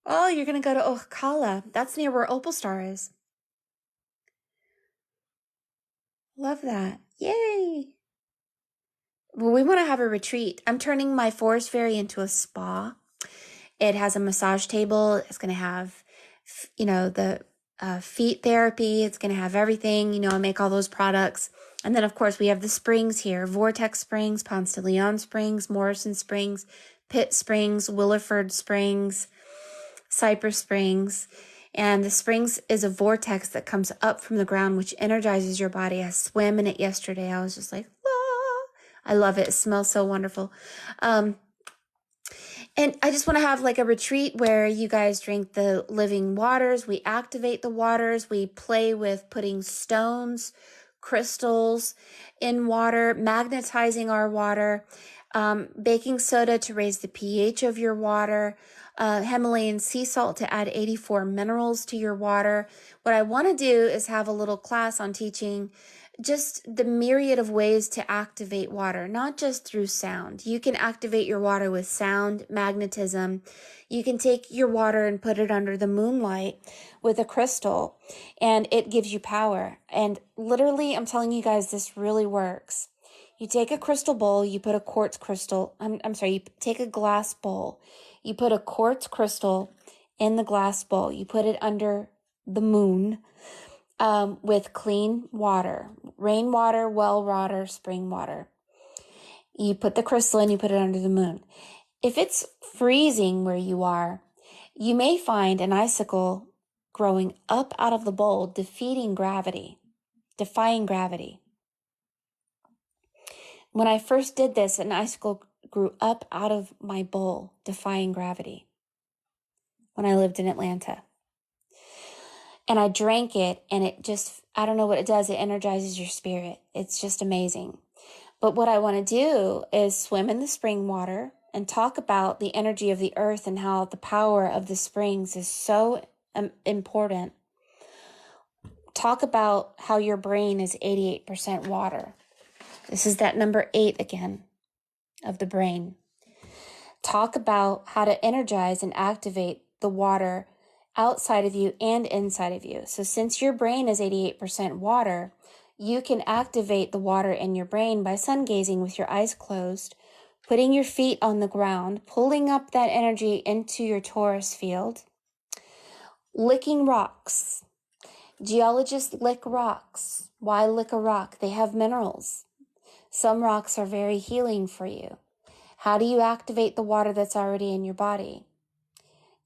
Oh, you're going to go to Ocala. That's near where Opal Star is. Love that. Yay. Well, we want to have a retreat. I'm turning my forest fairy into a spa. It has a massage table. It's going to have, the feet therapy. It's going to have everything. I make all those products. And then, of course, we have the springs here. Vortex Springs, Ponce de Leon Springs, Morrison Springs, Pitt Springs, Williford Springs, Cypress Springs. And the springs is a vortex that comes up from the ground, which energizes your body. I swam in it yesterday. I was just like, ah. I love it. It smells so wonderful. And I just want to have like a retreat where you guys drink the living waters. We activate the waters. We play with putting stones, crystals in water, magnetizing our water, baking soda to raise the pH of your water, Himalayan sea salt to add 84 minerals to your water. What I want to do is have a little class on teaching just the myriad of ways to activate water, not just through sound. You can activate your water with sound, magnetism. You can take your water and put it under the moonlight with a crystal, and it gives you power. And literally, I'm telling you guys, this really works. You take a crystal bowl, you put a quartz crystal, you take a glass bowl, you put a quartz crystal in the glass bowl, you put it under the moon, with clean water, rainwater, well water, spring water. You put the crystal in, you put it under the moon. If it's freezing where you are, you may find an icicle growing up out of the bowl, defying gravity. When I first did this, an icicle grew up out of my bowl, defying gravity, when I lived in Atlanta. And I drank it, and it just, I don't know what it does. It energizes your spirit. It's just amazing. But what I want to do is swim in the spring water and talk about the energy of the earth and how the power of the springs is so important talk about how your brain is 88% water. This is that number 8 again of the brain. Talk about how to energize and activate the water outside of you and inside of you. So since your brain is 88% water, you can activate the water in your brain by sun gazing with your eyes closed, putting your feet on the ground, pulling up that energy into your torus field, licking rocks. Geologists lick rocks. Why lick a rock? They have minerals. Some rocks are very healing for you. How do you activate the water that's already in your body?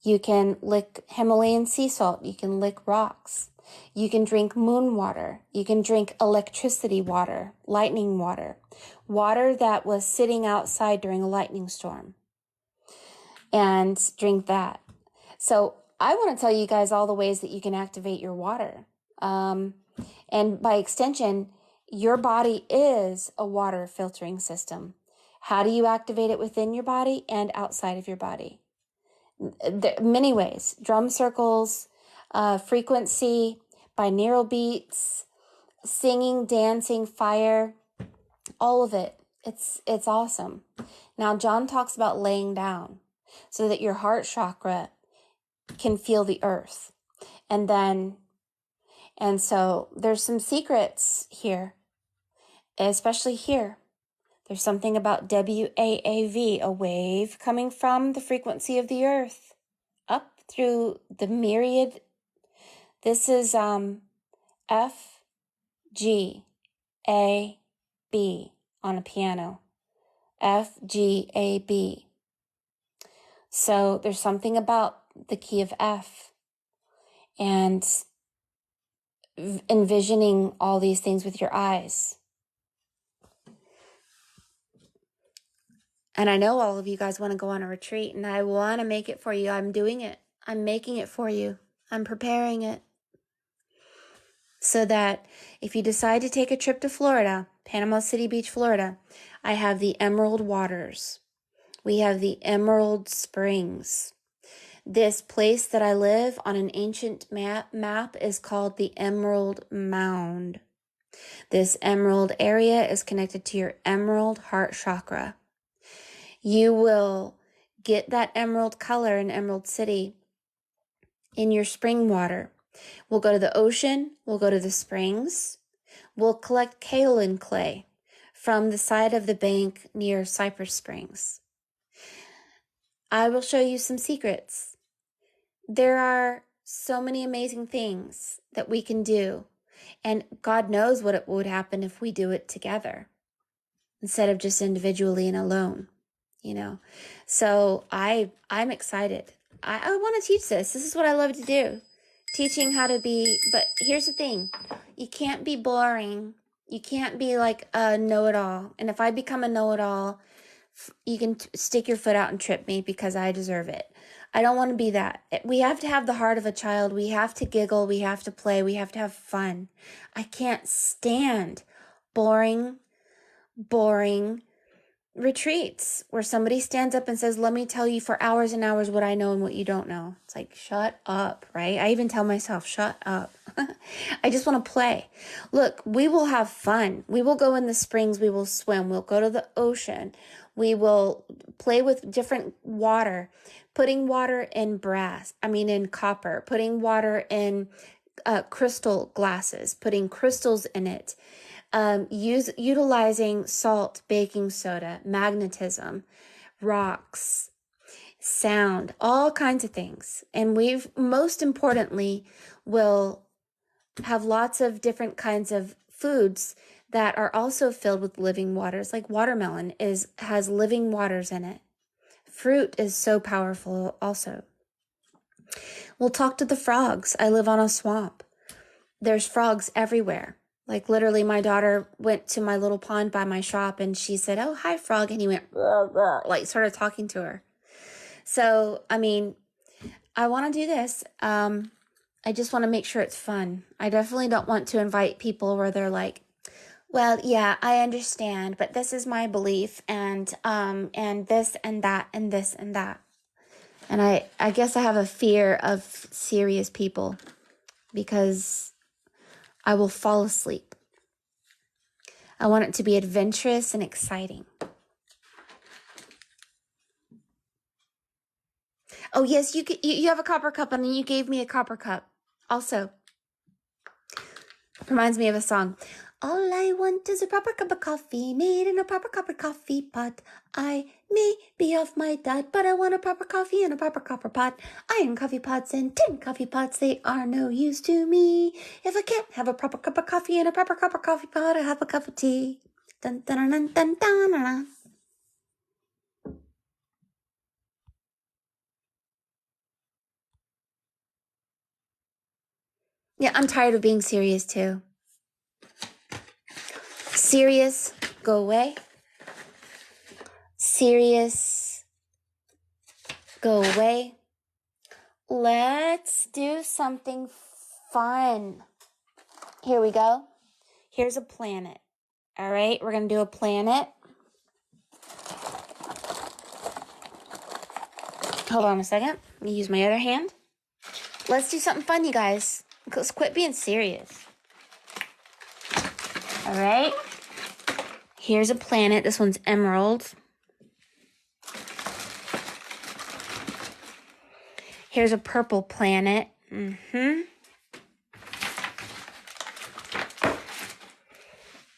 You can lick Himalayan sea salt. You can lick rocks. You can drink moon water. You can drink electricity water, lightning water, water that was sitting outside during a lightning storm, and drink that. So I want to tell you guys all the ways that you can activate your water. And by extension, your body is a water filtering system. How do you activate it within your body and outside of your body? There are many ways. Drum circles, frequency, binaural beats, singing, dancing, fire, all of it. It's awesome. Now, John talks about laying down so that your heart chakra can feel the earth. And so there's some secrets here, especially here. There's something about WAAV, a wave coming from the frequency of the earth up through the myriad. This is F, G, A, B on a piano. F, G, A, B. So there's something about the key of F and envisioning all these things with your eyes. And I know all of you guys want to go on a retreat, and I want to make it for you. I'm doing it. I'm making it for you. I'm preparing it. So that if you decide to take a trip to Florida, Panama City Beach, Florida, I have the Emerald Waters. We have the Emerald Springs. This place that I live on an ancient map is called the Emerald Mound. This emerald area is connected to your emerald heart chakra. You will get that emerald color in Emerald City in your spring water. We'll go to the ocean. We'll go to the springs. We'll collect kaolin clay from the side of the bank near Cypress Springs. I will show you some secrets. There are so many amazing things that we can do. And God knows what would happen if we do it together instead of just individually and alone. So I'm excited. I want to teach this. This is what I love to do. Teaching how to be, but here's the thing. You can't be boring. You can't be like a know-it-all. And if I become a know-it-all, you can stick your foot out and trip me because I deserve it. I don't want to be that. We have to have the heart of a child. We have to giggle. We have to play. We have to have fun. I can't stand boring retreats where somebody stands up and says, let me tell you for hours and hours what I know and what you don't know. It's like, shut up, right? I even tell myself, shut up. I just want to play. Look, we will have fun. We will go in the springs. We will swim. We'll go to the ocean. We will play with different water, putting water in copper, putting water in crystal glasses, putting crystals in it. Utilizing salt, baking soda, magnetism, rocks, sound, all kinds of things. And most importantly, will have lots of different kinds of foods that are also filled with living waters. Like watermelon has living waters in it. Fruit is so powerful also. We'll talk to the frogs. I live on a swamp. There's frogs everywhere. Like literally my daughter went to my little pond by my shop and she said, oh, hi, frog. And he went, blah, blah, like started talking to her. So, I want to do this. I just want to make sure it's fun. I definitely don't want to invite people where they're like, well, yeah, I understand, but this is my belief and this and that and this and that. And I guess I have a fear of serious people because I will fall asleep. I want it to be adventurous and exciting. Oh, yes, you have a copper cup, and you gave me a copper cup. Also, reminds me of a song. All I want is a proper cup of coffee made in a proper copper coffee pot. I may be off my dad, but I want a proper coffee in a proper copper pot. Iron coffee pots and tin coffee pots, they are no use to me. If I can't have a proper cup of coffee in a proper copper coffee pot, I have a cup of tea. Dun dun dun dun dun dun dun. Yeah, I'm tired of being serious too. Serious, go away. Serious, go away. Let's do something fun. Here we go. Here's a planet. All right, we're going to do a planet. Hold on a second. Let me use my other hand. Let's do something fun, you guys. Let's quit being serious. All right. Here's a planet. This one's emerald. Here's a purple planet.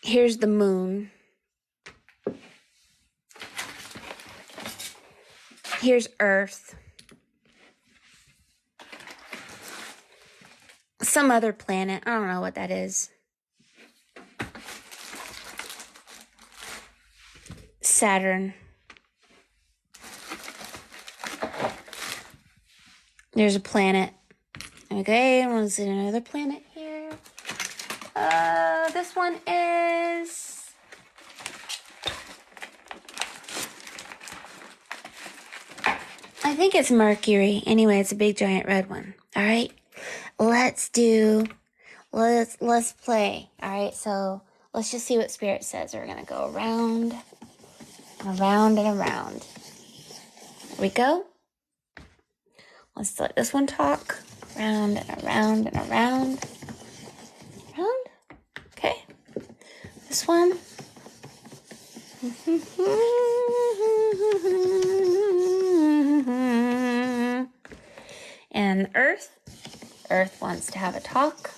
Here's the moon. Here's Earth. Some other planet. I don't know what that is. Saturn. There's a planet. Okay, let's see another planet here. This one is... I think it's Mercury. Anyway, it's a big giant red one. All right, let's play. All right, so let's just see what Spirit says. We're gonna go around and around and around. Here we go. Let's let this one talk. Round and around and around. Round. Okay. This one. And Earth. Earth wants to have a talk.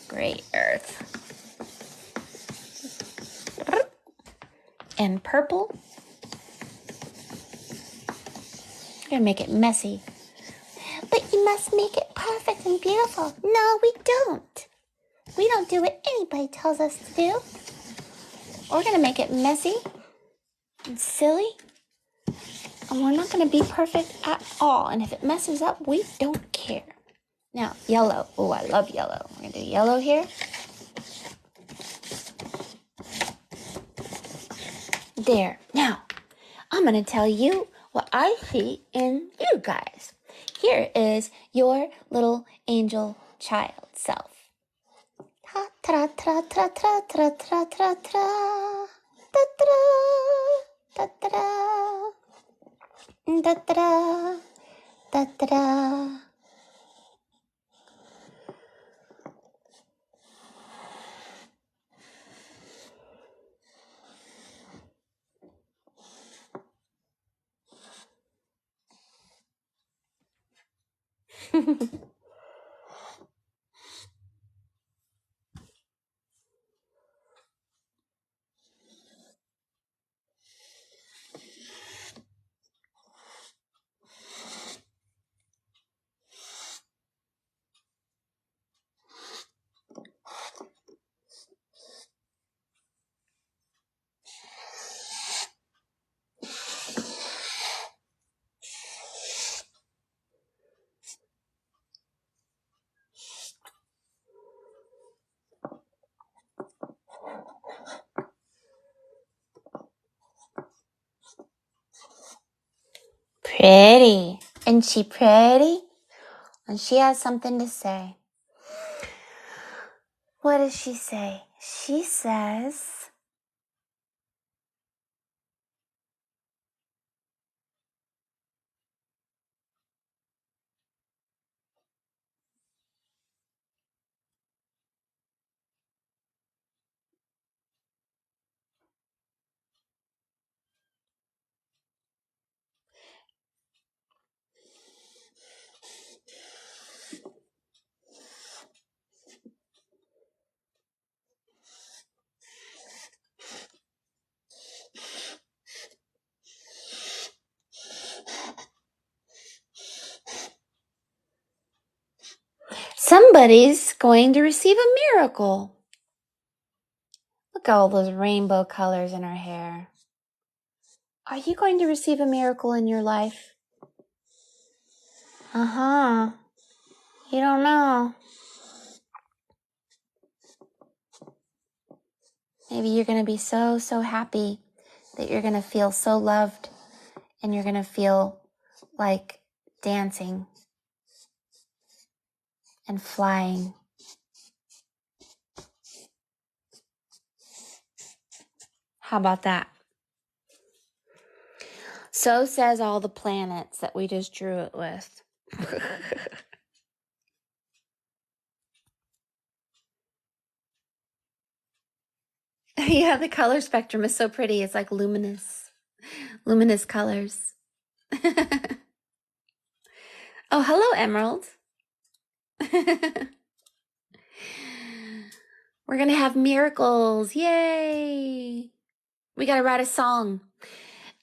Great, Earth. And purple. I'm gonna make it messy. But you must make it perfect and beautiful. No, we don't. We don't do what anybody tells us to do. We're gonna make it messy and silly. And we're not gonna be perfect at all. And if it messes up, we don't care. Now, yellow. Oh, I love yellow. We're gonna do yellow here. There. Now, I'm gonna tell you what I see in you guys. Here is your little angel child self. Ta ta ta ta ta ta ta ta ta ta ta ta ta ta ta ta. Pretty. Isn't she pretty? And she has something to say. What does she say? She says... Somebody's going to receive a miracle. Look at all those rainbow colors in her hair. Are you going to receive a miracle in your life? Uh-huh. You don't know. Maybe you're going to be so happy that you're going to feel so loved and you're going to feel like dancing and flying. How about that? So says all the planets that we just drew it with. Yeah, the color spectrum is so pretty. It's like luminous colors. Oh, hello, Emerald. We're going to have miracles. Yay. We got to write a song.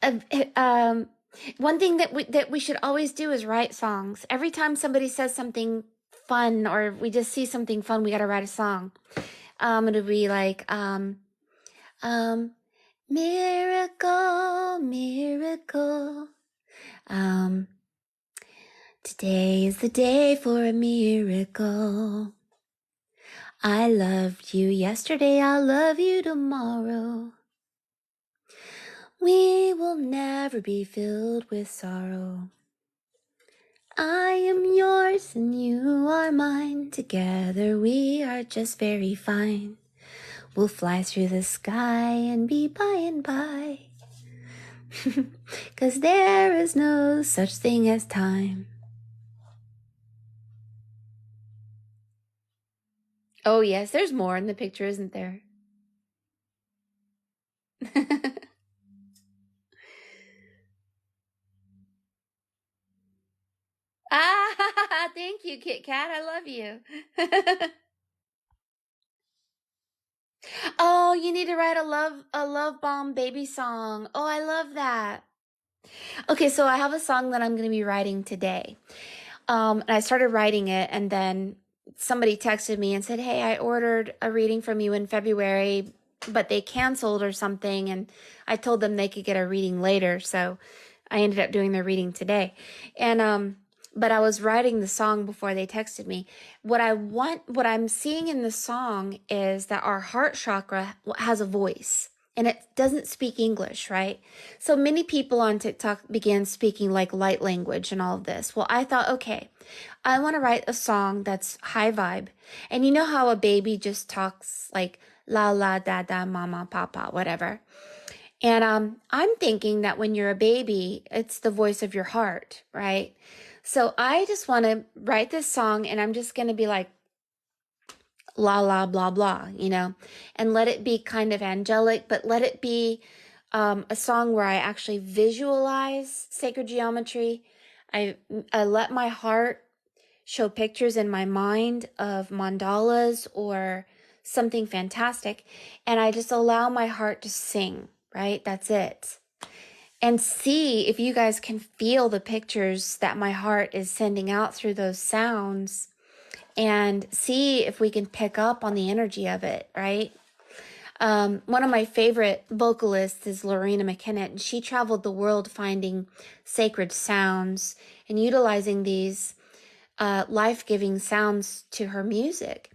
One thing that we should always do is write songs. Every time somebody says something fun or we just see something fun, we got to write a song. It'll be like, miracle, miracle. Today is the day for a miracle. I loved you yesterday, I'll love you tomorrow. We will never be filled with sorrow. I am yours and you are mine. Together we are just very fine. We'll fly through the sky and be by and by. 'Cause there is no such thing as time. Oh yes, there's more in the picture, isn't there? Ah, thank you, Kit Kat. I love you. Oh, you need to write a love bomb baby song. Oh, I love that. Okay, so I have a song that I'm going to be writing today. And I started writing it, and then somebody texted me and said, "Hey, I ordered a reading from you in February, but they canceled or something." And I told them they could get a reading later, so I ended up doing their reading today. And but I was writing the song before they texted me. What I'm seeing in the song is that our heart chakra has a voice. And it doesn't speak English, right? So many people on TikTok began speaking like light language and all of this. Well, I thought, okay, I want to write a song that's high vibe. And you know how a baby just talks like la la da da mama papa whatever. And I'm thinking that when you're a baby, it's the voice of your heart, right? So I just want to write this song and I'm just going to be like la la blah blah, and let it be kind of angelic, but let it be a song where I actually visualize sacred geometry. I let my heart show pictures in my mind of mandalas or something fantastic, and I just allow my heart to sing, right? That's it. And see if you guys can feel the pictures that my heart is sending out through those sounds and see if we can pick up on the energy of it, right? One of my favorite vocalists is Lorena McKenna, and she traveled the world finding sacred sounds and utilizing these life-giving sounds to her music.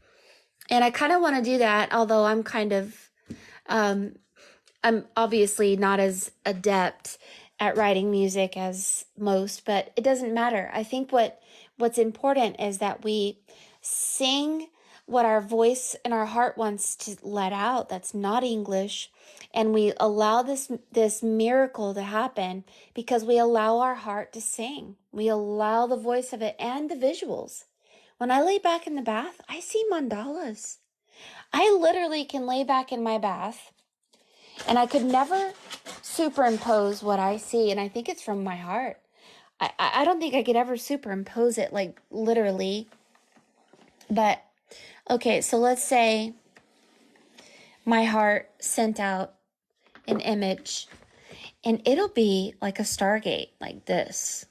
And I kind of want to do that, although I'm obviously not as adept at writing music as most, but it doesn't matter. I think what's important is that we sing what our voice and our heart wants to let out that's not English, and we allow this miracle to happen because we allow our heart to sing. We allow the voice of it and the visuals. When I lay back in the bath, I see mandalas. I literally can lay back in my bath and I could never superimpose what I see, and I think it's from my heart. I don't think I could ever superimpose it, like literally. But, okay, so let's say my heart sent out an image, and it'll be like a Stargate, like this.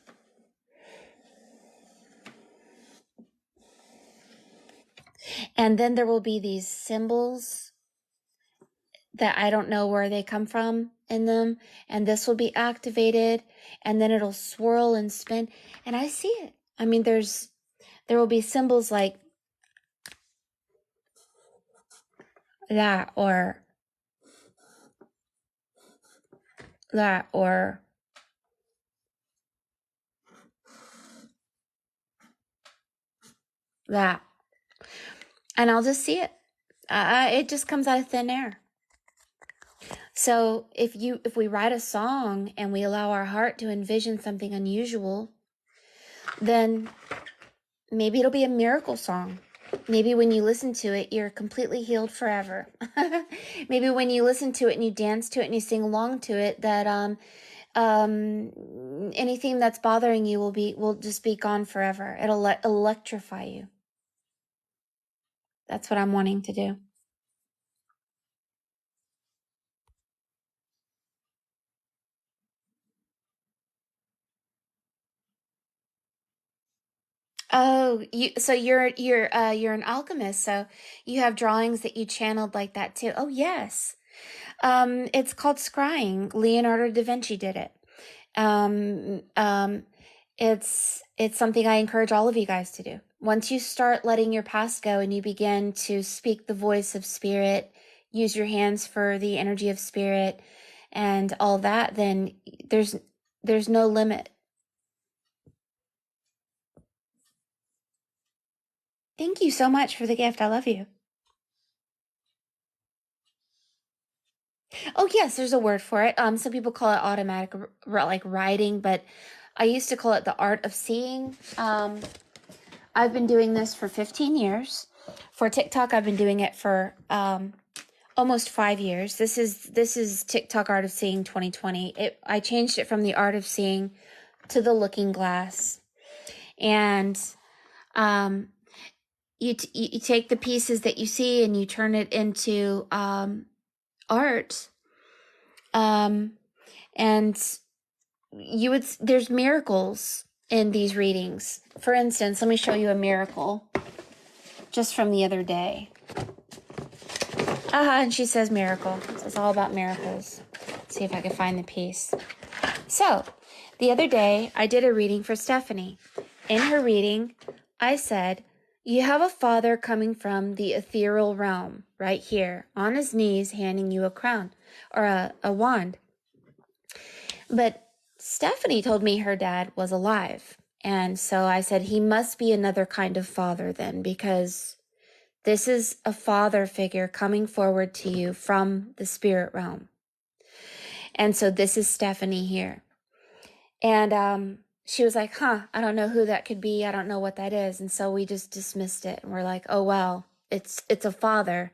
And then there will be these symbols that I don't know where they come from in them. And this will be activated, and then it'll swirl and spin. And I see it. I mean, there will be symbols like that, or that, or that. And I'll just see it. It just comes out of thin air. So if we write a song and we allow our heart to envision something unusual, then maybe it'll be a miracle song. Maybe when you listen to it, you're completely healed forever. Maybe when you listen to it and you dance to it and you sing along to it, that anything that's bothering you will just be gone forever. It'll electrify you. That's what I'm wanting to do. Oh, you're an alchemist, so you have drawings that you channeled like that too. Oh yes. It's called scrying. Leonardo da Vinci did it. Um, um, it's something I encourage all of you guys to do. Once you start letting your past go and you begin to speak the voice of spirit, use your hands for the energy of spirit and all that, then there's no limit. Thank you so much for the gift. I love you. Oh yes, there's a word for it. Some people call it automatic, like writing, but I used to call it the art of seeing. I've been doing this for 15 years. For TikTok, I've been doing it for almost 5 years. This is TikTok Art of Seeing 2020. I changed it from the Art of Seeing to the Looking Glass, and you take the pieces that you see and you turn it into art, and there's miracles in these readings. For instance, let me show you a miracle just from the other day. And she says miracle. It's all about miracles. Let's see if I can find the piece. So, the other day, I did a reading for Stephanie. In her reading, I said, you have a father coming from the ethereal realm, right here, on his knees, handing you a crown, or a wand. But Stephanie told me her dad was alive. And so I said, he must be another kind of father then, because this is a father figure coming forward to you from the spirit realm. And so this is Stephanie here. And she was like, I don't know who that could be. I don't know what that is. And so we just dismissed it. And we're like, oh, well, it's a father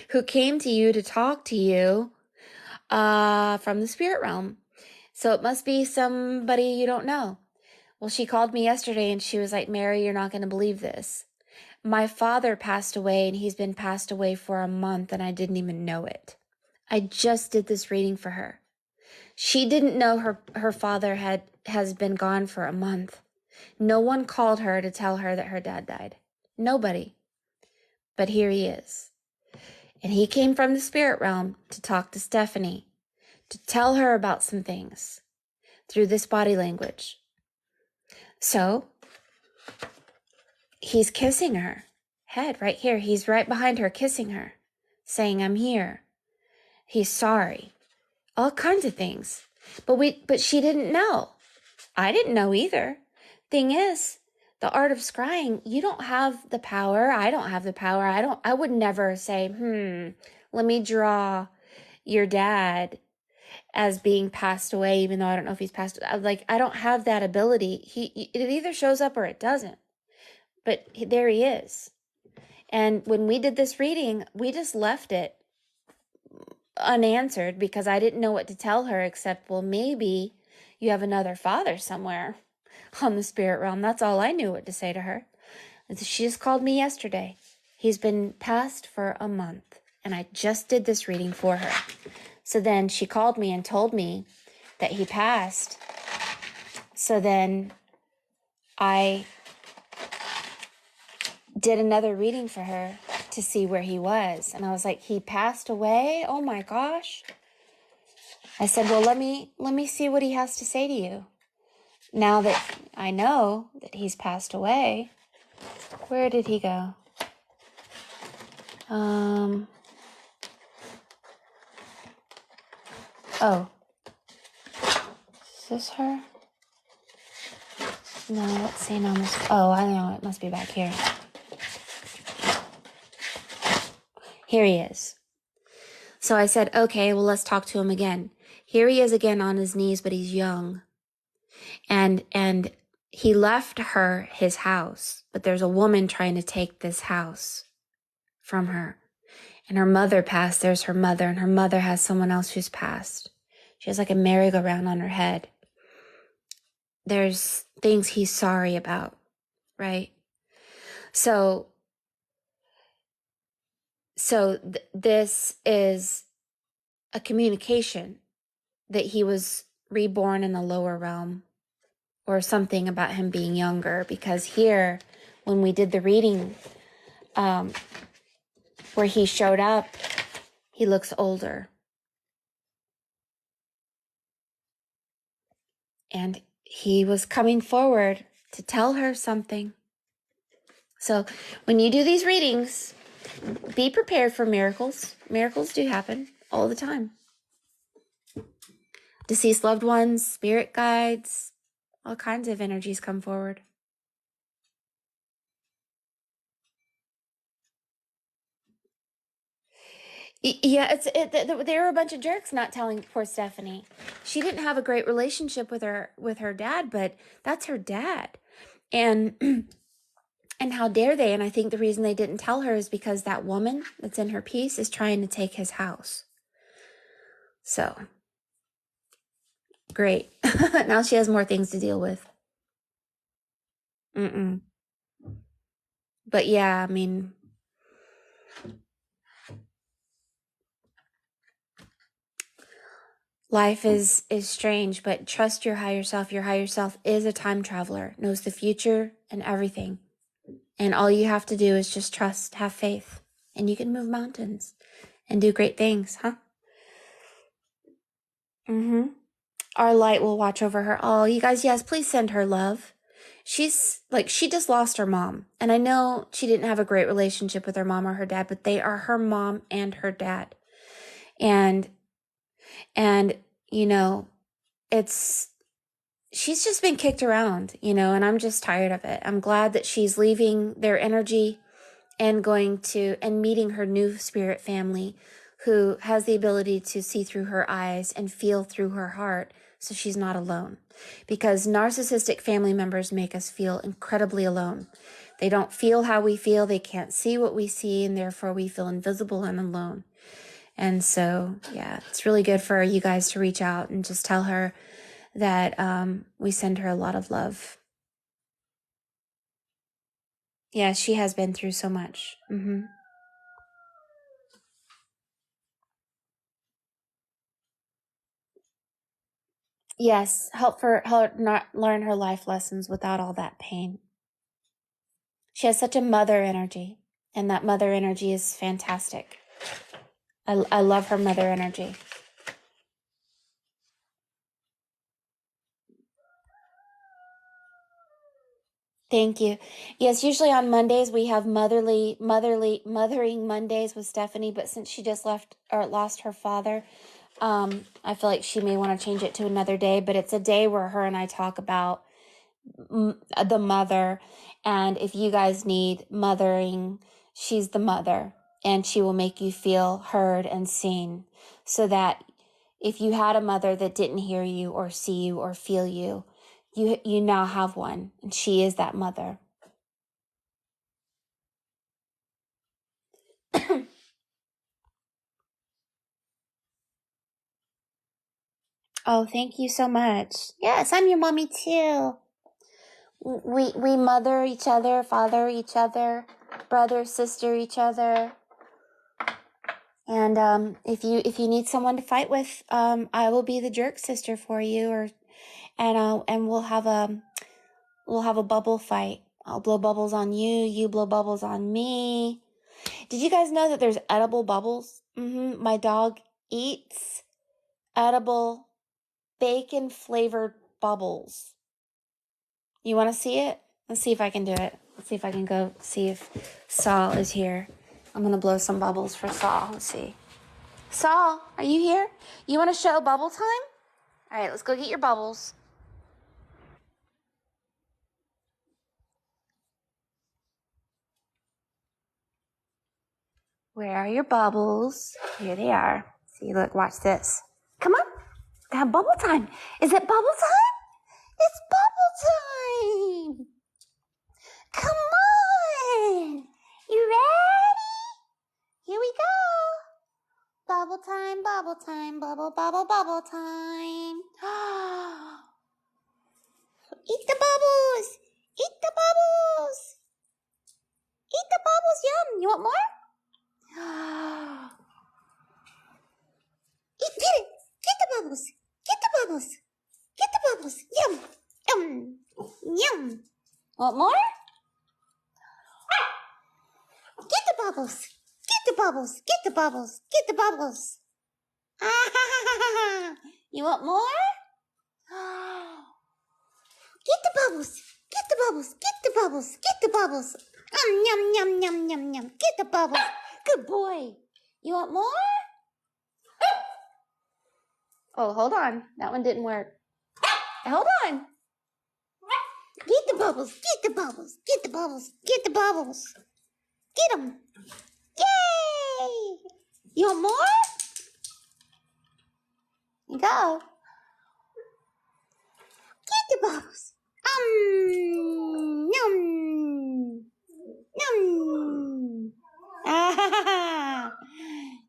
who came to you to talk to you from the spirit realm. So it must be somebody you don't know. Well, she called me yesterday and she was like, Mary, you're not going to believe this. My father passed away, and he's been passed away for a month, and I didn't even know it. I just did this reading for her. She didn't know her father has been gone for a month. No one called her to tell her that her dad died. Nobody. But here he is. And he came from the spirit realm to talk to Stephanie, to tell her about some things through this body language. So he's kissing her head right here. He's right behind her, kissing her, saying, I'm here. He's sorry. All kinds of things. But she didn't know. I didn't know either. Thing is, the art of scrying, you don't have the power. I don't have the power. I would never say, let me draw your dad as being passed away, even though I don't know if he's passed. Like, I don't have that ability. It either shows up or it doesn't. But there he is. And when we did this reading, we just left it unanswered because I didn't know what to tell her except, well, maybe you have another father somewhere on the spirit realm. That's all I knew what to say to her. She just called me yesterday. He's been passed for a month, and I just did this reading for her. So then she called me and told me that he passed. So then I did another reading for her to see where he was. And I was like, he passed away? Oh my gosh. I said, well, let me see what he has to say to you. Now that I know that he's passed away. Where did he go? Oh. Is this her? No, let's see. No, oh, I know. It must be back here. Here he is. So I said, okay, well, let's talk to him again. Here he is again on his knees, but he's young. And he left her his house, but there's a woman trying to take this house from her. And her mother passed. There's her mother, and her mother has someone else who's passed. She has like a merry-go-round on her head. There's things he's sorry about, right? So this is a communication that he was reborn in the lower realm, or something about him being younger, because here, when we did the reading, where he showed up, he looks older. And he was coming forward to tell her something. So when you do these readings, be prepared for miracles. Miracles do happen all the time. Deceased loved ones, spirit guides, all kinds of energies come forward. Yeah, they were a bunch of jerks not telling poor Stephanie. She didn't have a great relationship with her dad, but that's her dad. And and how dare they? And I think the reason they didn't tell her is because that woman that's in her piece is trying to take his house. So, great. Now she has more things to deal with. But yeah, I mean, life is strange, but trust your higher self. Your higher self is a time traveler, knows the future and everything. And all you have to do is just trust, have faith, and you can move mountains and do great things, huh? Our light will watch over her. Oh, you guys, yes, please send her love. She just lost her mom. And I know she didn't have a great relationship with her mom or her dad, but they are her mom and her dad. And, you know, she's just been kicked around, and I'm just tired of it. I'm glad that she's leaving their energy and meeting her new spirit family, who has the ability to see through her eyes and feel through her heart, so she's not alone. Because narcissistic family members make us feel incredibly alone. They don't feel how we feel, they can't see what we see, and therefore we feel invisible and alone. And so, yeah, it's really good for you guys to reach out and just tell her that we send her a lot of love. Yeah, she has been through so much. Yes, help her not learn her life lessons without all that pain. She has such a mother energy, and that mother energy is fantastic. I love her mother energy. Thank you. Yes, usually on Mondays we have mothering Mondays with Stephanie, but since she just lost her father, I feel like she may want to change it to another day, but it's a day where her and I talk about the mother. And if you guys need mothering, she's the mother, and she will make you feel heard and seen, so that if you had a mother that didn't hear you or see you or feel you, you now have one, and she is that mother. Oh, thank you so much. Yes, I'm your mommy too. We mother each other, father each other, brother, sister each other. And if you need someone to fight with, I will be the jerk sister for you, and we'll have a bubble fight. I'll blow bubbles on you. You blow bubbles on me. Did you guys know that there's edible bubbles? My dog eats edible bacon flavored bubbles. You want to see it? Let's see if I can do it. Let's see if I can go see if Saul is here. I'm going to blow some bubbles for Saul. Let's see. Saul, are you here? You want to show bubble time? All right, let's go get your bubbles. Where are your bubbles? Here they are. See, look, watch this. Come on. Have bubble time. Is it bubble time? It's bubble time. Come on. You ready? Here we go. Bubble time, bubble time, bubble, bubble, bubble time. Eat the bubbles. Eat the bubbles. Eat the bubbles. Yum. You want more? Get it. Get the bubbles. Get the bubbles. Get the bubbles. Yum. Yum. Yum. Want more? Get the bubbles. Get the bubbles. Get the bubbles. Get the bubbles. You want more? Get the bubbles. Get the bubbles. Get the bubbles. Get the bubbles. Yum, yum, yum, yum, yum. Get the bubbles. Good boy. You want more? Oh, hold on. That one didn't work. Hold on. Get the bubbles. Get the bubbles. Get the bubbles. Get the bubbles. Get them. Yay! You want more? You go. Get the bubbles. Yum. Yum. Ah,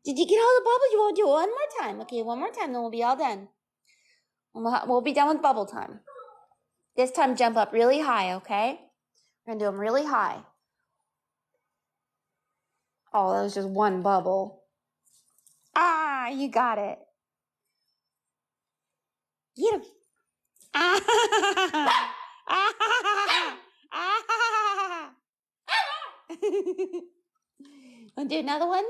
did you get all the bubbles? You want to do it one more time? Okay, one more time, then we'll be all done. We'll be done with bubble time. This time, jump up really high, okay? We're going to do them really high. Oh, that was just one bubble. Ah, you got it. Get him. Ah, ah, ah. Want to do another one?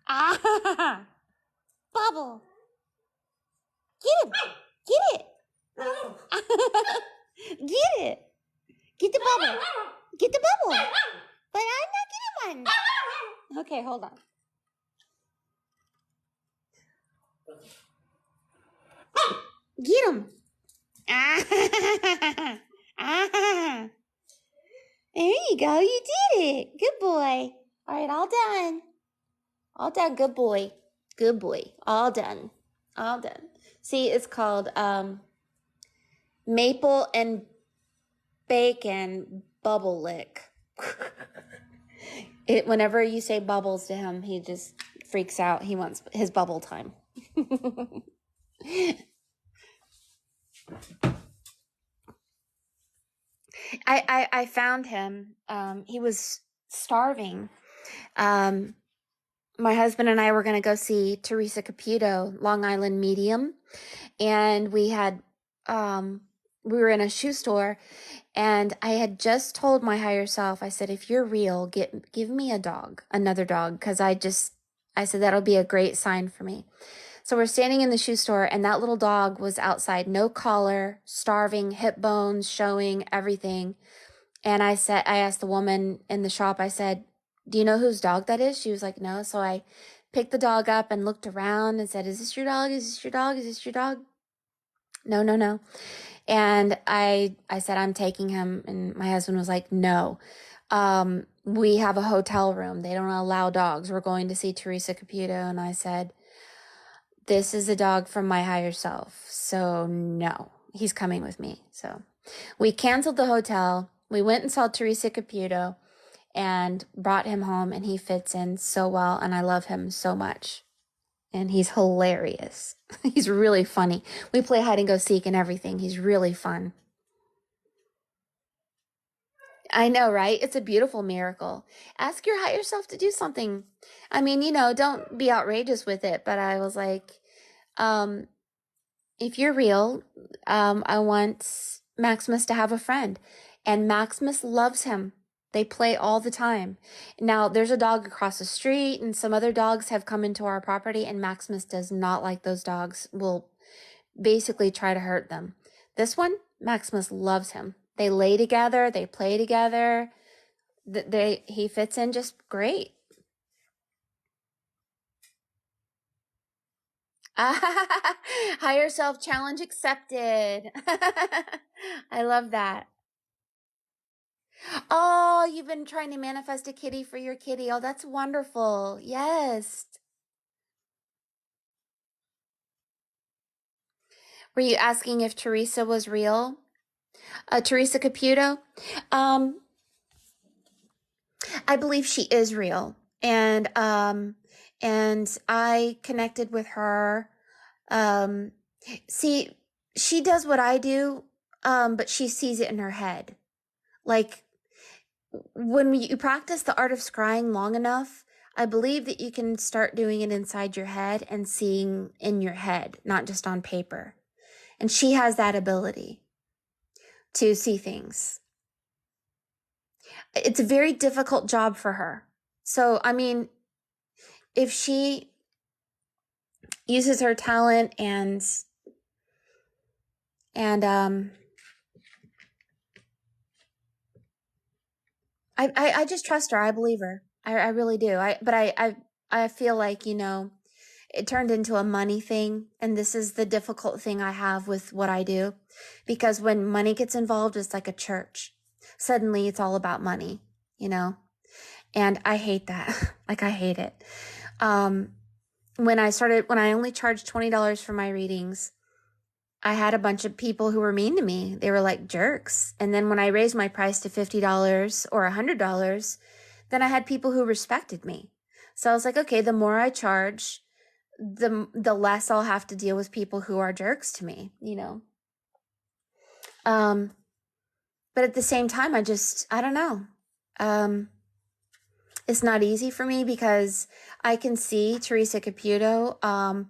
Ah, bubble. Get him. Get it. Get it. Get the bubble. Get the bubble. But I'm not getting one. Okay, hold on. Get him. Ah, ah. There you go. You did it. Good boy. All right, all done. All done. Good boy. Good boy. All done. All done. See, it's called maple and bacon bubble lick. Whenever you say bubbles to him, he just freaks out. He wants his bubble time. I found him. He was starving. My husband and I were going to go see Teresa Caputo, Long Island Medium. And we were in a shoe store, and I had just told my higher self, I said, if you're real, give me a dog, another dog. Cause I said, that'll be a great sign for me. So we're standing in the shoe store, and that little dog was outside, no collar, starving, hip bones showing, everything. And I asked the woman in the shop, I said, do you know whose dog that is? She was like, no. So I picked the dog up and looked around and said, is this your dog? Is this your dog? Is this your dog? No, no, no. And I said, I'm taking him. And my husband was like, no. We have a hotel room. They don't allow dogs. We're going to see Teresa Caputo. And I said, this is a dog from my higher self. So no, he's coming with me. So we canceled the hotel. We went and saw Teresa Caputo and brought him home, and he fits in so well. And I love him so much. And he's hilarious. He's really funny. We play hide and go seek and everything. He's really fun. I know, right? It's a beautiful miracle. Ask your higher self to do something. I mean, don't be outrageous with it. But I was like, If you're real, I want Maximus to have a friend. And Maximus loves him. They play all the time. Now, there's a dog across the street, and some other dogs have come into our property, and Maximus does not like those dogs, will basically try to hurt them. This one, Maximus loves him. They lay together, they play together. He fits in just great. Higher self challenge accepted. I love that. Oh, you've been trying to manifest a kitty for your kitty. Oh, that's wonderful. Yes. Were you asking if Teresa was real? Teresa Caputo? Um, I believe she is real. And I connected with her. Um, see, she does what I do, but she sees it in her head. Like when you practice the art of scrying long enough, I believe that you can start doing it inside your head and seeing in your head, not just on paper. And she has that ability to see things. It's a very difficult job for her. So, I mean, if she uses her talent and I just trust her. I believe her. I really do. I feel like, it turned into a money thing. And this is the difficult thing I have with what I do. Because when money gets involved, it's like a church. Suddenly it's all about money, you know? And I hate that. Like, I hate it. Um, when I only charged $20 for my readings, I had a bunch of people who were mean to me. They were like jerks. And then when I raised my price to $50 or $100, then I had people who respected me. So I was like, okay, the more I charge, the less I'll have to deal with people who are jerks to me, you know. Um, but at the same time, I don't know. Um, it's not easy for me because I can see Teresa Caputo.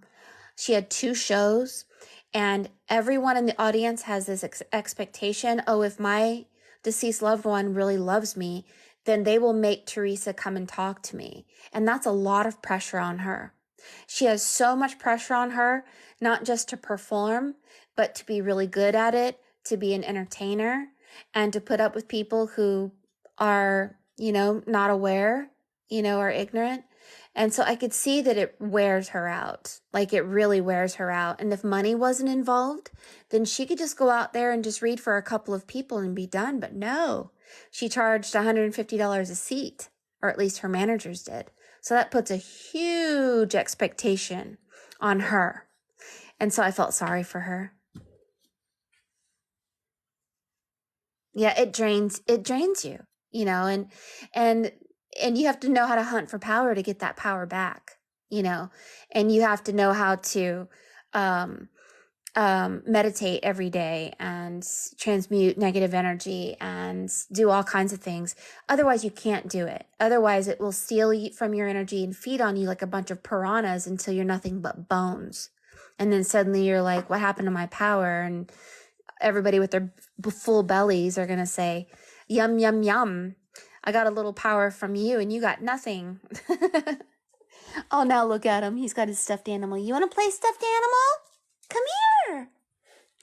She had 2 shows, and everyone in the audience has this expectation. Oh, if my deceased loved one really loves me, then they will make Teresa come and talk to me. And that's a lot of pressure on her. She has so much pressure on her, not just to perform, but to be really good at it, to be an entertainer, and to put up with people who are, not aware, are ignorant. And so I could see that it wears her out. Like, it really wears her out. And if money wasn't involved, then she could just go out there and just read for a couple of people and be done. But no, she charged $150 a seat, or at least her managers did. So that puts a huge expectation on her. And so I felt sorry for her. Yeah, it drains you, and and you have to know how to hunt for power to get that power back, and you have to know how to um meditate every day and transmute negative energy and do all kinds of things. Otherwise, you can't do it. Otherwise, it will steal from your energy and feed on you like a bunch of piranhas until you're nothing but bones. And then suddenly you're like, what happened to my power? And everybody with their full bellies are going to say, yum, yum, yum. I got a little power from you and you got nothing. Oh, now look at him. He's got his stuffed animal. You want to play stuffed animal? Come here.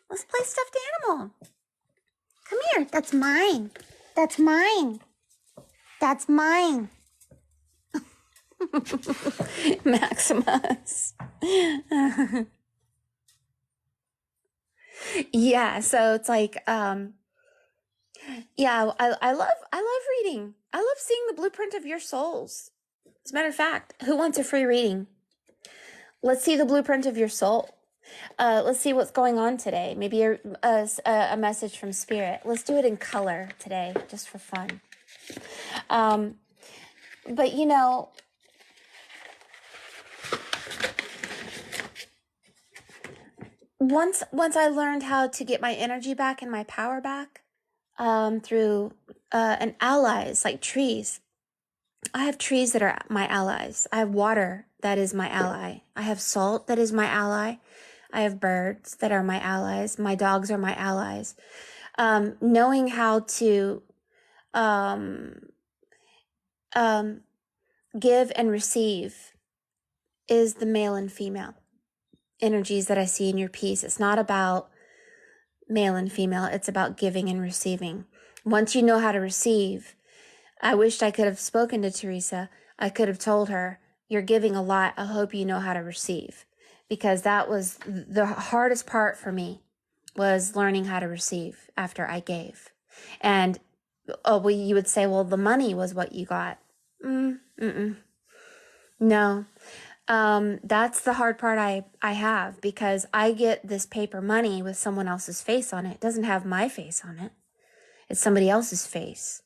Let's play stuffed animal. Come here. That's mine. That's mine. That's mine. Maximus. Yeah, so it's like, yeah, I love reading. I love seeing the blueprint of your souls. As a matter of fact, who wants a free reading? Let's see the blueprint of your soul. Let's see what's going on today. Maybe a message from spirit. Let's do it in color today, just for fun. But once I learned how to get my energy back and my power back, through an allies like trees. I have trees that are my allies. I have water that is my ally. I have salt that is my ally. I have birds that are my allies. My dogs are my allies. Knowing how to um, give and receive is the male and female energies that I see in your piece. It's not about male and female. It's about giving and receiving. Once you know how to receive, I wished I could have spoken to Teresa. I could have told her, you're giving a lot. I hope you know how to receive. Because that was the hardest part for me, was learning how to receive after I gave. And well, you would say, well, the money was what you got. No. That's the hard part I have, because I get this paper money with someone else's face on it. It doesn't have my face on it. It's somebody else's face,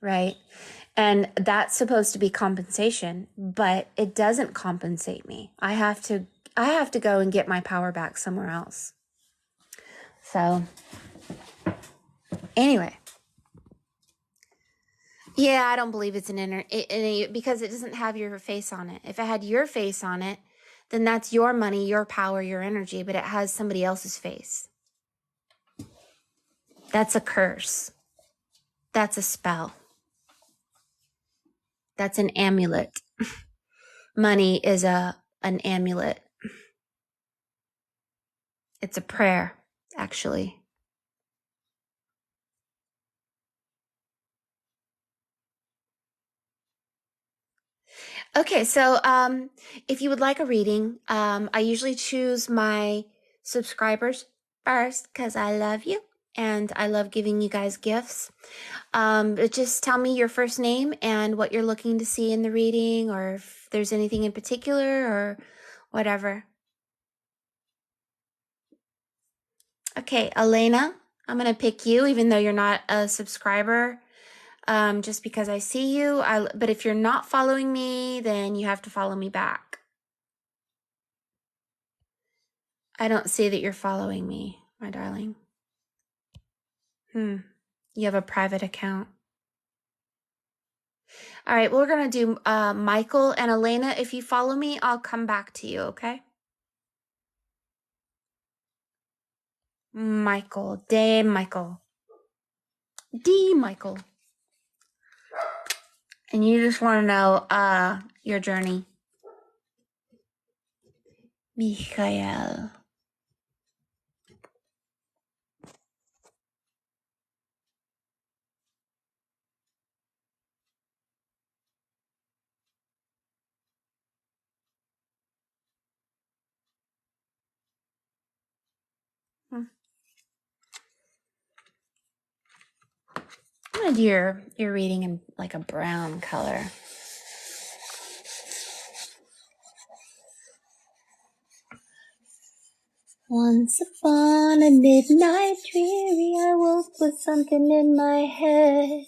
right? And that's supposed to be compensation, but it doesn't compensate me. I have to go and get my power back somewhere else. So anyway, yeah, I don't believe it's because it doesn't have your face on it. If it had your face on it, then that's your money, your power, your energy, but it has somebody else's face. That's a curse. That's a spell. That's an amulet. Money is an amulet. It's a prayer, actually. Okay, so if you would like a reading, I usually choose my subscribers first because I love you and I love giving you guys gifts. But just tell me your first name and what you're looking to see in the reading, or if there's anything in particular or whatever. Okay, Elena, I'm going to pick you even though you're not a subscriber. Just because I see you. But if you're not following me, then you have to follow me back. I don't see that you're following me, my darling. You have a private account. All right, well, we're going to do Michael and Elena. If you follow me, I'll come back to you, okay? Michael, D. Michael. And you just want to know your journey. Michael. I'm going to do your reading in like a brown color. Once upon a midnight dreary, I woke with something in my head.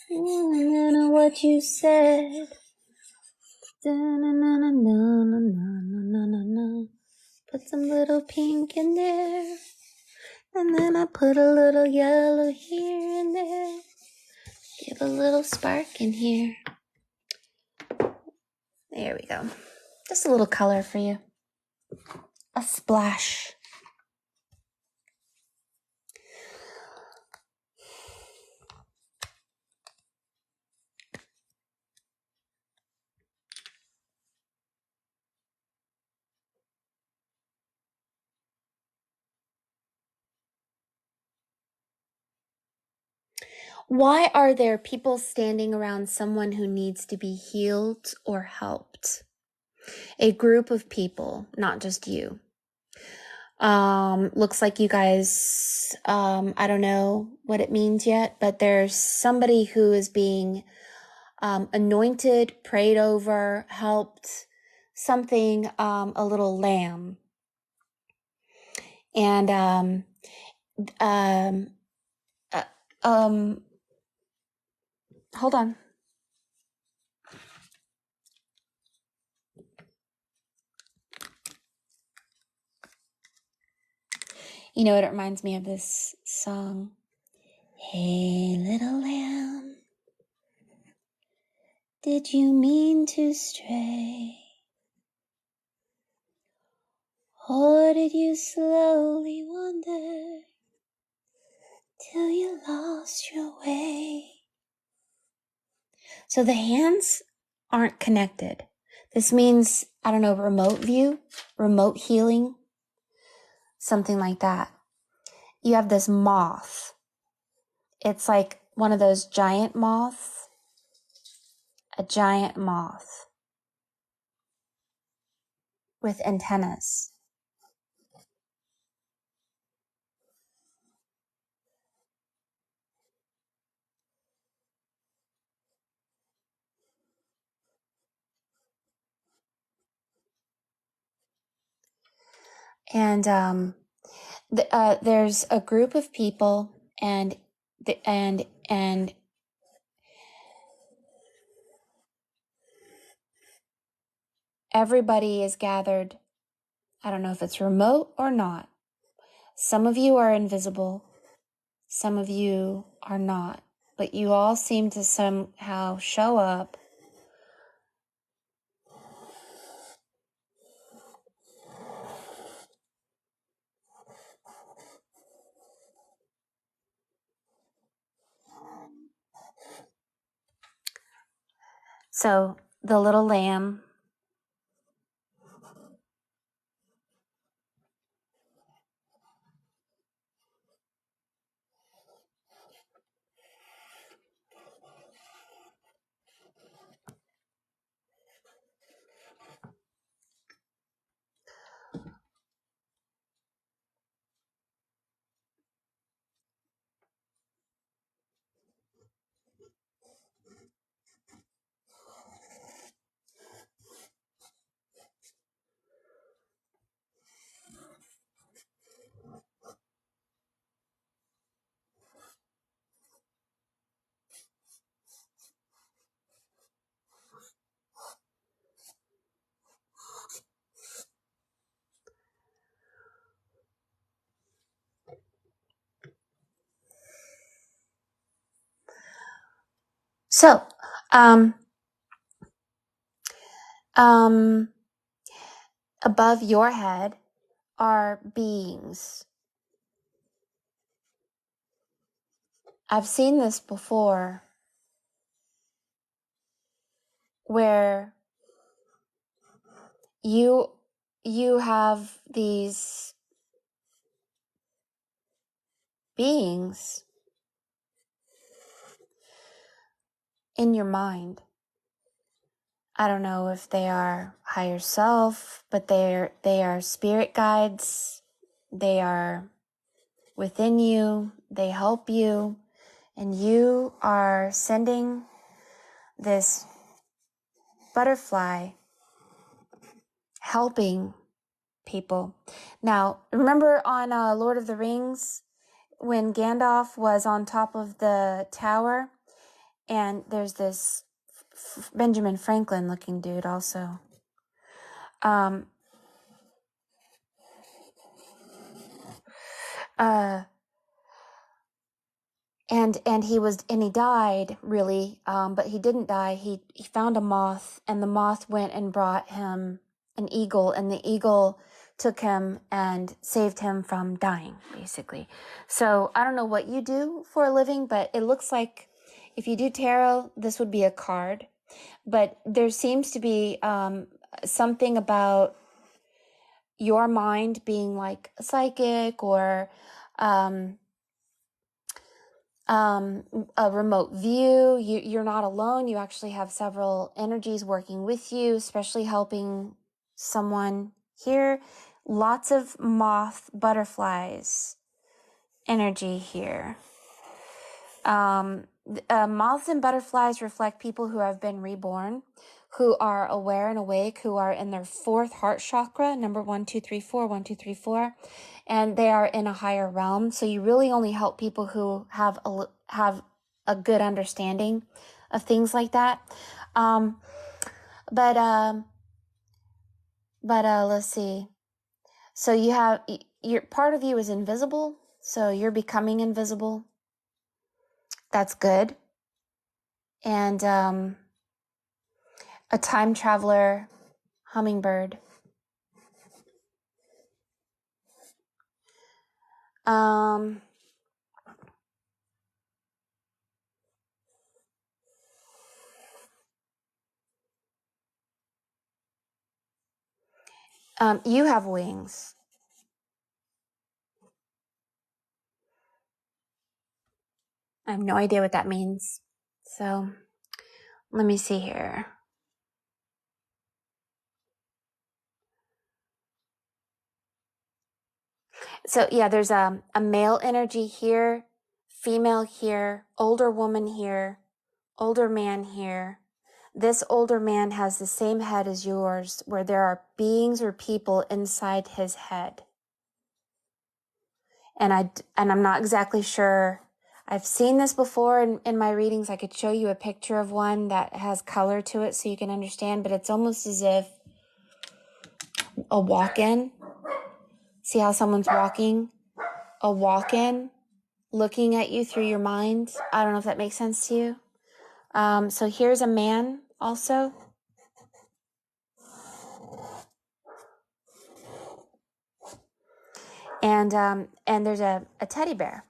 I don't know what you said. Put some little pink in there. And then I put a little yellow here and there. Give a little spark in here. There we go. Just a little color for you. A splash. Why are there people standing around someone who needs to be healed or helped? A group of people, not just you. Looks like you guys, I don't know what it means yet, but there's somebody who is being anointed, prayed over, helped, something, a little lamb. And hold on. You know what? It reminds me of this song. Hey, little lamb, did you mean to stray? Or did you slowly wander till you lost your way? So the hands aren't connected. This means, I don't know, remote view, remote healing, something like that. You have this moth. It's like one of those giant moths, a giant moth with antennas. And there's a group of people, and everybody is gathered. I don't know if it's remote or not. Some of you are invisible. Some of you are not. But you all seem to somehow show up. So the little lamb, so, above your head are beings. I've seen this before, where you have these beings in your mind. I don't know if they are higher self, but they are spirit guides. They are within you. They help you, and you are sending this butterfly helping people. Now, remember on Lord of the Rings, when Gandalf was on top of the tower, and there's this Benjamin Franklin looking dude also. And he died, really, but he didn't die. He found a moth, and the moth went and brought him an eagle, and the eagle took him and saved him from dying, basically. So I don't know what you do for a living, but it looks like if you do tarot, this would be a card. But there seems to be something about your mind being like a psychic, or a remote view. You're not alone. You actually have several energies working with you, especially helping someone here. Lots of moth butterflies energy here. Moths and butterflies reflect people who have been reborn, who are aware and awake, who are in their fourth heart chakra, number 1, 2, 3, 4, 1, 2, 3, 4, and they are in a higher realm. So you really only help people who have a good understanding of things like that. But let's see. So you have your part of you is invisible, so you're becoming invisible. That's good. And a time traveler hummingbird. You have wings. I have no idea what that means. So let me see here. So yeah, there's a male energy here, female here, older woman here, older man here. This older man has the same head as yours, where there are beings or people inside his head. And I'm not exactly sure. I've seen this before in my readings. I could show you a picture of one that has color to it so you can understand, but it's almost as if a walk-in. See how someone's walking? A walk-in looking at you through your mind. I don't know if that makes sense to you. So here's a man also. And there's a teddy bear.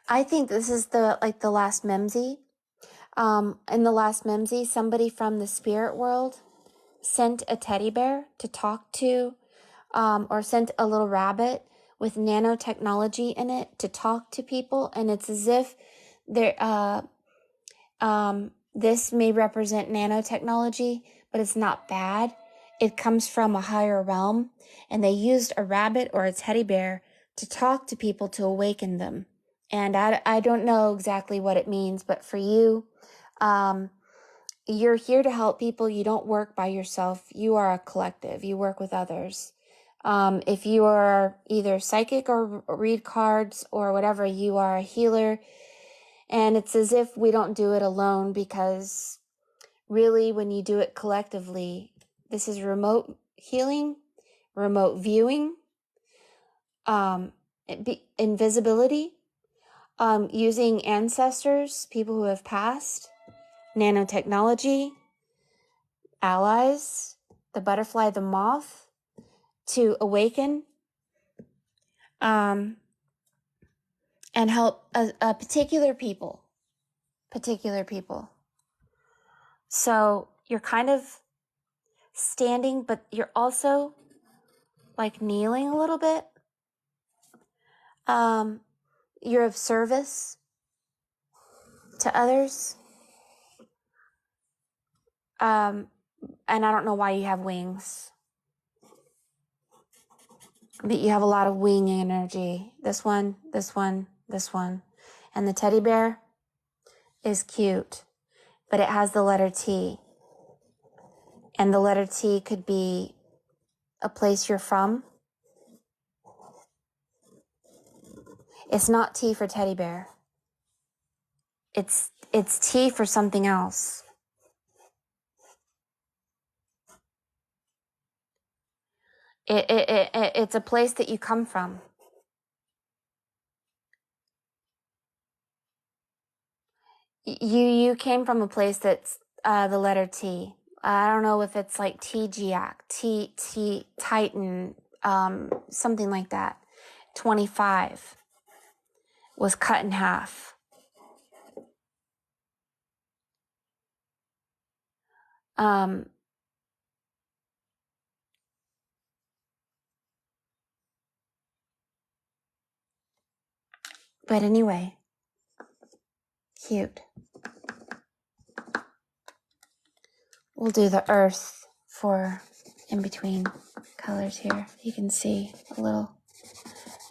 I think this is the last Memsey. In the last Memsey, somebody from the spirit world sent a teddy bear to talk to, or sent a little rabbit with nanotechnology in it to talk to people. And it's as if this may represent nanotechnology, but it's not bad. It comes from a higher realm, and they used a rabbit or a teddy bear to talk to people to awaken them. And I don't know exactly what it means, but for you, you're here to help people. You don't work by yourself. You are a collective. You work with others. If you are either psychic or read cards or whatever, you are a healer. And it's as if we don't do it alone, because really when you do it collectively, this is remote healing, remote viewing, invisibility, using ancestors, people who have passed, nanotechnology, allies, the butterfly, the moth, to awaken, and help a particular people. So you're kind of standing, but you're also like kneeling a little bit. You're of service to others. And I don't know why you have wings, but you have a lot of wing energy. This one. And the teddy bear is cute, but it has the letter T. And the letter T could be a place you're from. It's not T for teddy bear. It's T for something else. It's a place that you come from. You came from a place that's the letter T. I don't know if it's like T-Giac, T Titan, something like that. 25 was cut in half. But anyway, cute. We'll do the earth for in between colors here. You can see a little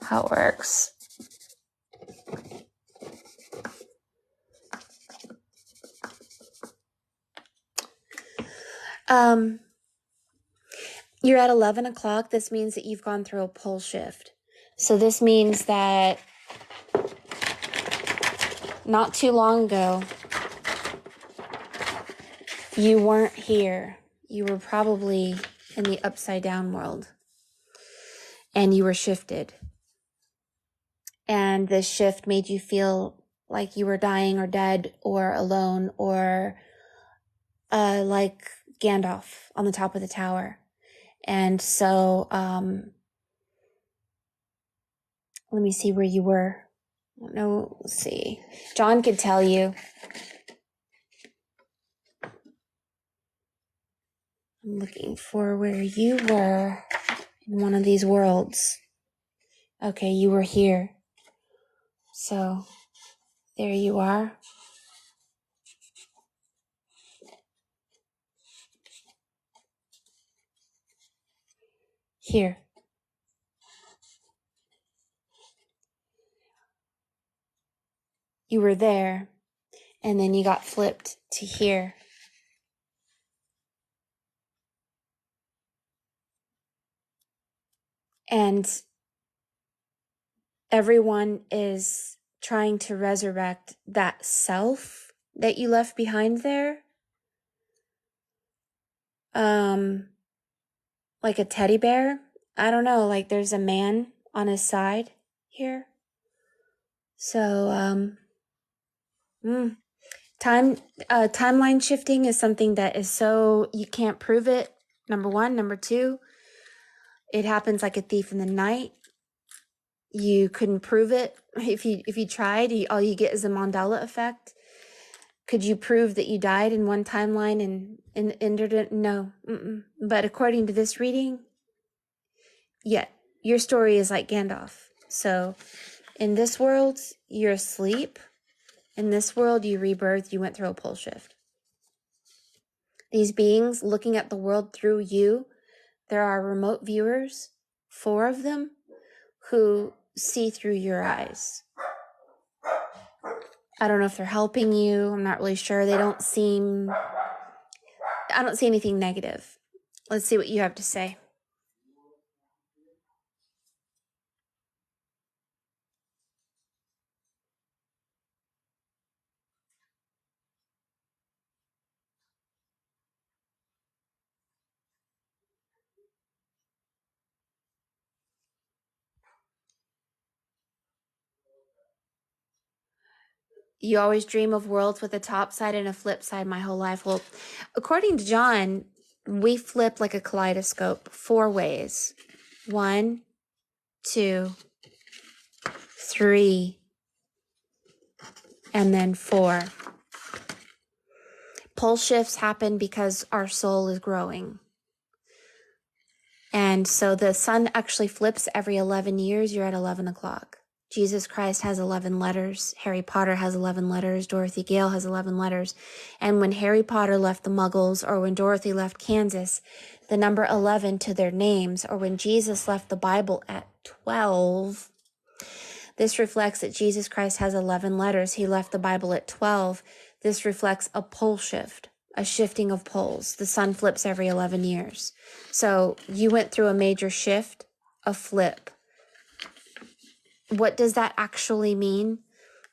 how it works. You're at 11 o'clock. This means that you've gone through a pole shift. So this means that not too long ago, You weren't here. You were probably in the upside down world. And you were shifted. And this shift made you feel like you were dying or dead or alone or like Gandalf on the top of the tower. And so let me see where you were. No, let's see. John could tell you. I'm looking for where you were in one of these worlds. Okay, you were here. So there you are. Here. You were there, and then you got flipped to here. And everyone is trying to resurrect that self that you left behind there. Like a teddy bear. I don't know, like there's a man on his side here. So, timeline shifting is something that is so, you can't prove it. Number one. Number two, it happens like a thief in the night. You couldn't prove it. If you tried, all you get is a Mandela effect. Could you prove that you died in one timeline and entered it? No. But according to this reading, yeah, your story is like Gandalf. So in this world, you're asleep. In this world, you rebirth, you went through a pole shift. These beings looking at the world through you, there are remote viewers, 4 of them, who see through your eyes. I don't know if they're helping you. I'm not really sure. I don't see anything negative. Let's see what you have to say. You always dream of worlds with a top side and a flip side my whole life. Well, according to John, we flip like a kaleidoscope 4 ways. 1, 2, 3, and then 4. Pole shifts happen because our soul is growing. And so the sun actually flips every 11 years. You're at 11 o'clock. Jesus Christ has 11 letters. Harry Potter has 11 letters. Dorothy Gale has 11 letters. And when Harry Potter left the Muggles, or when Dorothy left Kansas, the number 11 to their names, or when Jesus left the Bible at 12, this reflects that Jesus Christ has 11 letters. He left the Bible at 12. This reflects a pole shift, a shifting of poles. The sun flips every 11 years. So you went through a major shift, a flip. What does that actually mean?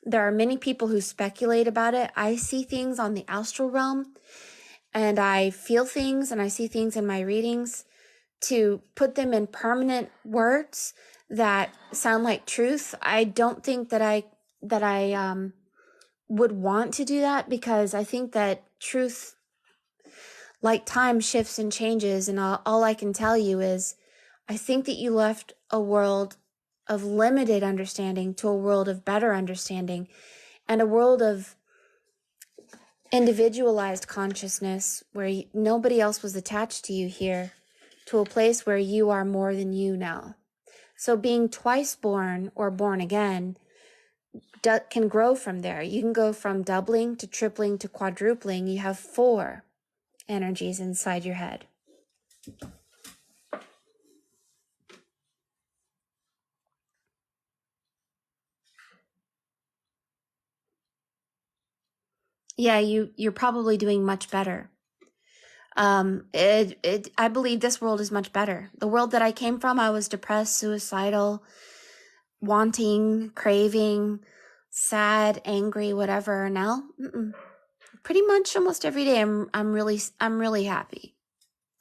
There are many people who speculate about it. I see things on the astral realm, and I feel things, and I see things in my readings. To put them in permanent words that sound like truth, I don't think that I would want to do that, because I think that truth, like time, shifts and changes. And all I can tell you is I think that you left a world of limited understanding to a world of better understanding, and a world of individualized consciousness where nobody else was attached to you here, to a place where you are more than you now. So being twice born or born again can grow from there. You can go from doubling to tripling to quadrupling. You have 4 energies inside your head. Yeah, you're probably doing much better. I believe this world is much better. The world that I came from, I was depressed, suicidal, wanting, craving, sad, angry, whatever. Now, pretty much almost every day I'm really happy.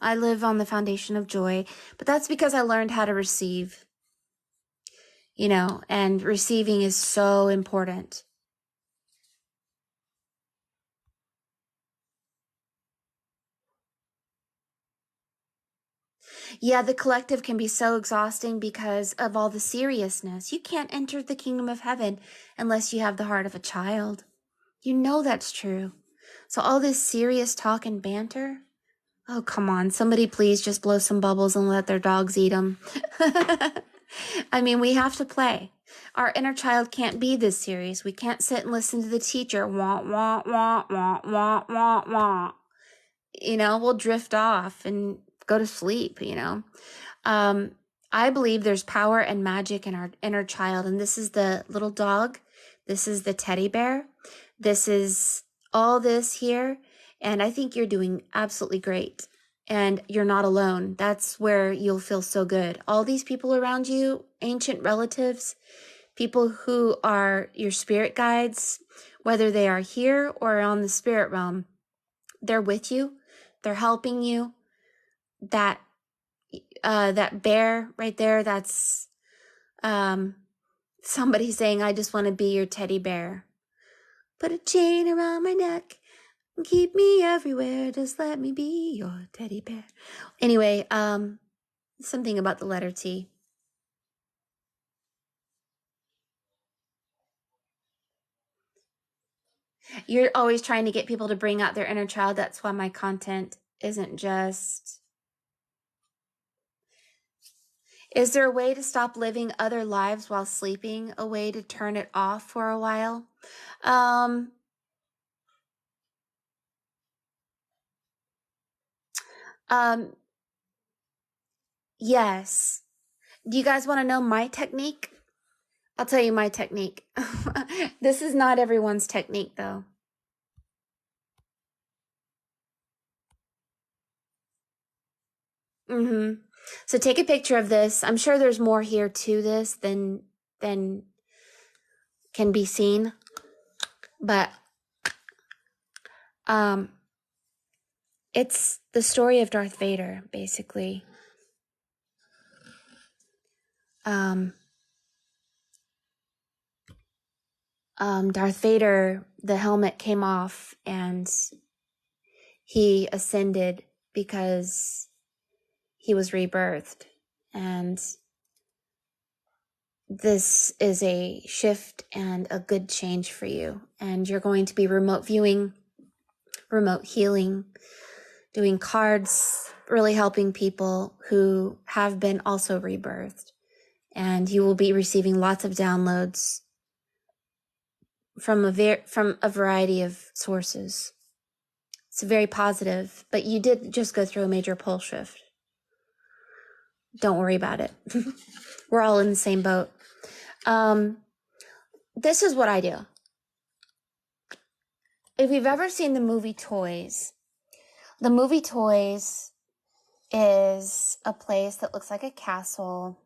I live on the foundation of joy, but that's because I learned how to receive, and receiving is so important. Yeah, the collective can be so exhausting because of all the seriousness. You can't enter the kingdom of heaven unless you have the heart of a child. You know that's true. So all this serious talk and banter, oh, come on. Somebody please just blow some bubbles and let their dogs eat them. I mean, we have to play. Our inner child can't be this serious. We can't sit and listen to the teacher. Wah, wah, wah, wah, wah, wah, wah. We'll drift off and go to sleep, I believe there's power and magic in our inner child. And this is the little dog. This is the teddy bear. This is all this here. And I think you're doing absolutely great. And you're not alone. That's where you'll feel so good. All these people around you, ancient relatives, people who are your spirit guides, whether they are here or on the spirit realm, they're with you. They're helping you. That bear right there, that's somebody saying, I just want to be your teddy bear. Put a chain around my neck and keep me everywhere. Just let me be your teddy bear. Anyway, something about the letter T. You're always trying to get people to bring out their inner child. That's why my content isn't just... Is there a way to stop living other lives while sleeping? A way to turn it off for a while? Yes. Do you guys want to know my technique? I'll tell you my technique. This is not everyone's technique, though. So take a picture of this. I'm sure there's more here to this than can be seen, but it's the story of Darth Vader, basically. Darth Vader, the helmet came off and he ascended because he was rebirthed. And this is a shift and a good change for you. And you're going to be remote viewing, remote healing, doing cards, really helping people who have been also rebirthed. And you will be receiving lots of downloads from a variety of sources. It's very positive, but you did just go through a major pole shift. Don't worry about it. We're all in the same boat. This is what I do. If you've ever seen the movie Toys is a place that looks like a castle.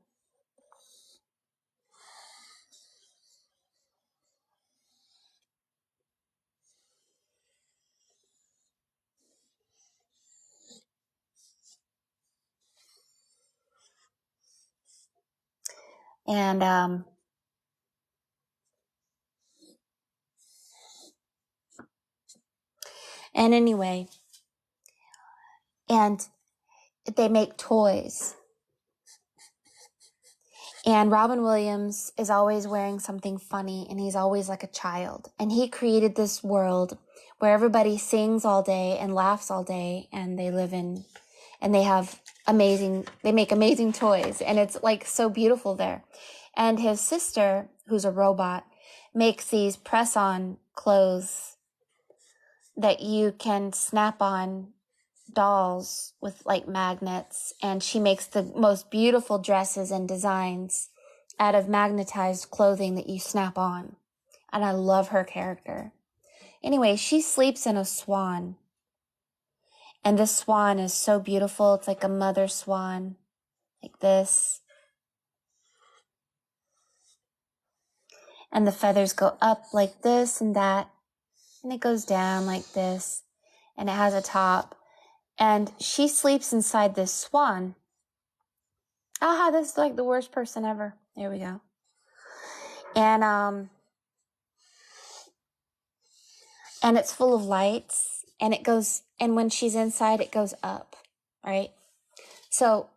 And anyway, and they make toys. And Robin Williams is always wearing something funny, and he's always like a child. And he created this world where everybody sings all day and laughs all day, and they live in, and they make amazing toys, and it's like so beautiful there. And his sister, who's a robot, makes these press-on clothes that you can snap on dolls with like magnets, and she makes the most beautiful dresses and designs out of magnetized clothing that you snap on. And I love her character. Anyway, she sleeps in a swan. And this swan is so beautiful. It's like a mother swan, like this. And the feathers go up like this and that. and it goes down like this, and it has a top, and she sleeps inside this swan. Aha, this is like the worst person ever. There we go. And it's full of lights, and it goes, and when she's inside, it goes up, right? So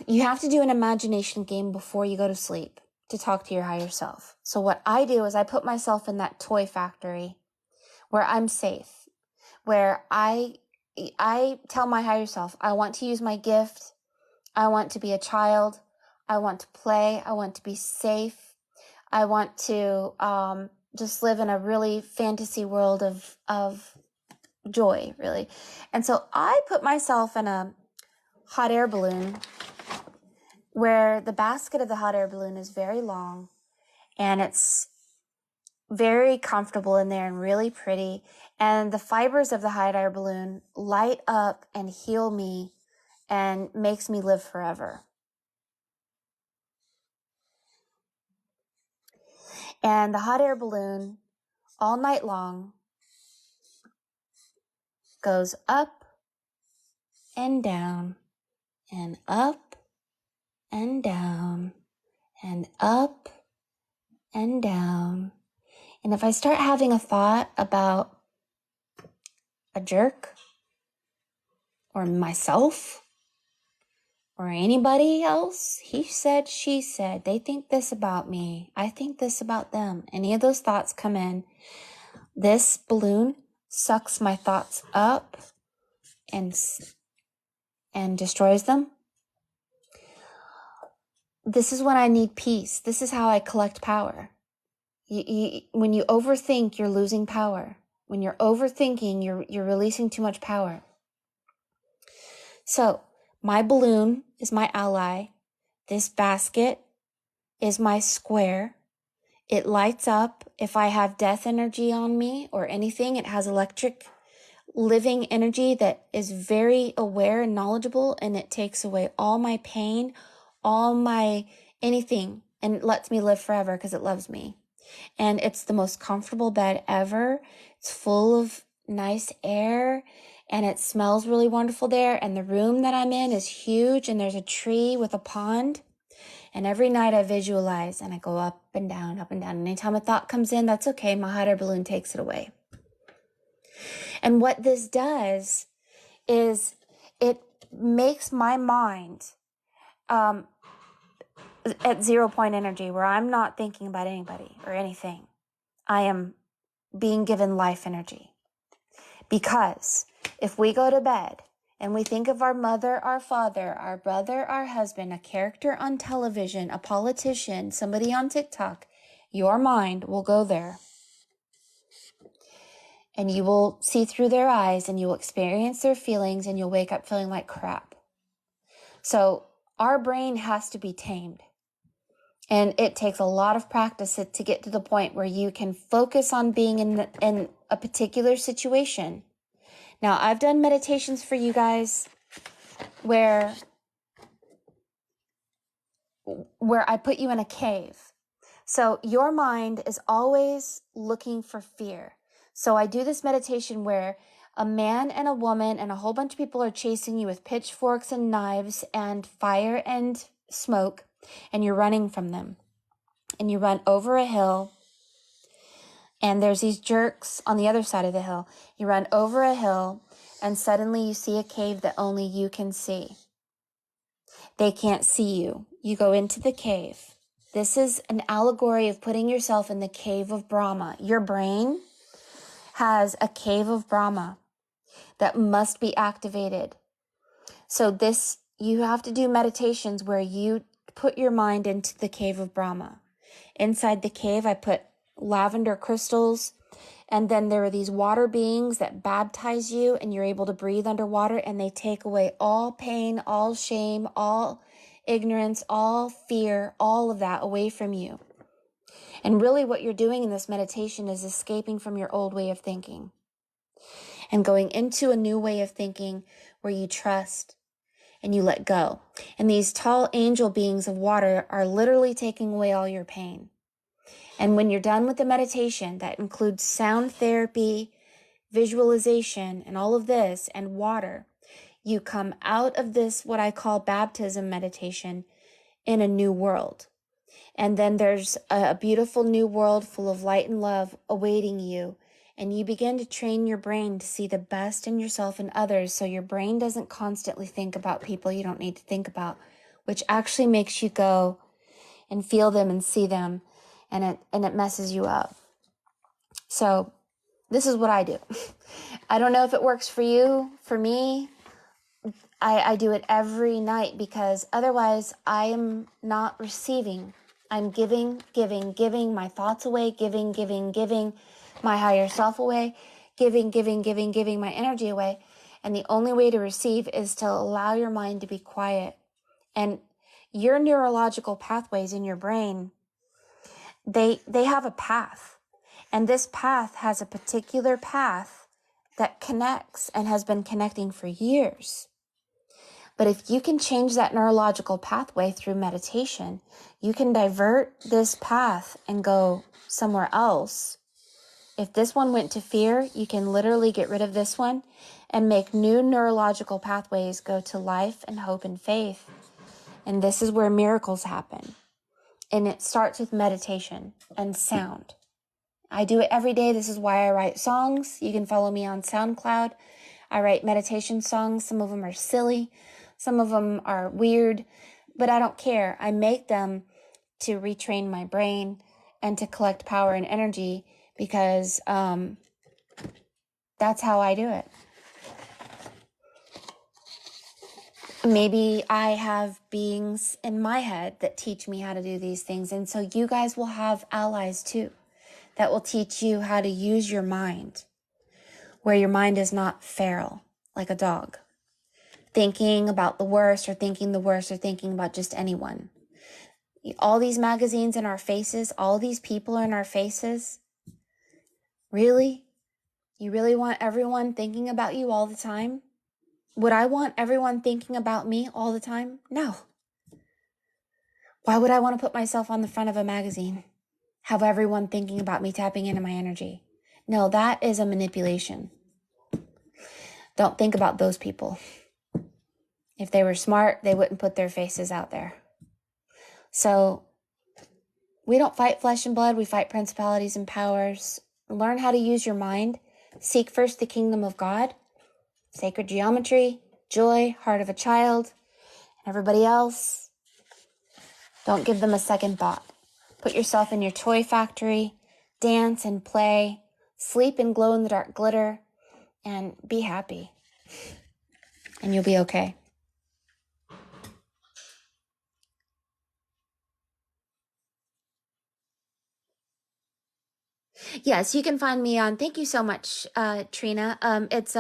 you have to do an imagination game before you go to sleep to talk to your higher self. So what I do is I put myself in that toy factory where I'm safe, where I tell my higher self, I want to use my gift. I want to be a child. I want to play. I want to be safe. I want to just live in a really fantasy world of joy, really. And so I put myself in a hot air balloon where the basket of the hot air balloon is very long and it's very comfortable in there and really pretty. And the fibers of the hot air balloon light up and heal me and makes me live forever. And the hot air balloon all night long goes up and down and up and down and up and down. And if I start having a thought about a jerk or myself or anybody else, he said, she said, they think this about me, I think this about them, any of those thoughts come in, this balloon sucks my thoughts up and destroys them. This is when I need peace. This is how I collect power. When you overthink, you're losing power. When you're overthinking, you're releasing too much power. So my balloon is my ally. This basket is my square. It lights up. If I have death energy on me or anything, it has electric living energy that is very aware and knowledgeable, and it takes away all my pain, all my anything, and lets me live forever because it loves me. And it's the most comfortable bed ever. It's full of nice air and it smells really wonderful there. And the room that I'm in is huge and there's a tree with a pond. And every night I visualize and I go up and down, up and down. And anytime a thought comes in, that's okay. My hot air balloon takes it away. And what this does is it makes my mind at 0 point energy where I'm not thinking about anybody or anything. I am being given life energy. Because if we go to bed and we think of our mother, our father, our brother, our husband, a character on television, a politician, somebody on TikTok, your mind will go there. And you will see through their eyes and you will experience their feelings and you'll wake up feeling like crap. So our brain has to be tamed. And it takes a lot of practice to get to the point where you can focus on being in a particular situation. Now, I've done meditations for you guys where I put you in a cave. So your mind is always looking for fear. So I do this meditation where a man and a woman and a whole bunch of people are chasing you with pitchforks and knives and fire and smoke, and you're running from them. And you run over a hill, and there's these jerks on the other side of the hill. You run over a hill, and suddenly you see a cave that only you can see. They can't see you. You go into the cave. This is an allegory of putting yourself in the cave of Brahma. Your brain has a cave of Brahma that must be activated. So you have to do meditations where you put your mind into the cave of Brahma. Inside the cave, I put lavender crystals, and then there are these water beings that baptize you, and you're able to breathe underwater, and they take away all pain, all shame, all ignorance, all fear, all of that away from you. And really what you're doing in this meditation is escaping from your old way of thinking and going into a new way of thinking where you trust and you let go. And these tall angel beings of water are literally taking away all your pain. And when you're done with the meditation, that includes sound therapy, visualization, and all of this, and water, you come out of this, what I call baptism meditation, in a new world. And then there's a beautiful new world full of light and love awaiting you. And you begin to train your brain to see the best in yourself and others, so your brain doesn't constantly think about people you don't need to think about, which actually makes you go and feel them and see them, and it messes you up. So this is what I do. I don't know if it works for you. For me, I do it every night, because otherwise I am not receiving. I'm giving my thoughts away, giving my higher self away, giving my energy away. And the only way to receive is to allow your mind to be quiet. And your neurological pathways in your brain, they have a path. And this path has a particular path that connects and has been connecting for years. But if you can change that neurological pathway through meditation, you can divert this path and go somewhere else. If this one went to fear, you can literally get rid of this one and make new neurological pathways go to life and hope and faith. And this is where miracles happen. And it starts with meditation and sound. I do it every day. This is why I write songs. You can follow me on SoundCloud. I write meditation songs. Some of them are silly. Some of them are weird, but I don't care. I make them to retrain my brain and to collect power and energy, because that's how I do it. Maybe I have beings in my head that teach me how to do these things. And so you guys will have allies too that will teach you how to use your mind, where your mind is not feral like a dog, thinking about the worst or thinking about just anyone. All these magazines in our faces, all these people in our faces. Really? You really want everyone thinking about you all the time? Would I want everyone thinking about me all the time? No. Why would I want to put myself on the front of a magazine? Have everyone thinking about me, tapping into my energy? No, that is a manipulation. Don't think about those people. If they were smart, they wouldn't put their faces out there. So we don't fight flesh and blood. We fight principalities and powers. Learn how to use your mind. Seek first the kingdom of God, sacred geometry, joy, heart of a child, and everybody else. Don't give them a second thought. Put yourself in your toy factory, dance and play, sleep in glow-in-the-dark glitter, and be happy. And you'll be okay. Yes, you can find me on, thank you so much, Trina. It's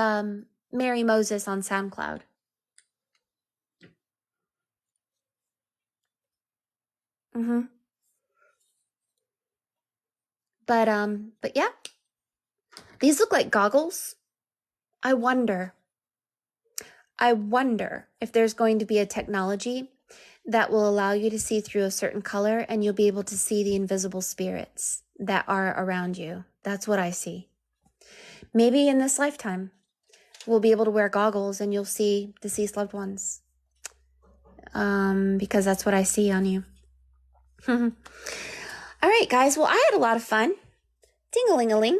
Mary Moses on SoundCloud. But yeah, these look like goggles. I wonder if there's going to be a technology that will allow you to see through a certain color, and you'll be able to see the invisible spirits that are around you. That's what I see. Maybe in this lifetime, we'll be able to wear goggles and you'll see deceased loved ones. Because that's what I see on you. All right, guys. Well, I had a lot of fun. Ding-a-ling-a-ling.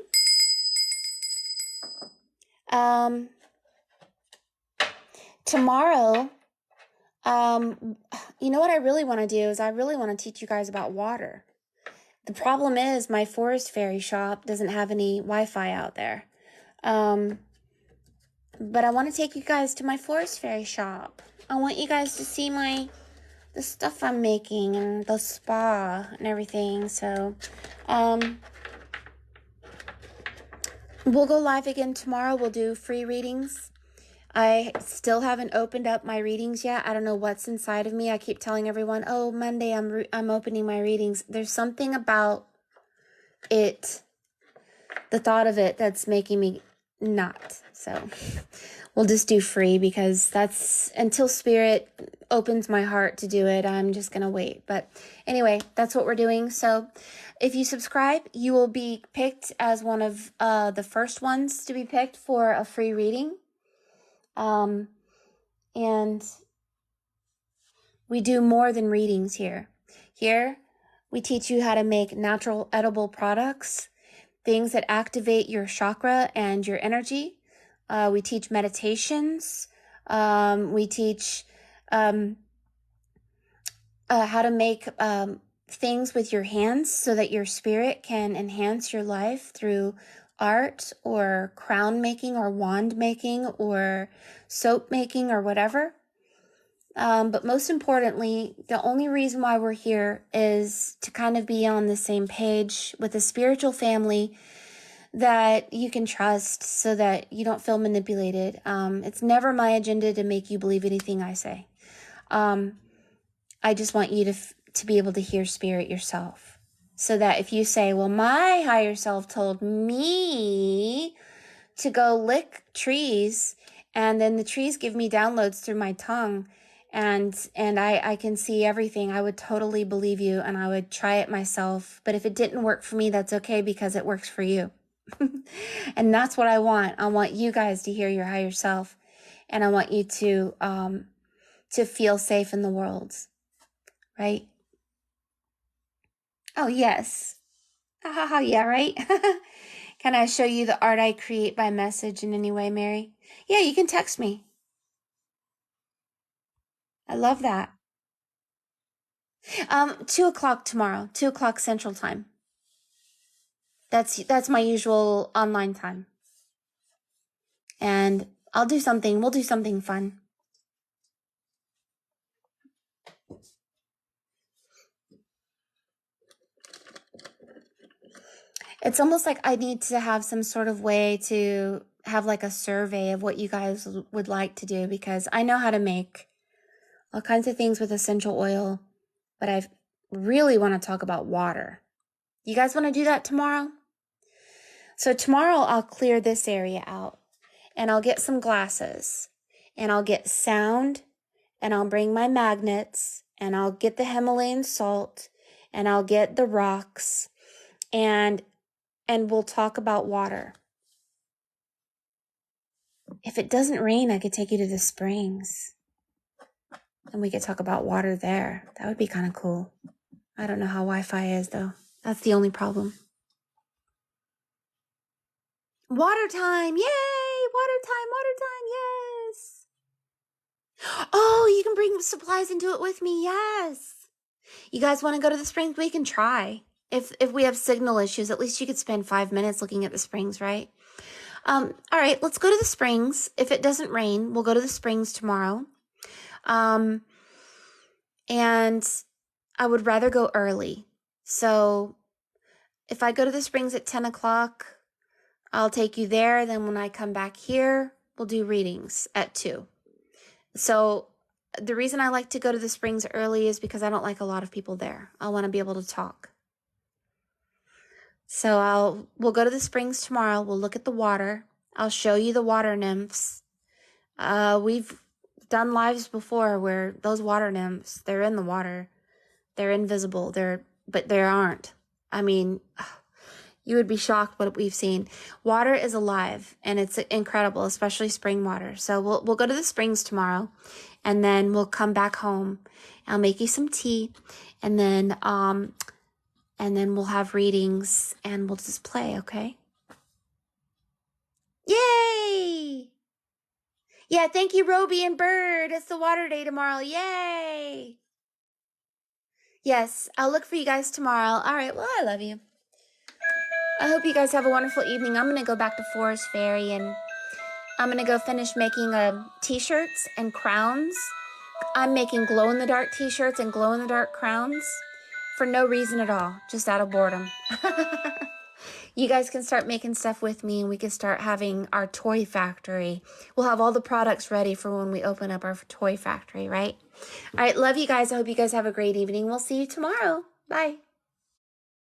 Tomorrow, you know what I really want to do is I really want to teach you guys about water. The problem is my forest fairy shop doesn't have any Wi-Fi out there. But I want to take you guys to my forest fairy shop. I want you guys to see the stuff I'm making and the spa and everything. So, we'll go live again tomorrow. We'll do free readings. I still haven't opened up my readings yet. I don't know what's inside of me. I keep telling everyone, oh, Monday I'm opening my readings. There's something about it, the thought of it, that's making me not. So we'll just do free because that's until Spirit opens my heart to do it. I'm just going to wait. But anyway, that's what we're doing. So if you subscribe, you will be picked as one of the first ones to be picked for a free reading. And we do more than readings here. Here, we teach you how to make natural edible products, things that activate your chakra and your energy. We teach meditations. We teach how to make things with your hands so that your spirit can enhance your life through art or crown making or wand making or soap making or whatever. But most importantly, the only reason why we're here is to kind of be on the same page with a spiritual family that you can trust so that you don't feel manipulated. It's never my agenda to make you believe anything I say. I just want you to be able to hear spirit yourself. So that if you say, well, my higher self told me to go lick trees, and then the trees give me downloads through my tongue, and I can see everything, I would totally believe you, and I would try it myself. But if it didn't work for me, that's okay, because it works for you. And that's what I want. I want you guys to hear your higher self, and I want you to feel safe in the world, right? Oh, yes. Yeah, right? Can I show you the art I create by message in any way, Mary? Yeah, you can text me. I love that. 2 o'clock tomorrow, 2 o'clock Central Time. That's my usual online time. And we'll do something fun. It's almost like I need to have some sort of way to have like a survey of what you guys would like to do, because I know how to make all kinds of things with essential oil, but I really want to talk about water. You guys want to do that tomorrow? So tomorrow I'll clear this area out, and I'll get some glasses, and I'll get sound, and I'll bring my magnets, and I'll get the Himalayan salt, and I'll get the rocks, and we'll talk about water. If it doesn't rain, I could take you to the springs, and we could talk about water there. That would be kind of cool. I don't know how Wi-Fi is, though. That's the only problem. Water time! Yay! Water time, yes! Oh, you can bring supplies and do it with me, yes! You guys want to go to the springs? We can try. If we have signal issues, at least you could spend 5 minutes looking at the springs, right? All right, let's go to the springs. If it doesn't rain, we'll go to the springs tomorrow. And I would rather go early. So if I go to the springs at 10 o'clock, I'll take you there. Then when I come back here, we'll do readings at 2. So the reason I like to go to the springs early is because I don't like a lot of people there. I want to be able to talk. So we'll go to the springs tomorrow. We'll look at the water. I'll show you the water nymphs. We've done lives before where those water nymphs, they're in the water. They're invisible. But they aren't. I mean, you would be shocked what we've seen. Water is alive, and it's incredible, especially spring water. So we'll go to the springs tomorrow, and then we'll come back home. I'll make you some tea, and then we'll have readings, and we'll just play, okay? Yay! Yeah, thank you, Roby and Bird. It's the water day tomorrow. Yay! Yes, I'll look for you guys tomorrow. All right, well, I love you. I hope you guys have a wonderful evening. I'm going to go back to Forest Fairy, and I'm going to go finish making t-shirts and crowns. I'm making glow-in-the-dark t-shirts and glow-in-the-dark crowns for no reason at all, just out of boredom. You guys can start making stuff with me, and we can start having our toy factory. We'll have all the products ready for when we open up our toy factory, right? All right, love you guys. I hope you guys have a great evening. We'll see you tomorrow. Bye.